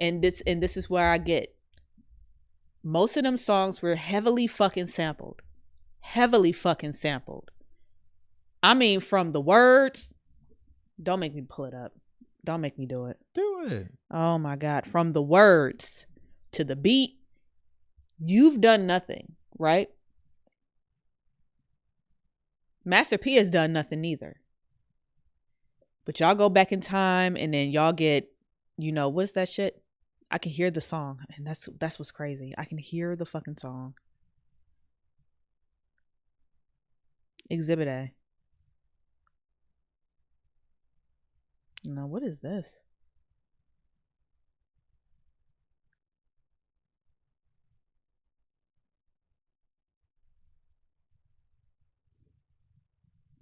Speaker 6: And this is where I get. Most of them songs were heavily fucking sampled. Heavily fucking sampled. I mean, from the words. Don't make me pull it up. Don't make me do it.
Speaker 5: Do it.
Speaker 6: Oh my God. From the words to the beat. You've done nothing, right? Master P has done nothing either. But y'all go back in time and then y'all get, what's that shit? I can hear the song. And that's what's crazy. I can hear the fucking song. Exhibit A. No, what is this?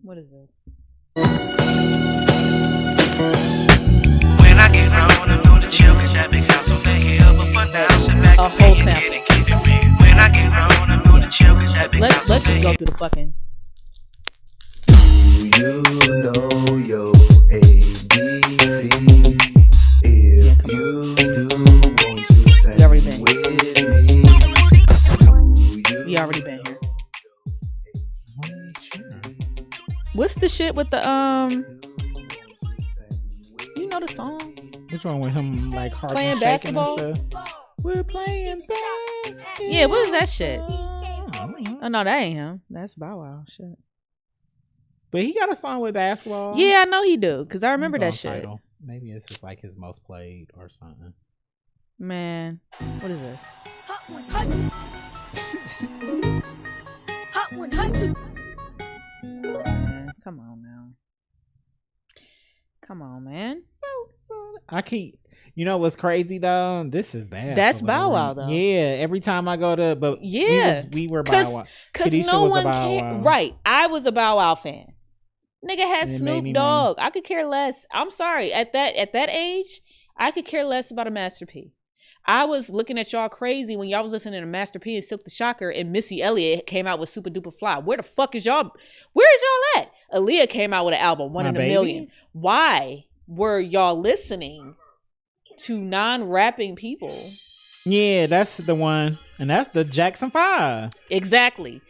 Speaker 6: What is this?
Speaker 11: When I get round, I'm gonna chill, cause that big house on the hill. But for now, sit back and make it, get it real. When I get round, I'm gonna chill, cause that big house on the hill.
Speaker 6: Let's just go through the fucking.
Speaker 2: Do you know your ABC? If you do, won't you say with me?
Speaker 6: We already been here. What's the shit with the you know the song?
Speaker 5: Which one with him like hard
Speaker 6: Playing
Speaker 5: shaking
Speaker 6: basketball?
Speaker 5: and stuff? We're playing basketball.
Speaker 6: Yeah, what is that shit? Oh no, that ain't him. That's Bow Wow shit.
Speaker 5: But he got a song with basketball.
Speaker 6: Yeah, I know he do, cause I remember that shit.
Speaker 5: Title. Maybe this is like his most played or something.
Speaker 6: Man, what is this?
Speaker 12: Hot 100. Hot 100.
Speaker 6: Come on now. Come on, man.
Speaker 5: I keep. You know what's crazy though? This is bad.
Speaker 6: That's Bow Wow though.
Speaker 5: Yeah, every time I go to, but
Speaker 6: yeah,
Speaker 5: we were Bow Wow.
Speaker 6: Cause no one cared. Right, I was a Bow Wow fan. Nigga had Snoop Dogg. I could care less. I'm sorry. At that age, I could care less about a Master P. I was looking at y'all crazy when y'all was listening to Master P and Silk the Shocker and Missy Elliott came out with Super Duper Fly. Where the fuck is y'all? Where is y'all at? Aaliyah came out with an album, One in a Million. Why were y'all listening to non-rapping people?
Speaker 5: Yeah, that's the one. And that's the Jackson 5.
Speaker 6: Exactly.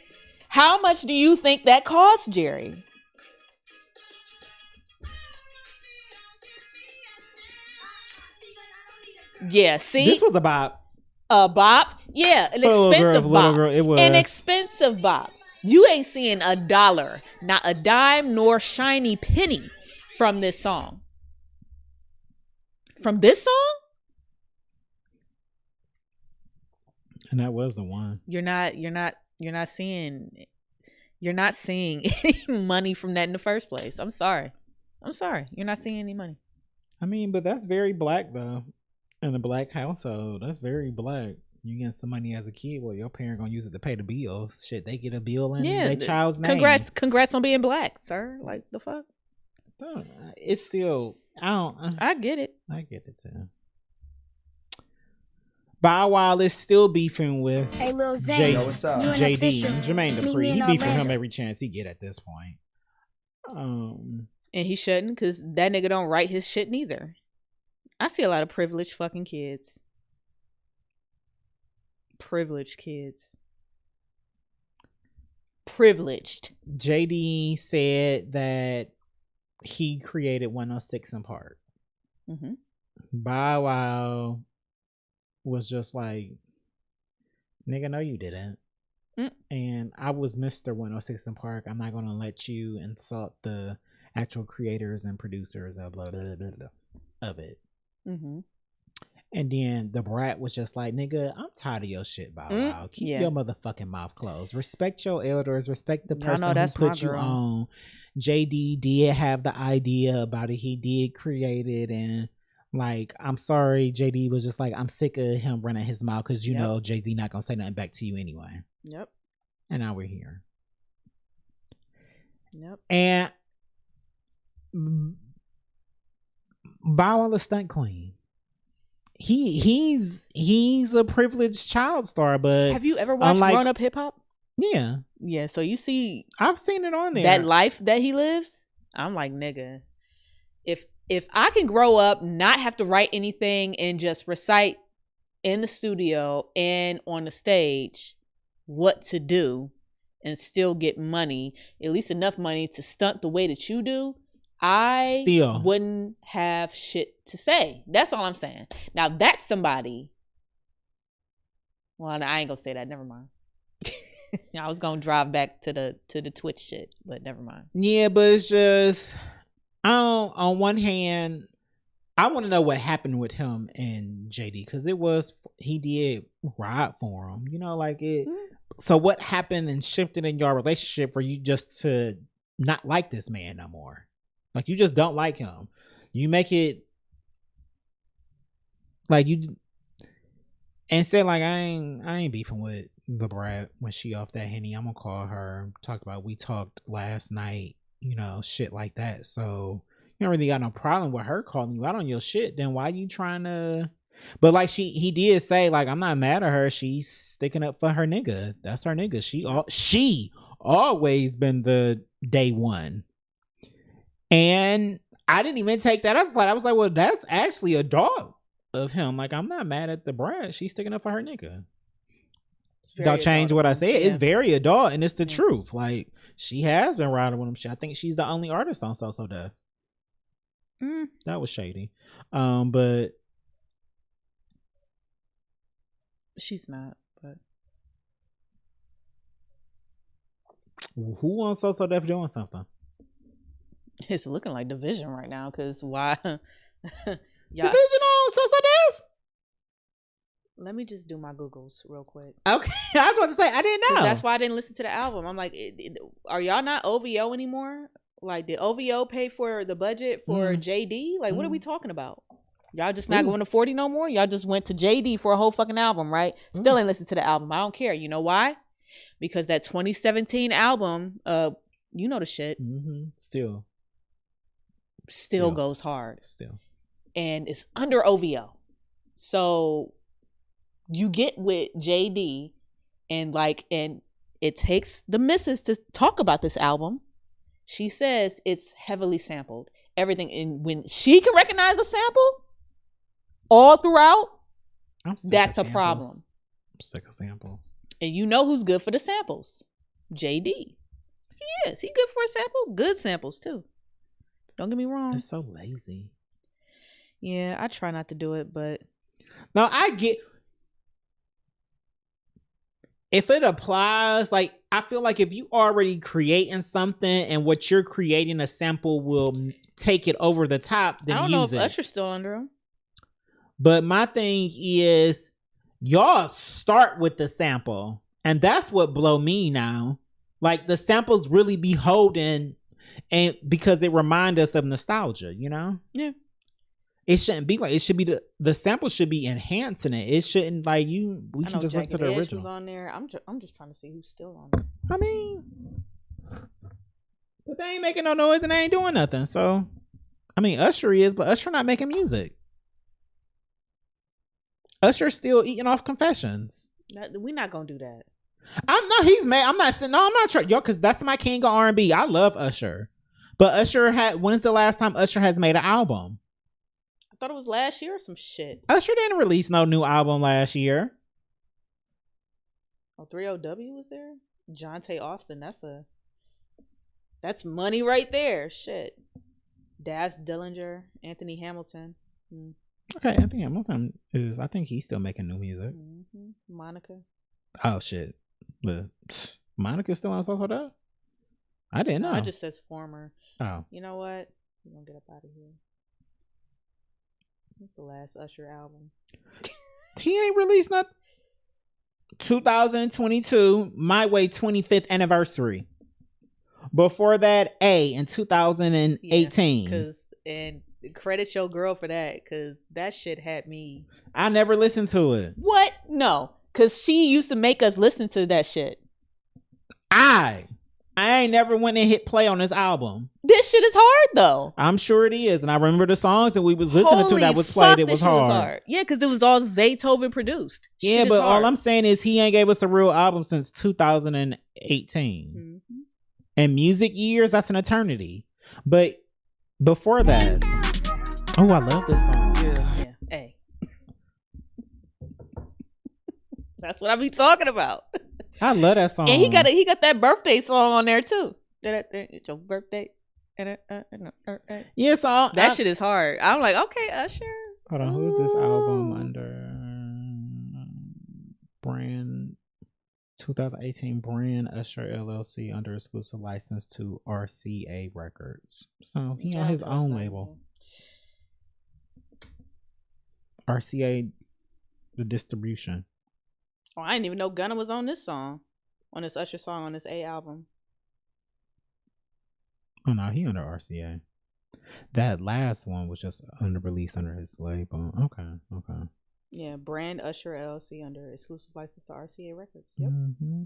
Speaker 6: How much do you think that cost, Jerry? Yeah, see?
Speaker 5: This was a bop.
Speaker 6: A bop? Yeah, an expensive bop.
Speaker 5: It was.
Speaker 6: An expensive bop. You ain't seeing $1, not a dime nor shiny penny from this song. From this song?
Speaker 5: And that was the one.
Speaker 6: You're not seeing any money from that in the first place. I'm sorry. You're not seeing any money.
Speaker 5: I mean, but that's very black though. In a black household, that's very black. You get some money as a kid, well, your parent gonna use it to pay the bills. Shit, they get a bill in their child's name.
Speaker 6: Congrats on being black, sir. Like the fuck.
Speaker 5: It's still,
Speaker 6: I get it.
Speaker 5: I get it too. Bow Wow is still beefing with JD, Jermaine Dupri. He beef with him every chance he get at this point.
Speaker 6: And he shouldn't, because that nigga don't write his shit neither. I see a lot of privileged fucking kids. Privileged kids. Privileged.
Speaker 5: JD said that he created 106 in Park.
Speaker 6: Mm-hmm.
Speaker 5: Bow Wow was just like, nigga, no, you didn't. And I was Mr. 106 in Park. I'm not gonna let you insult the actual creators and producers of blah blah blah, blah of it.
Speaker 6: Mm-hmm.
Speaker 5: And then the brat was just like, nigga, I'm tired of your shit, Bow Wow. Keep your motherfucking mouth closed. Respect your elders. Respect the person who put you on. JD did have the idea about it. He did create it. And like, I'm sorry, JD was just like, I'm sick of him running his mouth because you know JD not going to say nothing back to you anyway.
Speaker 6: Yep.
Speaker 5: And now we're here.
Speaker 6: Yep.
Speaker 5: And Bow Wow, the stunt queen. he's a privileged child star, but
Speaker 6: have you ever watched Grown Up Hip Hop?
Speaker 5: Yeah.
Speaker 6: Yeah, so you see
Speaker 5: I've seen it on there.
Speaker 6: That life that he lives, I'm like, nigga, if I can grow up, not have to write anything and just recite in the studio and on the stage what to do and still get money, at least enough money to stunt the way that you do, I wouldn't have shit to say. That's all I'm saying. Now that's somebody. Well, I ain't gonna say that. Never mind. I was gonna drive back to the Twitch shit, but never mind.
Speaker 5: Yeah, but it's just on one hand, I want to know what happened with him and JD, because he did ride for him, you know, like it. Mm-hmm. So what happened and shifted in your relationship for you just to not like this man no more? Like you just don't like him. You make it like you and say like I ain't beefing with the brat when she off that Henny. I'm gonna call her, talk about we talked last night, you know, shit like that. So you don't really got no problem with her calling you out on your shit. Then why you trying to? But like he did say like I'm not mad at her. She's sticking up for her nigga. That's her nigga. She always been the day one. And I didn't even take that. I was like, well, that's actually a dog of him. Like I'm not mad at the brat. She's sticking up for her nigga. Don't change what I said. Yeah. It's very adult, and it's the truth. Like she has been riding with him. I think she's the only artist on So Def. That was shady. But
Speaker 6: she's not. But
Speaker 5: who on So Def doing something?
Speaker 6: It's looking like Division right now. Cause why?
Speaker 5: Division on So Def.
Speaker 6: Let me just do my Googles real quick.
Speaker 5: Okay, I was about to say I didn't know.
Speaker 6: That's why I didn't listen to the album. I'm like, are y'all not OVO anymore? Like, did OVO pay for the budget for JD? Like, what are we talking about? Y'all just not going to 40 no more? Y'all just went to JD for a whole fucking album, right? Still ain't listened to the album. I don't care. You know why? Because that 2017 album, you know the shit.
Speaker 5: Still
Speaker 6: goes hard.
Speaker 5: Still.
Speaker 6: And it's under OVO. So you get with JD and it takes the missus to talk about this album. She says it's heavily sampled. Everything, and when she can recognize a sample all throughout, that's a problem.
Speaker 5: I'm sick of samples.
Speaker 6: And you know who's good for the samples? JD. He is. He good for a sample. Good samples too. Don't get me wrong.
Speaker 5: It's so lazy.
Speaker 6: Yeah, I try not to do it, but
Speaker 5: no, I get. If it applies, like I feel like if you already creating something and what you're creating, a sample will take it over the top, then
Speaker 6: I don't know if
Speaker 5: it.
Speaker 6: Usher's still under him.
Speaker 5: But my thing is, y'all start with the sample, and that's what blow me now. Like the samples really be holding, and because it remind us of nostalgia, you know?
Speaker 6: Yeah.
Speaker 5: It shouldn't be like it should be the sample should be enhancing it. It shouldn't like you. We can just listen to the original.
Speaker 6: Was on there. I'm just trying to see who's still on there.
Speaker 5: I mean, but they ain't making no noise and they ain't doing nothing. So, I mean, Usher is, but Usher not making music. Usher's still eating off confessions.
Speaker 6: We're not gonna do that.
Speaker 5: He's mad. I'm not saying no. I'm not trying, yo, because that's my king of R&B. I love Usher, but Usher when's the last time Usher has made an album?
Speaker 6: I thought it was last year or some shit.
Speaker 5: Usher didn't release no new album last year.
Speaker 6: Oh, 30W was there? Jonte Austin. That's money right there. Shit. Daz Dillinger, Anthony Hamilton.
Speaker 5: Okay, Anthony Hamilton I think he's still making new music.
Speaker 6: Monica.
Speaker 5: Oh shit. But Monica's still on So Def? I didn't know.
Speaker 6: It just says former.
Speaker 5: Oh.
Speaker 6: You know what? We're gonna get up out of here. It's the last Usher album.
Speaker 5: He ain't released nothing. 2022, My Way 25th anniversary. Before that, in 2018.
Speaker 6: Yeah, and credit your girl for that, because that shit had me.
Speaker 5: I never listened to it.
Speaker 6: What? No, because she used to make us listen to that shit.
Speaker 5: I I ain't never went and hit play on this album.
Speaker 6: This shit is hard though.
Speaker 5: I'm sure it is, and I remember the songs that we was listening to that was played. It was hard.
Speaker 6: Yeah, because it was all Zaytoven produced.
Speaker 5: Yeah, but all I'm saying is he ain't gave us a real album since 2018. Mm-hmm. And music years, that's an eternity. But before that, oh, I love this song.
Speaker 6: Yeah. Hey. That's what I be talking about.
Speaker 5: I love that song.
Speaker 6: And he got that birthday song on there too. It's your birthday.
Speaker 5: Yeah, so
Speaker 6: that shit is hard. I'm like, okay, Usher.
Speaker 5: Hold on, who's this album under? Brand 2018 Brand Usher LLC under exclusive license to RCA Records. So he on his own label. RCA, the distribution.
Speaker 6: Oh, I didn't even know Gunna was on this song, on this Usher song on this A album.
Speaker 5: Oh no, he under RCA. That last one was just under release under his label. Okay.
Speaker 6: Yeah, Brand Usher LLC under exclusive license to RCA Records. Yep.
Speaker 5: Mm-hmm.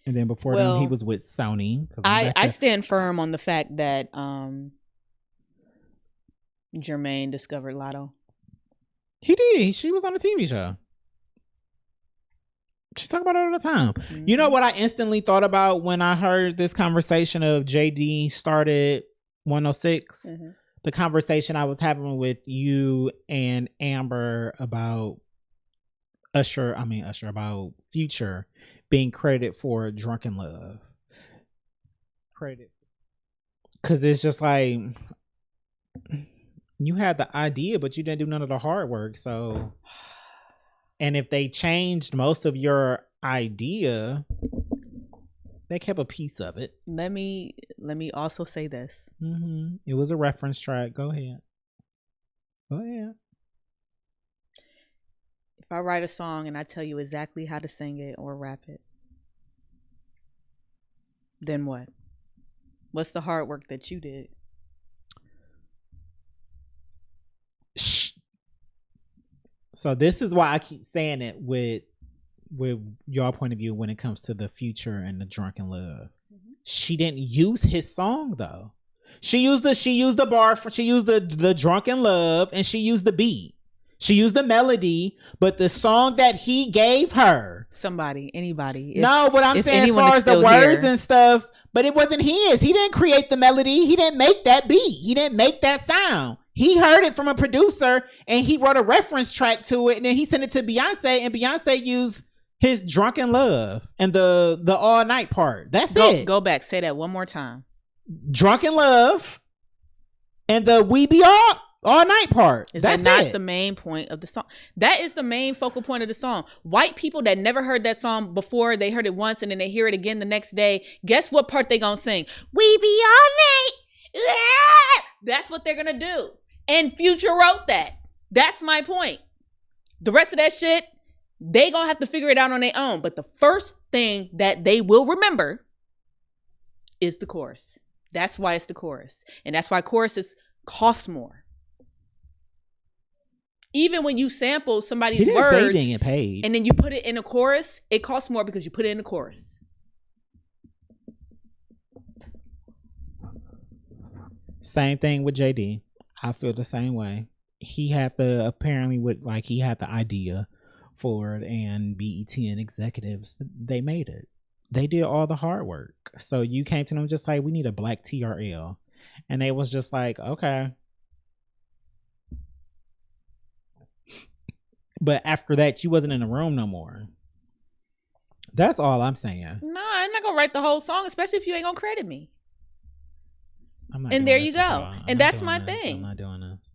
Speaker 5: And then before them, he was with Sony.
Speaker 6: I stand firm on the fact that Jermaine discovered Lotto.
Speaker 5: He did. She was on a TV show. She's talking about it all the time. Mm-hmm. You know what I instantly thought about when I heard this conversation of JD started 106? Mm-hmm. The conversation I was having with you and Amber about about Future being credited for Drunken Love. Credit. Because it's just like, you had the idea, but you didn't do none of the hard work. So, and if they changed most of your idea, they kept a piece of it.
Speaker 6: Let me also say this.
Speaker 5: Mm-hmm. It was a reference track. Go ahead.
Speaker 6: If I write a song and I tell you exactly how to sing it or rap it, then what? What's the hard work that you did?
Speaker 5: So this is why I keep saying it with your point of view when it comes to the Future and the Drunken Love. Mm-hmm. She didn't use his song though. She used the bar for, she used the Drunken Love, and she used the beat. She used the melody, but the song that he gave her,
Speaker 6: anybody.
Speaker 5: No, what I'm saying as far as the words and stuff, but it wasn't his. He didn't create the melody. He didn't make that beat. He didn't make that sound. He heard it from a producer and he wrote a reference track to it, and then he sent it to Beyonce, and Beyonce used his Drunken Love and the all night part. That's it.
Speaker 6: Go back. Say that one more time.
Speaker 5: Drunken Love and the We Be all night part. That's
Speaker 6: not the main point of the song. That is the main focal point of the song. White people that never heard that song before, they heard it once and then they hear it again the next day. Guess what part they gonna sing? We be all night. That's what they're gonna do. And Future wrote that. That's my point. The rest of that shit, they gonna have to figure it out on their own. But the first thing that they will remember is the chorus. That's why it's the chorus. And that's why choruses cost more. Even when you sample somebody's words and then you put it in a chorus, it costs more because you put it in the chorus.
Speaker 5: Same thing with JD. I feel the same way. He had the idea for it, and BET and executives, they made it. They did all the hard work. So you came to them just like, we need a black TRL. And they was just like, okay. But after that, you wasn't in the room no more. That's all I'm saying.
Speaker 6: No, I'm not gonna write the whole song, especially if you ain't gonna credit me. And there you go. And that's my thing.
Speaker 5: I'm not doing this.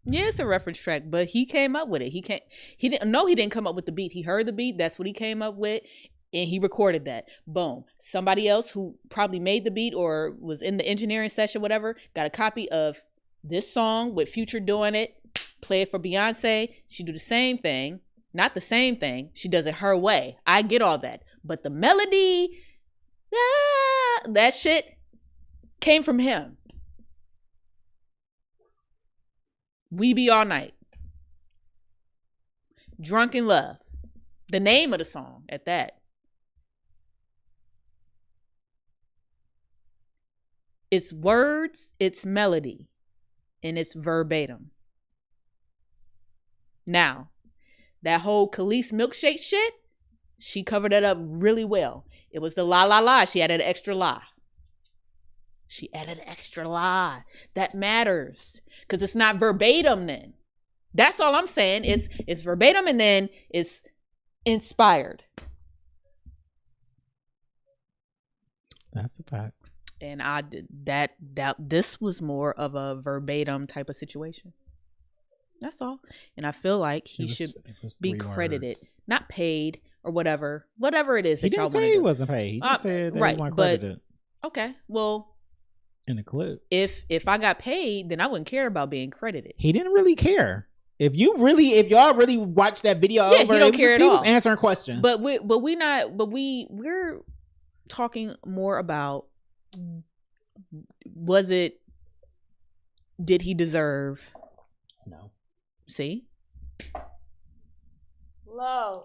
Speaker 6: Yeah, it's a reference track, but he came up with it. He didn't come up with the beat. He heard the beat. That's what he came up with. And he recorded that. Boom. Somebody else who probably made the beat or was in the engineering session, whatever, got a copy of this song with Future doing it. Play it for Beyonce. She do the same thing. Not the same thing. She does it her way. I get all that. But the melody, that shit came from him. We Be All Night. Drunken Love. The name of the song at that. It's words, it's melody, and it's verbatim. Now, that whole Khalees milkshake shit, she covered it up really well. It was the la la la. She added an extra la. She added an extra la. That matters because it's not verbatim then. That's all I'm saying. It's verbatim and then it's inspired.
Speaker 5: That's a fact.
Speaker 6: And I did that this was more of a verbatim type of situation. That's all. And I feel like he should be credited, words. Not paid or whatever it is that y'all want to do. He didn't say he wasn't paid. He just said that he wasn't credited. Okay, well,
Speaker 5: in the clip,
Speaker 6: if I got paid, then I wouldn't care about being credited.
Speaker 5: He didn't really care. If y'all really watched that video over,
Speaker 6: he don't care at all.
Speaker 5: He was answering questions.
Speaker 6: But we're talking more about did he deserve?
Speaker 5: No.
Speaker 6: See? Lord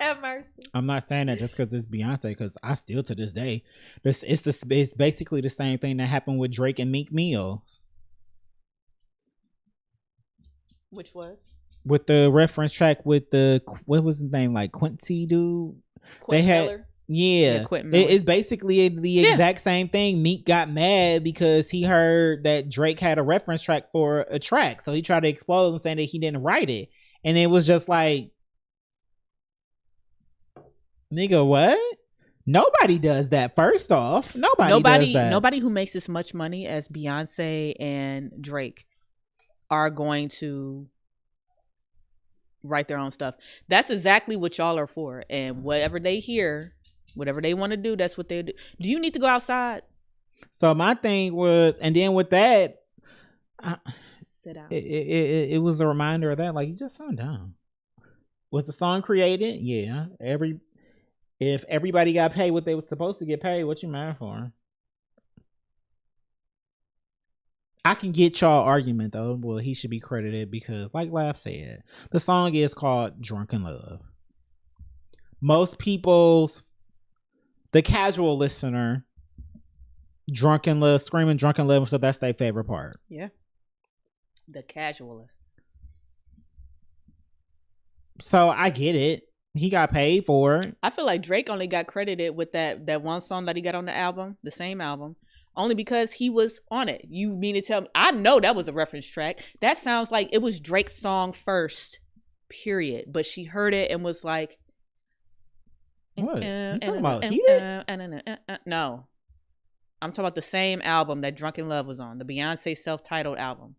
Speaker 6: have mercy.
Speaker 5: I'm not saying that just because it's Beyonce, because I still to this day, it's basically the same thing that happened with Drake and Meek Mill.
Speaker 6: Which was?
Speaker 5: With the reference track with what was his name, like Quincy dude?
Speaker 6: Quentin Miller.
Speaker 5: Yeah, it's basically the exact same thing. Meek got mad because he heard that Drake had a reference track for a track, so he tried to expose and saying that he didn't write it, and it was just like, nigga, what? Nobody does that. First off, nobody does that.
Speaker 6: Nobody who makes as much money as Beyonce and Drake are going to write their own stuff. That's exactly what y'all are for, and whatever they hear. Whatever they want to do, that's what they do. Do you need to go outside?
Speaker 5: So my thing was, and then with that,
Speaker 6: sit down.
Speaker 5: It was a reminder of that. Like, you just sound dumb. Was the song created? Yeah. If everybody got paid what they were supposed to get paid, what you mad for? I can get y'all argument though. Well, he should be credited because, like Laugh said, the song is called "Drunken Love." Most people's. The casual listener, Drunken Love, screaming Drunken Love, so that's their favorite part.
Speaker 6: Yeah. The casualist.
Speaker 5: So I get it. He got paid for it.
Speaker 6: I feel like Drake only got credited with that one song that he got on the album, the same album, only because he was on it. You mean to tell me? I know that was a reference track. That sounds like it was Drake's song first, period. But she heard it and was like,
Speaker 5: what? You talking about Heated?
Speaker 6: No. I'm talking about the same album that Drunken Love was on, the Beyonce self-titled album.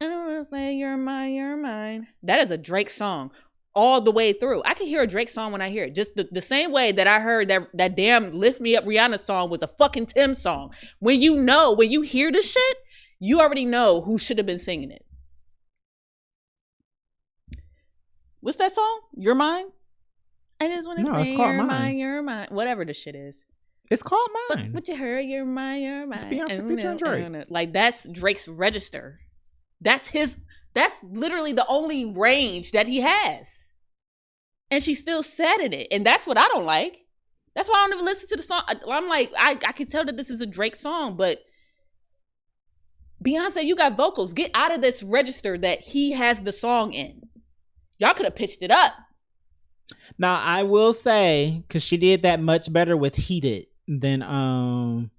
Speaker 6: I don't know if you're mine. That is a Drake song all the way through. I can hear a Drake song when I hear it. Just the same way that I heard that damn Lift Me Up Rihanna song was a fucking Tim song. When you hear the shit, you already know who should have been singing it. What's that song? You're Mine? I just want to say you're mine. Whatever the shit is.
Speaker 5: It's called Mine.
Speaker 6: But you heard you're mine.
Speaker 5: It's Beyonce featuring Drake.
Speaker 6: Like, that's Drake's register. That's literally the only range that he has. And she still said in it. And that's what I don't like. That's why I don't even listen to the song. I'm like, I can tell that this is a Drake song, but Beyonce, you got vocals. Get out of this register that he has the song in. Y'all could have pitched it up.
Speaker 5: Now I will say, because she did that much better with Heated than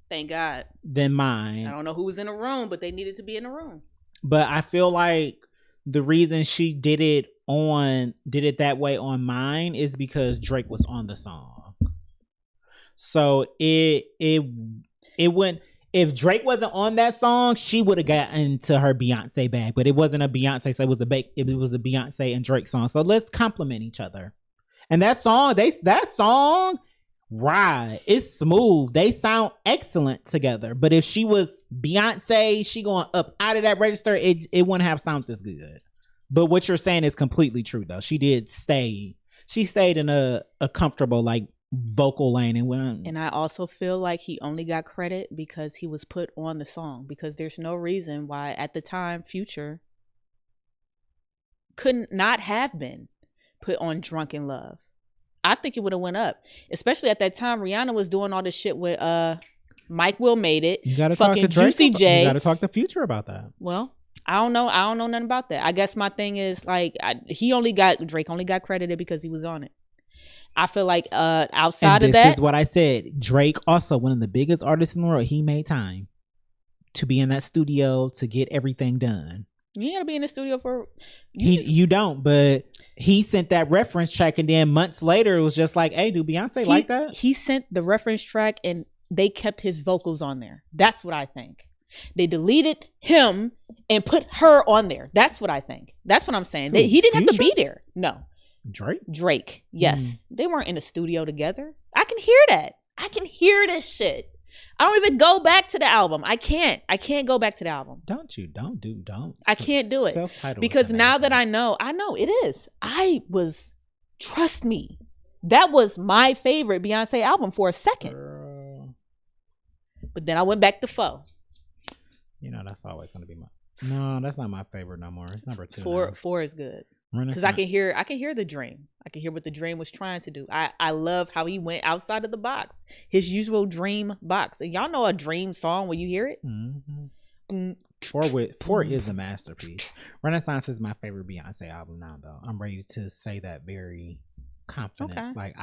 Speaker 6: thank God,
Speaker 5: than Mine.
Speaker 6: I don't know who was in the room, but they needed to be in the room.
Speaker 5: But I feel like the reason she did it that way on Mine is because Drake was on the song. So it wouldn't. If Drake wasn't on that song, she would have gotten into her Beyonce bag. But it wasn't a Beyonce, so it was a Beyonce and Drake song. So let's compliment each other. And that song, Ride, it's smooth. They sound excellent together. But if she was Beyonce, she going up out of that register, it wouldn't have sounded this good. But what you're saying is completely true, though. She stayed in a comfortable, like, vocal lane and went.
Speaker 6: And I also feel like he only got credit because he was put on the song, because there's no reason why at the time Future could not have been put on Drunk in Love. I think it would have went up, especially at that time. Rihanna was doing all this shit with Mike Will Made It.
Speaker 5: You gotta talk to Drake.
Speaker 6: Juicy J.
Speaker 5: You gotta talk to Future about that.
Speaker 6: Well, I don't know nothing about that. I guess my thing is like Drake only got credited because he was on it. I feel like outside of that,
Speaker 5: this is what I said. Drake also one of the biggest artists in the world. He made time to be in that studio to get everything done.
Speaker 6: You gotta be in the studio for
Speaker 5: you don't, but he sent that reference track, and then months later it was just like, hey, do Beyonce like that?
Speaker 6: He sent the reference track and they kept his vocals on there. That's what I think. They deleted him and put her on there. That's what I think. That's what I'm saying. He didn't have to be there. No.
Speaker 5: Drake?
Speaker 6: Yes. They weren't in the studio together. I can hear that. I can hear this shit. I don't even go back to the album. I can't go back to the album.
Speaker 5: Don't.
Speaker 6: I can't do it.
Speaker 5: Self-titled
Speaker 6: because now that I know it is. Trust me, that was my favorite Beyonce album for a second.
Speaker 5: Girl.
Speaker 6: But then I went back to Foe.
Speaker 5: You know, that's always going to be no, that's not my favorite no more. It's number 2.
Speaker 6: Four is good. Because I can hear the dream. I can hear what the dream was trying to do. I love how he went outside of the box, his usual dream box. And y'all know a dream song when you hear it.
Speaker 5: Mm-hmm. Four is a masterpiece. Renaissance is my favorite Beyonce album now, though. I'm ready to say that very confident.
Speaker 6: Okay.
Speaker 5: Like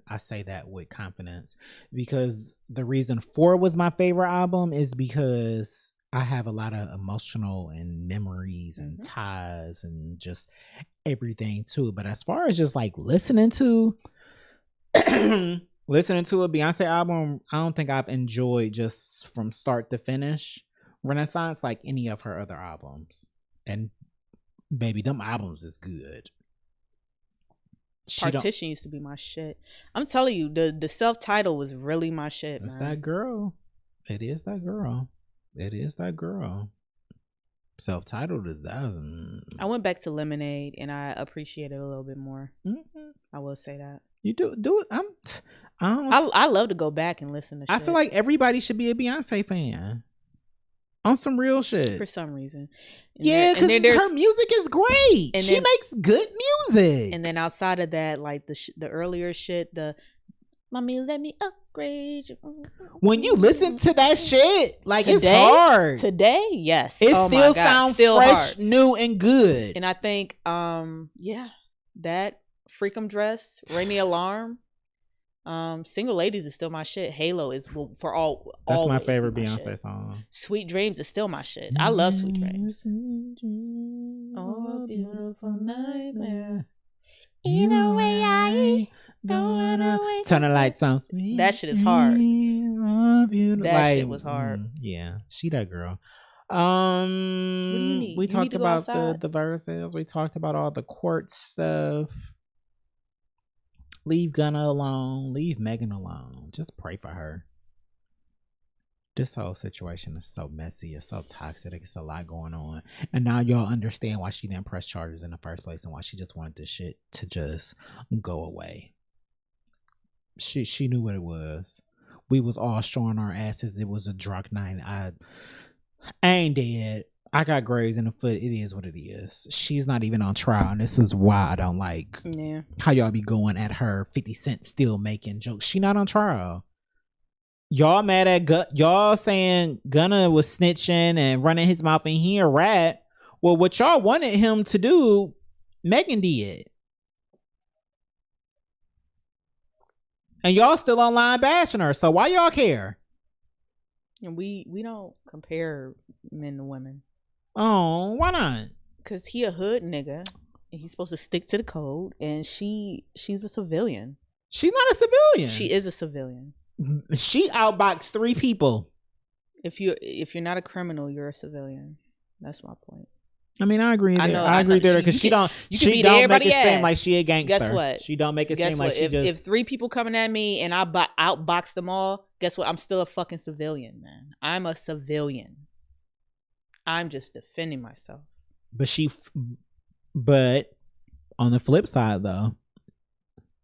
Speaker 5: I say that with confidence, because the reason 4 was my favorite album is because I have a lot of emotional and memories and ties and just everything too. But as far as just like listening to a Beyonce album, I don't think I've enjoyed just from start to finish Renaissance like any of her other albums. And baby, them albums is good.
Speaker 6: Partition used to be my shit. I'm telling you, the self-title was really my shit.
Speaker 5: It's
Speaker 6: man.
Speaker 5: that girl. It is that girl. It is that girl. Self-titled is that.
Speaker 6: I went back to Lemonade and I appreciate it a little bit more.
Speaker 5: Mm-hmm.
Speaker 6: I will say that.
Speaker 5: You do it.
Speaker 6: I love to go back and listen to shit.
Speaker 5: I feel like everybody should be a Beyonce fan. On some real shit.
Speaker 6: For some reason.
Speaker 5: Yeah, because her music is great.
Speaker 6: And
Speaker 5: she makes good music.
Speaker 6: And then outside of that, like the earlier shit, the Mommy, let me upgrade you.
Speaker 5: When you listen to that shit, like it's hard.
Speaker 6: Today, yes.
Speaker 5: It still sounds fresh,
Speaker 6: hard.
Speaker 5: New, and good.
Speaker 6: And I think, that Freakum Dress, Ring the Alarm, Single Ladies is still my shit. Halo is for all.
Speaker 5: That's my favorite Beyonce song.
Speaker 6: Sweet Dreams is still my shit. I love Sweet Dreams. Oh, beautiful nightmare.
Speaker 12: Either way, I
Speaker 5: turn the lights on.
Speaker 6: That shit is hard. That shit was hard.
Speaker 5: Yeah, she that girl.
Speaker 6: We
Speaker 5: talked about the verses. We talked about all the court stuff. Leave Gunna alone. Leave Megan alone. Just pray for her. This whole situation is so messy. It's so toxic. It's a lot going on. And now y'all understand why she didn't press charges in the first place and why she just wanted this shit to just go away. She knew what it was. We was all showing our asses. It was a drunk night. I ain't dead. I got graves in the foot. It is what it is. She's not even on trial. And this is why I don't like how y'all be going at her. 50 Cent still making jokes. She not on trial. Y'all mad at y'all saying Gunna was snitching and running his mouth and he a rat. Well, what y'all wanted him to do, Megan did. And y'all still online bashing her. So why y'all care?
Speaker 6: And we don't compare men to women.
Speaker 5: Oh, why not?
Speaker 6: Because he a hood nigga and he's supposed to stick to the code, and she's a civilian.
Speaker 5: She's not a civilian.
Speaker 6: She is a civilian.
Speaker 5: She outboxed 3 people.
Speaker 6: If you're not a criminal, you're a civilian. That's my point.
Speaker 5: I mean, I agree. I agree there because she don't make it seem like she a gangster.
Speaker 6: Guess what?
Speaker 5: She don't make it seem like she
Speaker 6: if 3 people coming at me and I outbox them all, guess what? I'm still a fucking civilian, man. I'm a civilian. I'm just defending myself.
Speaker 5: But on the flip side though,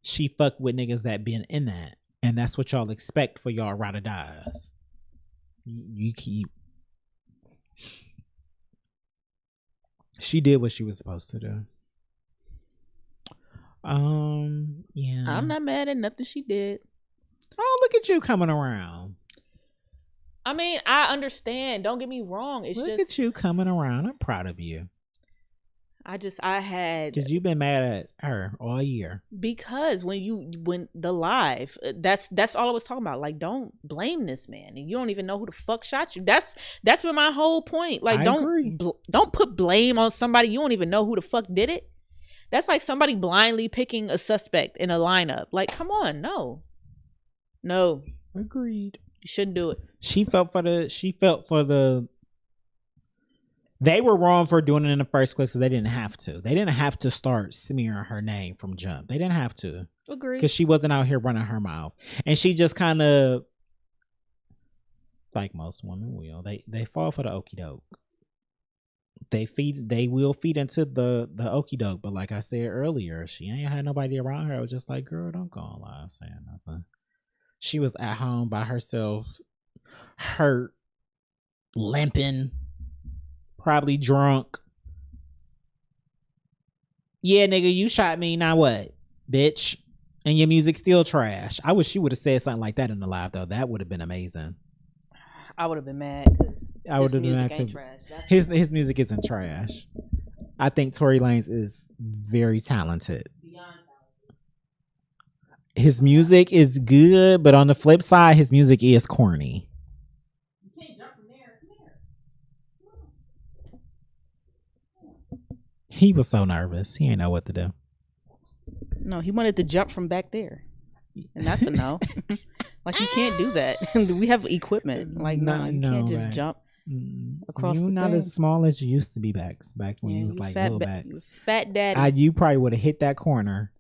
Speaker 5: she fucked with niggas that been in that, and that's what y'all expect for y'all ride or dies. You keep. She did what she was supposed to do. Yeah.
Speaker 6: I'm not mad at nothing she did.
Speaker 5: Oh, look at you coming around.
Speaker 6: I mean, I understand. Don't get me wrong. It's
Speaker 5: look
Speaker 6: just
Speaker 5: at you coming around. I'm proud of you.
Speaker 6: I had
Speaker 5: because you've been mad at her all year.
Speaker 6: Because when the live, that's all I was talking about. Like, don't blame this man, and you don't even know who the fuck shot you. That's been my whole point. Like, don't put blame on somebody you don't even know who the fuck did it. That's like somebody blindly picking a suspect in a lineup. Like, come on, no.
Speaker 5: Agreed.
Speaker 6: You shouldn't do it.
Speaker 5: She felt for the. They were wrong for doing it in the first place because they didn't have to. They didn't have to start smearing her name from jump. They didn't have to.
Speaker 6: Agree.
Speaker 5: Because she wasn't out here running her mouth. And she just kind of, like most women will, they fall for the okie doke. They will feed into the okie doke. But like I said earlier, she ain't had nobody around her. I was just like, girl, don't go on live saying nothing. She was at home by herself, hurt, limping, probably drunk. Yeah, nigga, you shot me. Now what, bitch? And your music still trash. I wish she would have said something like that in the live, though. That would have been amazing.
Speaker 6: I would have been mad because
Speaker 5: I would have been mad too. His music isn't trash. I think Tory Lanez is very talented. His music is good, but on the flip side, his music is corny. You can't jump from there. He was so nervous. He didn't know what to do.
Speaker 6: No, he wanted to jump from back there. And that's a no. Like, you can't do that. We have equipment. Like, no, you can't just jump across the thing.
Speaker 5: You're not as small as you used to be back when you was like little back.
Speaker 6: Fat daddy.
Speaker 5: You probably would have hit that corner.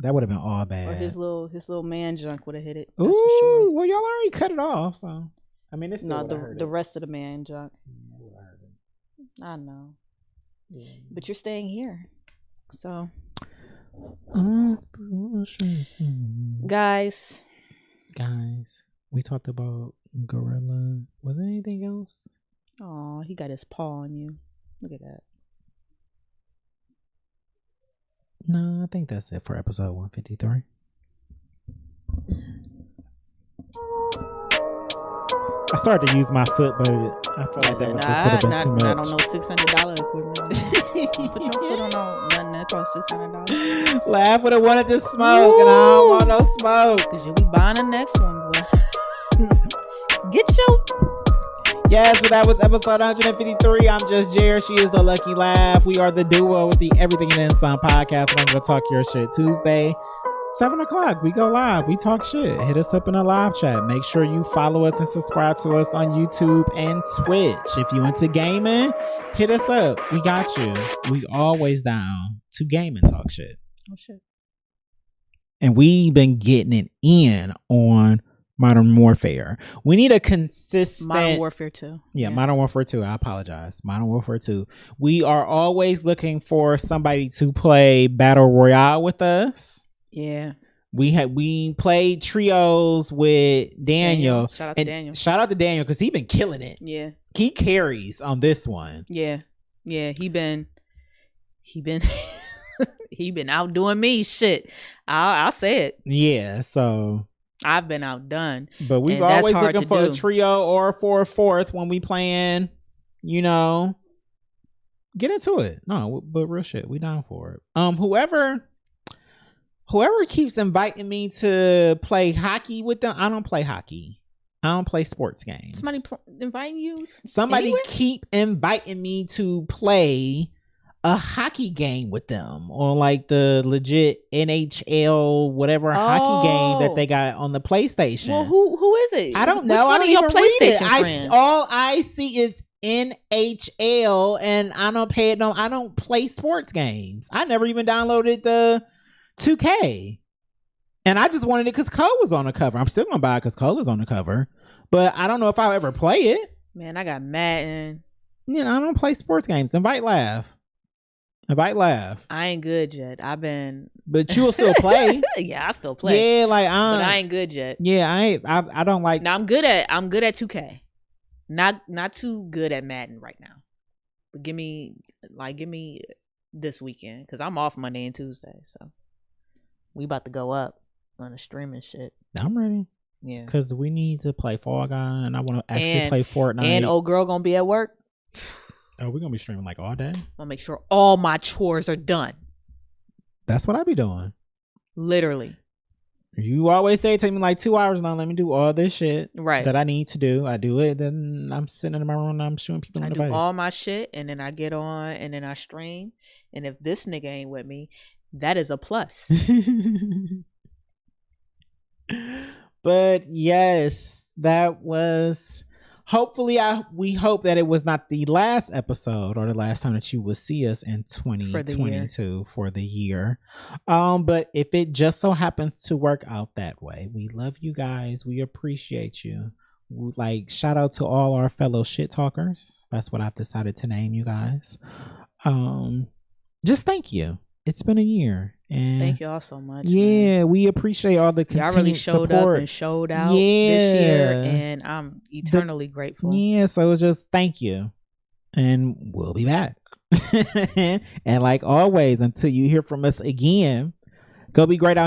Speaker 5: That would have been all bad.
Speaker 6: Or his little man junk would have hit it. That's
Speaker 5: Ooh,
Speaker 6: for sure.
Speaker 5: Well, y'all already cut it off, so I mean, it's still
Speaker 6: the rest of the man junk. I know, but you're staying here, so guys,
Speaker 5: we talked about Gorilla. Was there anything else?
Speaker 6: Oh, he got his paw on you. Look at that.
Speaker 5: No, I think that's it for episode 153. I started to use my foot, but I feel like that would have been too much.
Speaker 6: Not on no $600 equipment. Put your foot on nothing that costs $600.
Speaker 5: Laugh would have wanted to smoke, and I don't want no smoke.
Speaker 6: Because you'll be buying the next one, boy. Get your...
Speaker 5: Yes, well, that was episode 153. I'm just Jared. She is the Lucky Laugh. We are the duo with the Everything and Then Some podcast. I'm going to talk your shit Tuesday, 7 o'clock. We go live. We talk shit. Hit us up in a live chat. Make sure you follow us and subscribe to us on YouTube and Twitch. If you into gaming, hit us up. We got you. We always down to game and talk shit.
Speaker 6: Oh, shit.
Speaker 5: And we been getting it in on Modern Warfare. We need a consistent
Speaker 6: Modern Warfare 2.
Speaker 5: Yeah, Modern Warfare 2. I apologize. Modern Warfare 2. We are always looking for somebody to play Battle Royale with us.
Speaker 6: Yeah.
Speaker 5: We played trios with Daniel.
Speaker 6: Shout out to Daniel.
Speaker 5: Shout out to Daniel because he been killing it.
Speaker 6: Yeah.
Speaker 5: He carries on this one.
Speaker 6: Yeah. Yeah. He been he been outdoing me. Shit. I'll say it.
Speaker 5: Yeah. So
Speaker 6: I've been outdone.
Speaker 5: But we've always looking for a trio or for a fourth when we playing, get into it. No, but real shit, we down for it. Whoever keeps inviting me to play hockey with them, I don't play hockey. I don't play sports games.
Speaker 6: Somebody inviting you?
Speaker 5: Somebody
Speaker 6: anywhere?
Speaker 5: keep inviting me to play a hockey game with them on like the legit NHL whatever hockey game that they got on the PlayStation.
Speaker 6: Well, who is it?
Speaker 5: I don't know. I don't even read it. All I see is NHL, and I don't pay it. No, I don't play sports games. I never even downloaded the 2K, and I just wanted it because Cole was on the cover. I'm still gonna buy it because Cole is on the cover, but I don't know if I'll ever play it.
Speaker 6: Man, I got Madden.
Speaker 5: I don't play sports games. Invite Laugh. I
Speaker 6: ain't good yet. I've been,
Speaker 5: but you'll still play.
Speaker 6: Yeah, I still play.
Speaker 5: Yeah,
Speaker 6: but I ain't good yet.
Speaker 5: Yeah, I don't like.
Speaker 6: Now I'm good at 2K. Not too good at Madden right now. But give me this weekend because I'm off Monday and Tuesday. So we about to go up on the streaming shit.
Speaker 5: I'm ready.
Speaker 6: Yeah.
Speaker 5: Because we need to play Fall Guy and I want to actually play Fortnite.
Speaker 6: And old girl gonna be at work.
Speaker 5: Oh, we're going to be streaming like all day?
Speaker 6: I'll make sure all my chores are done.
Speaker 5: That's what I be doing.
Speaker 6: Literally.
Speaker 5: You always say it take me like 2 hours now. Let me do all this shit
Speaker 6: right
Speaker 5: that I need to do. I do it, then I'm sitting in my room and I'm shooting people in the face.
Speaker 6: I do all my shit and then I get on and then I stream. And if this nigga ain't with me, that is a plus.
Speaker 5: But yes, that was... Hopefully, we hope that it was not the last episode or the last time that you will see us in 2022 for the year. But if it just so happens to work out that way, we love you guys. We appreciate you. Like, shout out to all our fellow shit talkers. That's what I've decided to name you guys. Just thank you. It's been a year. And
Speaker 6: thank you all so much.
Speaker 5: Yeah, man. We appreciate all the continued
Speaker 6: y'all really showed
Speaker 5: support.
Speaker 6: up and showed out this year, and I'm eternally grateful.
Speaker 5: Yeah, so it's just thank you, and we'll be back. And like always, until you hear from us again, go be great out